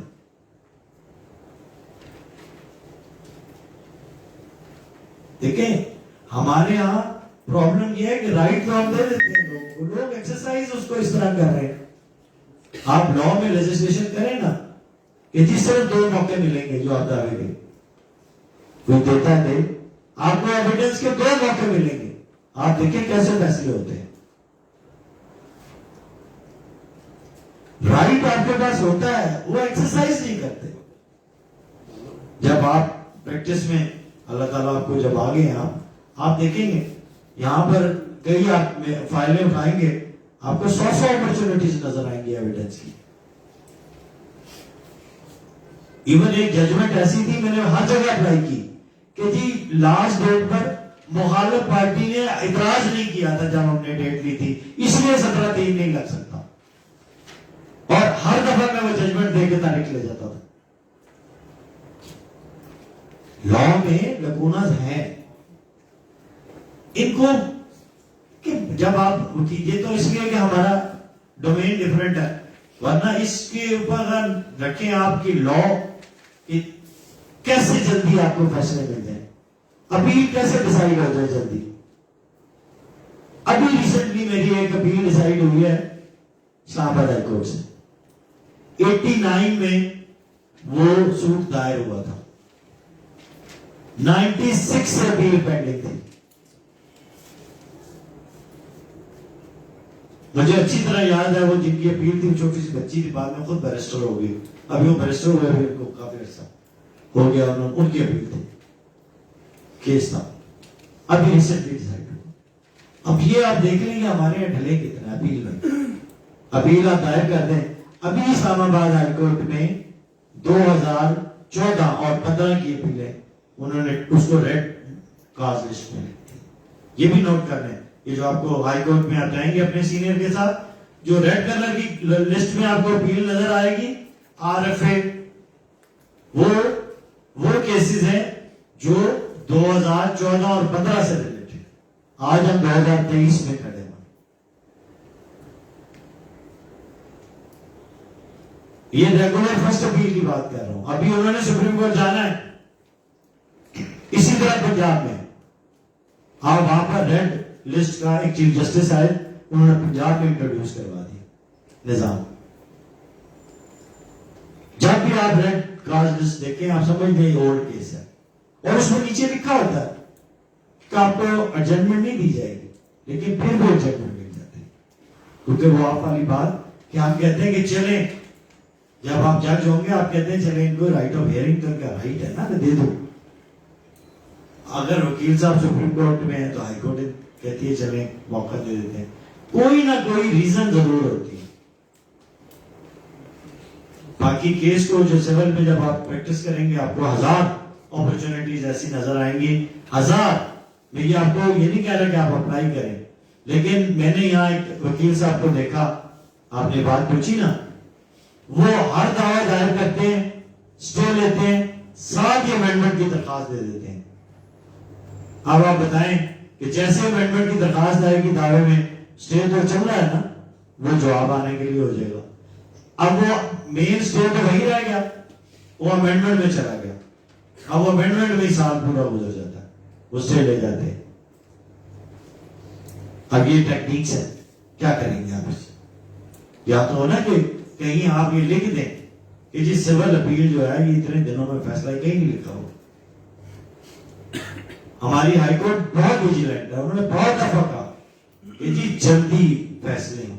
देखें, हमारे यहां प्रॉब्लम यह है कि राइट तो हम दे देते हैं लोगों को, लोग एक्सरसाइज उसको इस तरह कर रहे हैं। आप लॉ में लेजिस्लेशन करें ना कि जिस तरह 2 मौके मिलेंगे जो आप दावे के कोई देता है, आपको एविडेंस के 2 मौके मिलेंगे, आप देखें कैसे फैसले होते हैं। राइट आपके पास होता है, वो एक्सरसाइज नहीं करते। जब आप प्रैक्टिस में अल्लाह ताला आपको जब आ गए आप देखेंगे यहां पर कई आप फाइलें उठाएंगे, आपको 100 अपॉर्चुनिटीज नजर आएंगी एविडेंस की। इवन एक जजमेंट ऐसी थी, मैंने हर जगह अप्लाई की कि जी लास्ट डेट पर मुखालिफ पार्टी ने इतराज नहीं किया था जब हमने डेट ली थी, इसलिए 17/3 नहीं लग सकता, और हर दफा मैं वो जजमेंट देकर तारीख ले जाता था। लॉ में लकूनास हैं, इनको कि जब आप कीजिए तो इसलिए कि हमारा डोमेन डिफरेंट है, वरना इसके ऊपर रखें आपकी लॉ कैसे जल्दी आपको फैसले मिल जाए, अपील कैसे डिसाइड हो जाए जल्दी। अभी रिसेंटली मेरी एक अपील डिसाइड हुई है इस्लामाबाद हाई कोर्ट से, 89 में वो सूट दायर हुआ था, 96 से अपील पेंडिंग थी। मुझे अच्छी तरह याद है वो जिनकी अपील थी, छोटी सी बच्ची थी, बाद में खुद बैरिस्टर हो गई, अभी वो बैरिस्टर हुए फिर को काफी अर्सा हो गया, उनकी अपील थी, केस था अभी रिसेंटली डिसाइड हुआ। अब ये आप देख लेंगे हमारे यहाँ ढले कितना अपील में, अपील आप दायर कर दें। अभी इस्लामाबाद हाईकोर्ट में 2014 और 15 की अपीलें उन्होंने उसको रेड काज लिस्ट में, ये भी नोट कर लें, ये जो आपको हाई कोर्ट में आप जाएंगे अपने सीनियर के साथ, जो रेड कलर की लिस्ट में आपको अपील नजर आएगी आरएफए, वो केसेस हैं जो 2014 और 15 से रिलेटेड। आज हम 2023 में खड़े हैं। ये रेगुलर फर्स्ट अपील की बात कर रहा हूं। अभी उन्होंने सुप्रीम कोर्ट जाना है, इसी तरह पंजाब में आप वहां पर रेड लिस्ट का एक चीफ जस्टिस आए, उन्होंने पंजाब में इंट्रोड्यूस करवा दिया निजाम। जब भी आप रेड काज लिस्ट देखें आप समझ गए ओल्ड केस है, और उसमें नीचे लिखा होता है कि आपको एडजमेंट नहीं दी जाएगी, लेकिन फिर वो एडजमेंट मिल जाते हैं, क्योंकि वो आप वाली बात कि आप कहते हैं कि चलें, जब आप जज होंगे आप कहते हैं चलें इनको राइट ऑफ हियरिंग तो इनका राइट है ना, दे दो। अगर वकील साहब सुप्रीम कोर्ट में है तो हाई कोर्ट कहती है चलें मौका दे देते हैं, कोई ना कोई रीजन जरूर होती है। बाकी केस को जो सिविल में जब आप प्रैक्टिस करेंगे आपको 1000 अपॉर्चुनिटीज ऐसी नजर आएंगी, 1000। मैं ये आपको ये नहीं कह रहा कि आप अप्लाई करें, लेकिन मैंने यहाँ एक वकील साहब को देखा, आपने बात पूछी ना, वो हर दावा दायर करते हैं, स्टे लेते हैं, साथ ही अमेंडमेंट की दरखास्त दे देते हैं। अब आप बताएं कि जैसे अमेंडमेंट की दरखास्त आएगी दावे में, स्टे तो चल रहा है ना, वो जवाब आने के लिए हो जाएगा। अब वो मेन स्टे तो वही रह गया, वो अमेंडमेंट में चला गया, अब वो अमेंडमेंट में ही साल पूरा गुजर जाता है, वो स्टे ले जाते हैं। अब ये टेक्निक्स है, क्या करेंगे आप इससे? या तो हो ना कि कहीं आप ये लिख दें कि जी सिविल अपील जो है ये इतने दिनों में फैसला है, कहीं नहीं लिखा हो। हमारी हाईकोर्ट बहुत विजिलेंट है, उन्होंने बहुत दफा कहा कि जी जल्दी फैसले हों,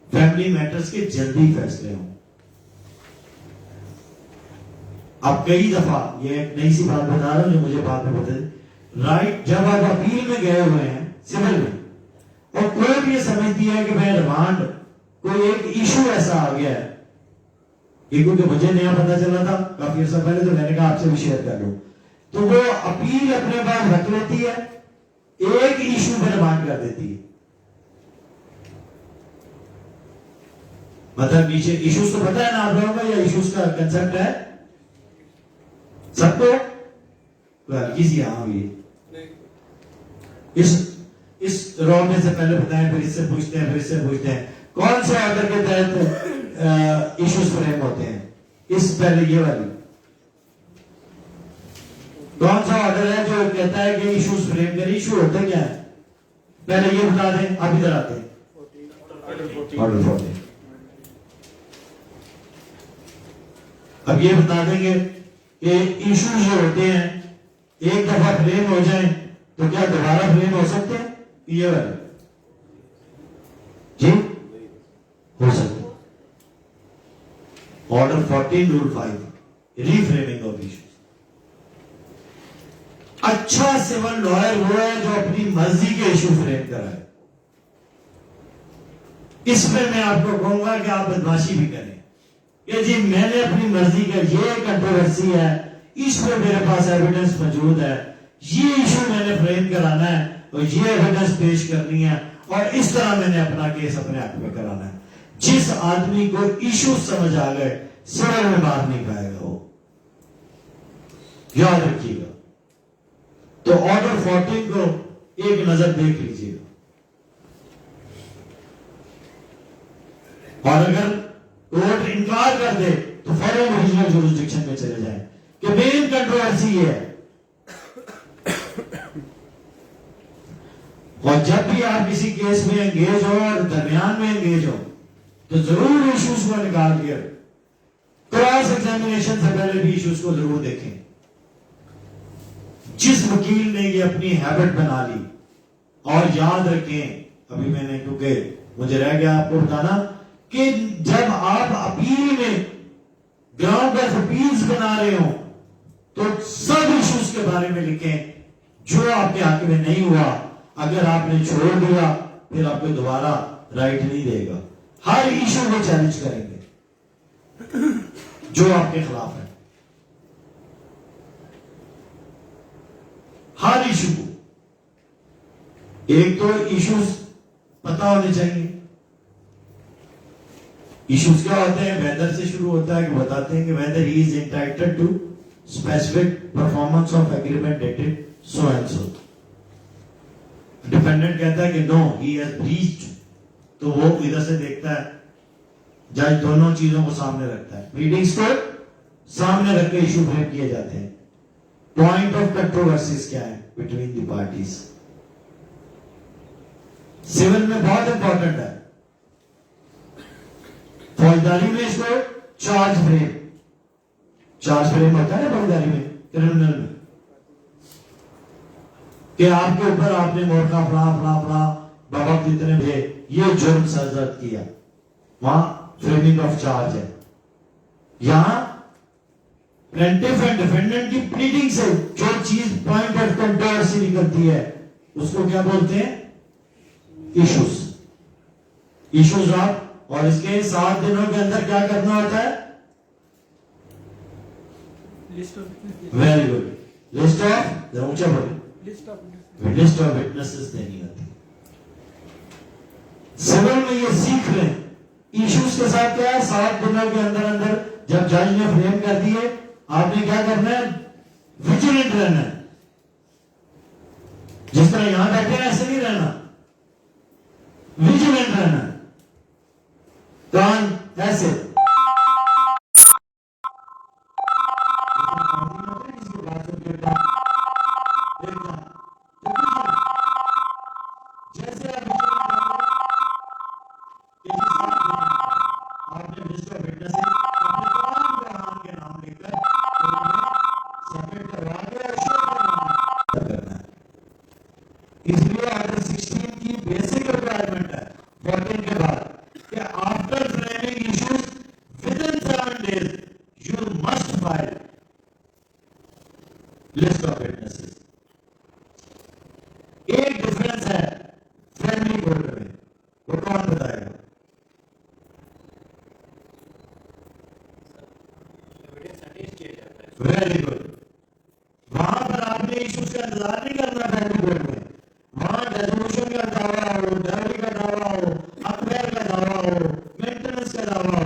फैमिली मैटर्स के जल्दी फैसले हों। अब कई दफा ये एक नई सी बात बता रहा हूं जो मुझे बाद में बता, राइट जब आप अपील में गए हुए हैं सिविल में, और कोई भी ये समझती है कि मैं रिमांड कोई एक इशू ऐसा आ गया है, क्योंकि मुझे नया पता चला था काफी अर्सा पहले, तो मैंने कहा आपसे भी शेयर कर लूं, तो वो अपील अपने पास रख लेती है, एक इशू पर रिमांड कर देती है। मतलब नीचे इश्यूज तो पता है ना आप लोगों को, या इश्यूज का कंसेप्ट है सबको? हल्की सी हाँ हुई। इस रॉ में से पहले बताएं, फिर इससे पूछते हैं, फिर इससे पूछते हैं कौन से ऑर्डर के तहत इश्यूज फ्रेम होते हैं। इस पहले ये वाली कौन सा ऑर्डर है जो कहता है कि इश्यूज फ्रेम करें? इश्यू होते क्या है पहले ये बता दें, आप इधर आते हैं। ऑर्डर 14। अब ये बता देंगे कि इश्यूज जो होते हैं एक दफा फ्रेम हो जाए तो क्या दोबारा फ्रेम हो सकते हैं? ये वाले जी हो सकते। Order 14 rule 5 reframing of issues. अच्छा सिविल लॉयर वो है जो अपनी मर्जी के इशू फ्रेम कराए। इसमें मैं आपको कहूंगा कि आप बदमाशी भी करें कि जी मैंने अपनी मर्जी का, ये कंट्रोवर्सी है, इस पे मेरे पास एविडेंस मौजूद है, ये इशू मैंने फ्रेम कराना है और ये एविडेंस पेश करनी है और इस तरह मैंने अपना केस अपने हक में कराना है। जिस आदमी को इशू समझ आ गए सिविल में मार नहीं पाएगा वो, याद रखिएगा। तो ऑर्डर 14 को एक नजर देख लीजिएगा, और अगर कोर्ट इनकार कर दे तो फॉरेन रीजनल जुरिस्डिक्शन में चले जाएं कि मेन कंट्रोवर्सी ये है। और जब भी आप किसी केस में एंगेज हो और दरमियान में एंगेज हो तो जरूर इश्यूज को निकाल के क्रॉस एग्जामिनेशन से पहले भी इश्यूज को जरूर देखें। जिस वकील ने ये अपनी हैबिट बना ली, और याद रखें, अभी मैंने क्योंकि मुझे रह गया आपको बताना कि जब आप अपील में ग्राउंड ऑफ अपील्स बना रहे हो तो सब इश्यूज के बारे में लिखें जो आपके हक में नहीं हुआ। अगर आपने छोड़ दिया फिर आपको दोबारा राइट नहीं देगा। हर इशू को चैलेंज करेंगे जो आपके खिलाफ है, हर इशू को। एक तो इश्यूज पता होने चाहिए। इश्यूज क्या होते हैं? वेदर से शुरू होता है कि बताते हैं कि whether he is entitled to specific performance of agreement dated so and so. Dependent कहता है कि नो ही हैज ब्रीच्ड, तो वो इधर से देखता है, जज दोनों चीजों को सामने रखता है, रीडिंग्स को सामने रख के इशू फ्रेम किए जाते हैं। पॉइंट ऑफ कंट्रोवर्सीज क्या है बिटवीन द पार्टीज, सिविल में बहुत इंपॉर्टेंट है। फौजदारी में इसको चार्ज फ्रेम होता है फौजदारी में, क्रिमिनल में, कि आपके ऊपर आपने मोटका फला फला फला बाबा कितने थे ये जुर्म सरजद किया, वहां फ्रेमिंग ऑफ चार्ज है। यहां प्लेंटिफ एंड डिफेंडेंट की प्लीडिंग से जो चीज पॉइंट ऑफ कंट्रोवर्सी निकलती है उसको क्या बोलते हैं? इश्यूज आप। और इसके 7 दिनों के अंदर क्या करना होता है? वेरी गुड, लिस्ट ऑफ, जरा ऊंचा बोले, लिस्ट ऑफ विटनेसेस देनी होती है। सिविल में ये सीख लें। इश्यूज के साथ क्या है? 7 दिनों के अंदर अंदर जब जज ने फ्रेम कर दिए, आपने क्या करना है? विजिलेंट रहना है। जिस तरह यहां बैठे हैं ऐसे नहीं रहना, विजिलेंट रहना है। कान ऐसे, जैसे आपने लिस्ट ऑफ विटनेसेस अपने तमाम बयान के नाम लेकर सबमिट करवा के करना है। इसलिए ऑर्डर 16 की बेसिक रिक्वायरमेंट है 14 के बाद कि after framing issues with in 7 days you must file list of witnesses. एक डिफरेंस है फैमिली कोर्ट में, वो कौन बताएगा? Very good. वहां पर आपने इश्यूज का इंतजार नहीं करना फैमिली कोर्ट में। वहां डेजोल्यूशन का दावा हो, डायरी का दावा हो, अफेयर का दावा हो, मेंटेनेंस का दावा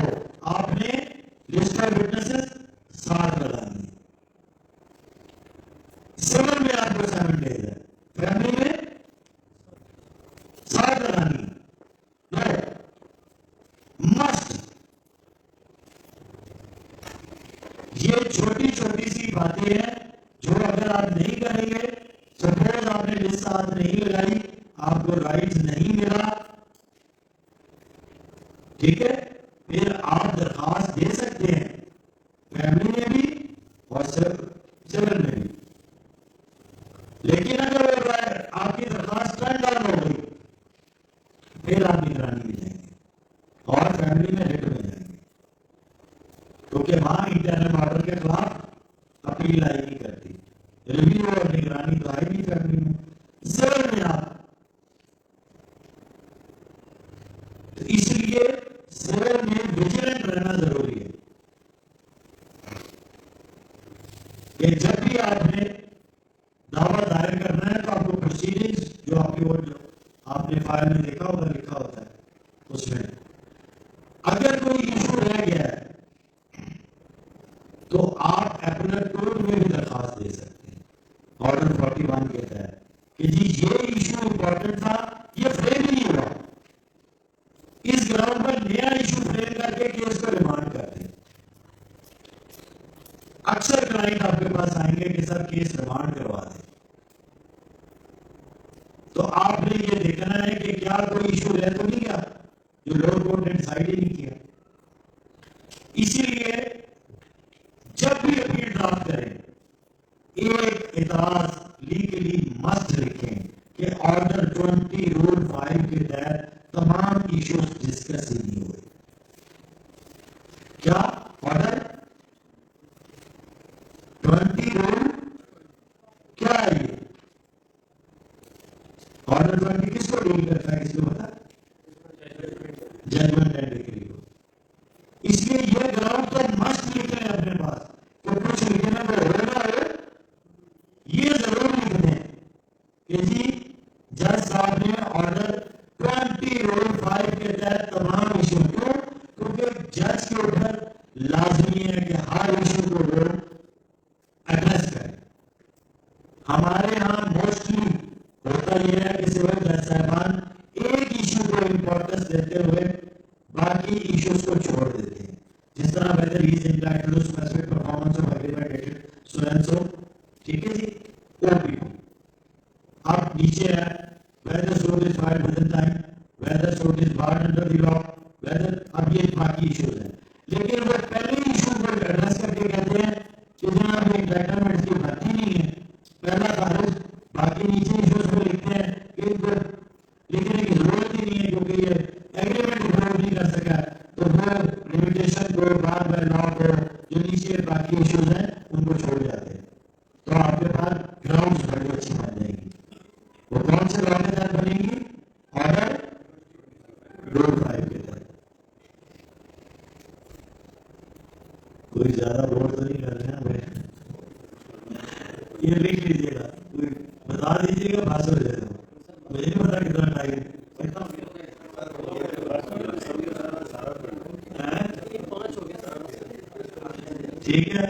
ये छोटी छोटी सी बातें हैं जो अगर आप नहीं करेंगे, सपोज आपने लिस्ट साथ नहीं लगाई, आपको राइट नहीं मिला, ठीक है, फिर आप दरखास्त दे सकते हैं फैमिली में भी और सिविल में भी। लेकिन अगर आपकी दरखास्त टर्न डाउन हो गई, फिर आप निगरानी में जाएंगे और फैमिली में रिट में जाएंगे, क्योंकि वहां इंटरनल ऑर्डर के खिलाफ अपील आई नहीं करती, रिव्यू और निगरानी तो आई नहीं फैमिली में, सिविल में आप। तो इसलिए सिविल में विजिलेंट रहना जरूरी है कि जब भी आपने दावा दायर करना है तो आपको प्रोसीडिंग्स जो आपकी वो आपने फाइल में देखा होगा लिखा होता है, उसमें अगर कोई इशू रह गया है तो आप एपीलेट कोर्ट में भी दरखास्त दे सकते हैं। ऑर्डर 41 कहता है कि जी ये इशू इंपॉर्टेंट था, ये फ्रेम ही नहीं हुआ, इस ग्राउंड पर नया इशू फ्रेम करके केस को रिमांड करते हैं। अक्सर क्लाइंट आपके पास आएंगे कि सर केस रिमांड करवा दें, तो आपने ये देखना है कि क्या कोई इशू रह तो नहीं गया जो लोअर कोर्ट ने डिसाइड ही नहीं किया। इसीलिए जब भी अपील ड्राफ्ट करें, एक एतराज लीगली मस्ट लिखें कि ऑर्डर 20 रूल 5 के तहत तमाम इश्यूज डिस्कस ही नहीं हुए। क्या ऑर्डर 20 रूल क्या है? ये ऑर्डर 20 किसको डील करता है, किसको पता? जजमेंट एंड डिक्री को। इसलिए ये ग्राउंड तो मस्ट लिख लें अपने पास, तो कुछ लिखने को होगा ये जरूर लिख दें कि जी जज साहब ने ऑर्डर 20 रूल 5 के तहत तमाम इशू, क्यों? क्योंकि जज के ऊपर लाजमी है कि हर इशू को वो एड्रेस करें। हमारे यहां मोस्टली होता यह है कि सिविल जज साहबान एक इशू को इंपॉर्टेंस देते हुए बाकी इश्यूज को छोड़ देते हैं, जिस तरह whether he is entitled to specific performance of agreement dated so and so, ठीक है जी, ओपीओ। अब नीचे है whether suit is filed within time, whether suit is barred under the law, whether, अब ये बाकी इश्यूज हैं। लेकिन वो पहले इशू को एड्रेस करके कहते हैं कि जनाब ये एंटाइटलमेंट की बात ही नहीं है, पहला खारिज, बाकी नीचे इश्यूज को लिखते हैं कि इनको लिखने की जरूरत ही नहीं है क्योंकि ये एग्रीमेंट अप्रूव नहीं कर सका, तो वो लिमिटेशन को बार बार लॉ को जो नीचे बाकी इश्यूज हैं उनको छोड़ जाते हैं। तो आपके पास ग्राउंड्स बड़ी अच्छी बन जाएगी। वो कौन से लॉ के तहत बनेगी? ऑर्डर रूल 5 के तहत। कोई ज्यादा वोट तो नहीं कर रहे हैं भाई, ये लिख लीजिएगा, कोई बता दीजिएगा, पास हो जाएगा, मुझे नहीं पता कितना टाइम। ठीक है,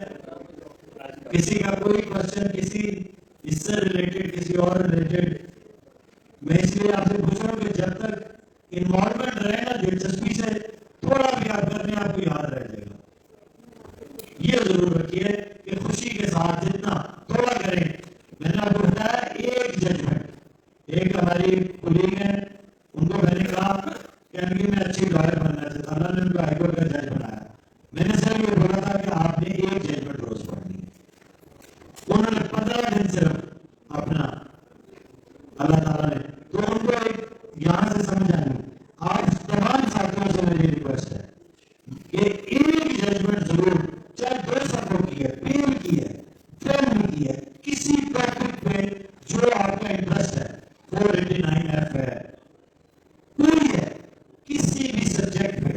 किसी का कोई क्वेश्चन किसी इससे रिलेटेड किसी और रिलेटेड, मैं इसलिए आपसे पूछ रहा हूँ कि जब तक इन्वॉल्वमेंट रहेगा दिलचस्पी से, थोड़ा भी आप करने आपको याद रह जाएगा। ये जरूर रखिए कि खुशी के साथ जितना थोड़ा करें। मैंने आपको बताया एक जजमेंट, एक हमारी कुलीग है, उनको मैंने कहा कि एमपी में अच्छी लॉयर बनना है, अल्लाह ने उनको हाईकोर्ट का जज बनाया। मैंने सर ये बोला था कि आपने एक जजमेंट रोज पढ़नी है। उन्होंने 15 दिन सिर्फ अपना, अल्लाह ताला ने, तो उनको एक यहां से समझ आई। आज तमाम साथियों से मेरी रिक्वेस्ट है कि एक जजमेंट जरूर, चाहे 200 की है, पेल की है, फिल्म की है, किसी टॉपिक पे जो आपका इंटरेस्ट है, 489F है, कोई है, किसी भी सब्जेक्ट पे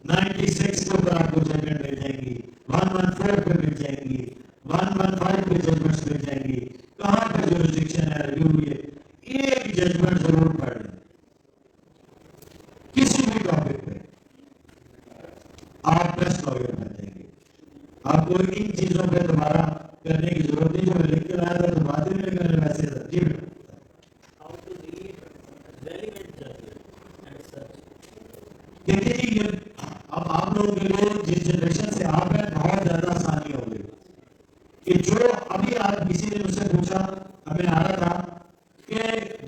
96 के ऊपर आपको जजमेंट मिल जाएंगी, 114 पे मिल जाएंगी, 115 पे जजमेंट्स मिल जाएंगी, कहां पे जुरिस्डिक्शन है, रिव्यू हुई है, एक जजमेंट जरूर पढ़ लें किसी भी टॉपिक पे, आप बेस्ट लॉयर बन जाएंगे। आपको इन चीजों पे दोबारा करने की जरूरत नहीं, जो मैं लिख के लाया था तो बातें नहीं करने वैसे जी। देखिए जी, अब आप लोगों के लिए जिस जनरेशन से आप हैं बहुत ज्यादा आज किसी ने मुझसे पूछा, हमें आ रहा था कि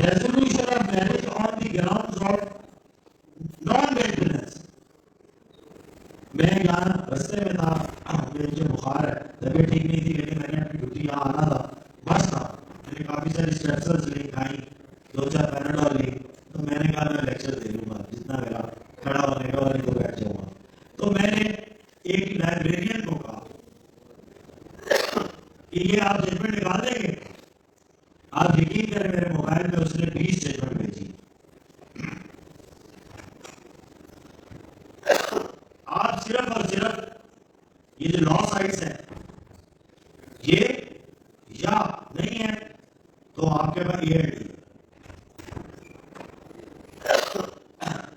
resolution of marriage on the grounds of non maintenance. मैं यहाँ रास्ते में था, मुझे बुखार है, तबीयत ठीक नहीं थी, लेकिन मैंने अपनी ड्यूटी यहाँ आना था, बस था, मैंने काफी सारी स्ट्रेप्सल्स ली, खाई, 2-4 पैराडोल ली, तो मैंने कहा मैं लेक्चर दे लूंगा जितना मेरा खड़ा होने का, और तो बैठ जाऊंगा। तो मैंने एक लाइब्रेरियन को कहा कि ये आप जजमेंट निकाल देंगे? आप यकीन करें, मेरे मोबाइल में उसने 20 जजमेंट भेजी। आप सिर्फ और सिर्फ ये जो लॉ साइट्स है, ये या नहीं है तो आपके पास ये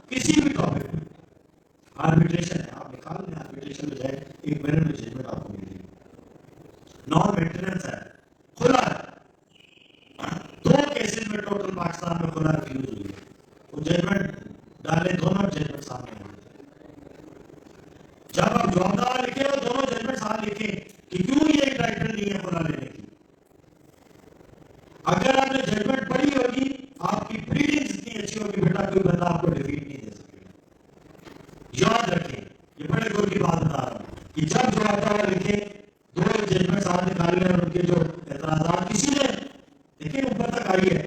किसी भी टॉपिक में आर्बिट्रेशन है, आप निकाल लें, आर्बिट्रेशन में जाए, 1 मिनट में जजमेंट आपको मिलेगी। नॉन मेंटेनेंस है, खुला है। 2 केसेस में टोटल पाकिस्तान में खुला रिफ्यूज हुई है, वो जजमेंट डाले, दोनों जजमेंट सामने आए। जब आप जवाब दावा लिखे हो, दोनों जजमेंट साथ लिखे कि क्यों ये टाइटल नहीं है खुला लेने की। अगर आपने जजमेंट पढ़ी होगी, आपकी प्रीडिंग्स इतनी अच्छी होगी, बेटा कोई बंदा आपको डिफीट नहीं दे सकेगा। याद रखें, ये बड़े गुर की बात बता रहा हूं कि जब जवाब दावा लिखे, 2 जजमेंट साथ निकाले और उनके जो एतराजात किसी ने देखिए ऊपर तक आई है,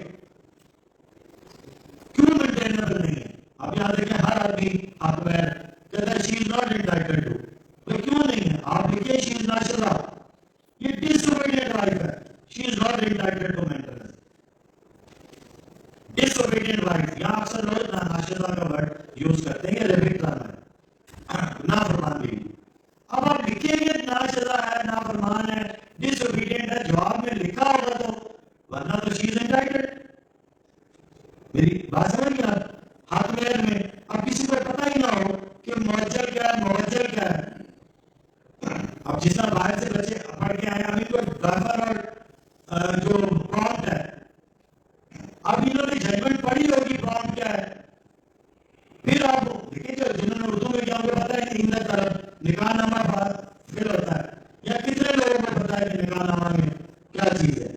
क्यों मेंटेनेबल नहीं है। आप याद रखें, हर आदमी आप कहता है she is not entitled to, तो क्यों नहीं है? आप लिखिए शी इज नाशिदा, ये डिसोबीडिएंट वाइफ है, she is not entitled to maintenance. Disobedient wife, यहां अक्सर लोग नाशिदा का वर्ड यूज करते हैं, अरबिक टर्म है, नाफरमान बीवी। अब आप लिखेंगे नाशिदा है, नाफरमान है, डिसोबीडिएंट है, जवाब में लिखा होगा तो, वरना तो शी इज एंटाइटल्ड। मेरी बात समझ गए आप? हाथ में अब किसी को पता ही ना हो कि मुअज्जल क्या है, मुअज्जल क्या है। अब जिस तरह बाहर से बच्चे पढ़ के आए, अभी तो ड्राइवर और जो प्रॉम्प्ट है, अब इन्होंने जजमेंट पढ़ी होगी प्रॉम्प्ट क्या है, फिर आप देखिए जो जिन्होंने उर्दू में क्या पता है कि इंदर तरफ निकाहनामा फिर होता है, या कितने लोगों को पता है कि निकाहनामा में क्या चीज है।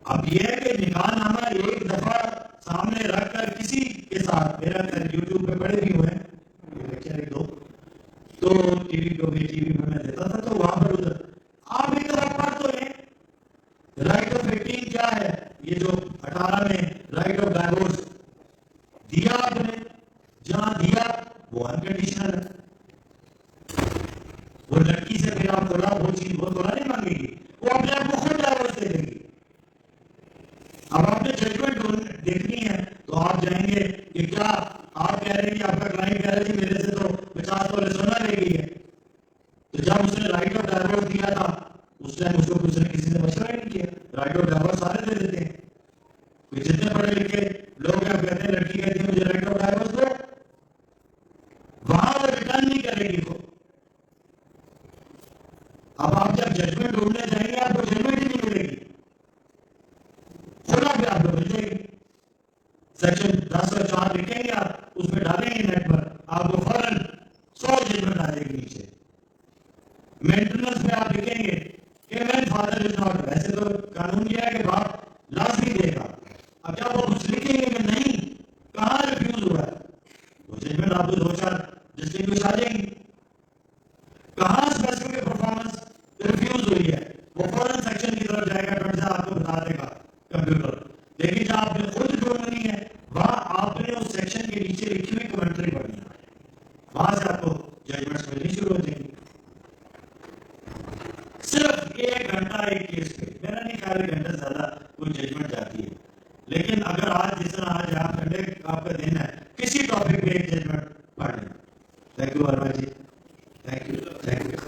अब यह है कि निकाहनामा एक दफा सामने रखकर किसी के साथ, मेरा यूट्यूब पे पड़े भी हुए हैं लेक्चर 1-2, तो टीवी में मैं देता था, तो वहां पर उधर आप एक तरफ पढ़ तो हैं, राइट ऑफ 18 क्या है, ये जो 18 में राइट ऑफ डाइवोर्स दिया आपने, जहां दिया वो अनकंडीशनल है। वो लड़की से फिर आप बोला वो चीज वो थोड़ा नहीं मांगेगी, वो अपने आप को खुद डाइवोर्स दे देगी। अब आपने जजमेंट देखनी है तो आप जाएंगे कि क्या आप कह रहे हैं कि आपका क्लाइंट कह रहे हैं मेरे से तो 50 तोले सोना ले गई है, तो जब उसने राइट ऑफ डाइवोर्स दिया था उस टाइम उसको किसी ने मशवरा नहीं किया। राइट ऑफ डाइवोर्स सारे दे देते हैं, जितने पढ़े लिखे लोग क्या कहते हैं, लड़की कहती है मुझे राइट ऑफ डाइवोर्स दो, वहां वो रिटर्न नहीं करेगी वो। अब आप जब जजमेंट ढूंढने जाएंगे आपको जजमेंट ही नहीं मिलेगी, खुला भी आपको मिल जाएगी। सेक्शन 10 और 4 लिखेंगे आप, उसमें डालेंगे नेट पर, आपको फौरन 100 जजमेंट आ जाएगी नीचे। मेंटेनेंस में आप लिखेंगे कि मैं फादर इज नॉट, वैसे तो कानून यह है कि बाप लाजमी देगा। अब जब वो कुछ लिखेंगे कि नहीं, कहां रिफ्यूज हुआ है, वो जजमेंट आपको 2-4 डिस्टिंग्विश आ जाएंगी। कहां स्पेसिफिक परफॉर्मेंस रिफ्यूज हुई है, वो फौरन सेक्शन की तरफ जाएगा, कट जा आपको बता देगा कंप्यूटर। लेकिन जब आपने खुद ढूंढनी है, वहां आपने उस सेक्शन के नीचे लिखी हुई कमेंट्री पढ़नी है, वहां से आपको जजमेंट्स मिलनी शुरू हो जाएंगी। सिर्फ 1 घंटा एक केस पे, मेरा नहीं ख्याल 1 घंटा ज्यादा कोई जजमेंट जाती है, लेकिन अगर आज जिस तरह आज आप संडे आपका दिन है, किसी टॉपिक पे एक जजमेंट पढ़ लें। Thank you Verma ji, thank you very much.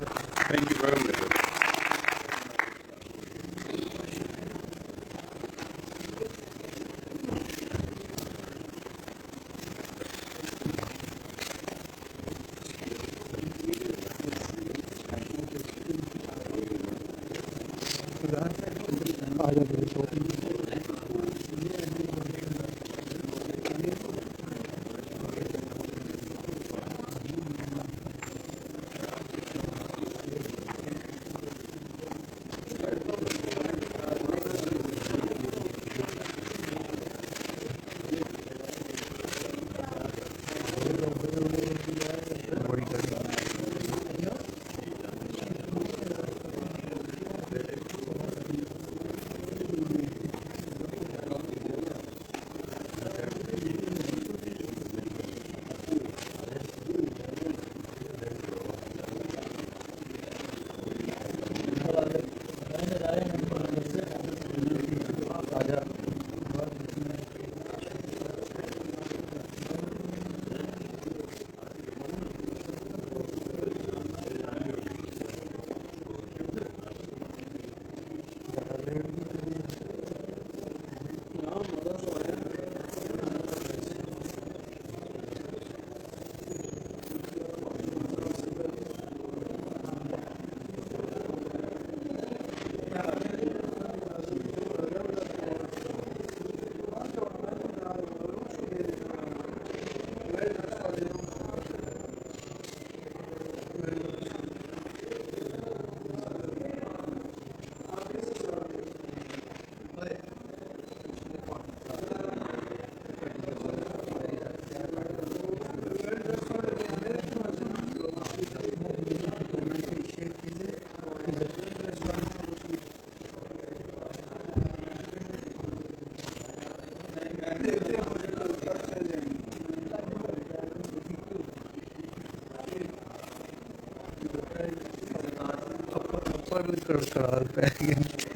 पर कड़ाल पै गई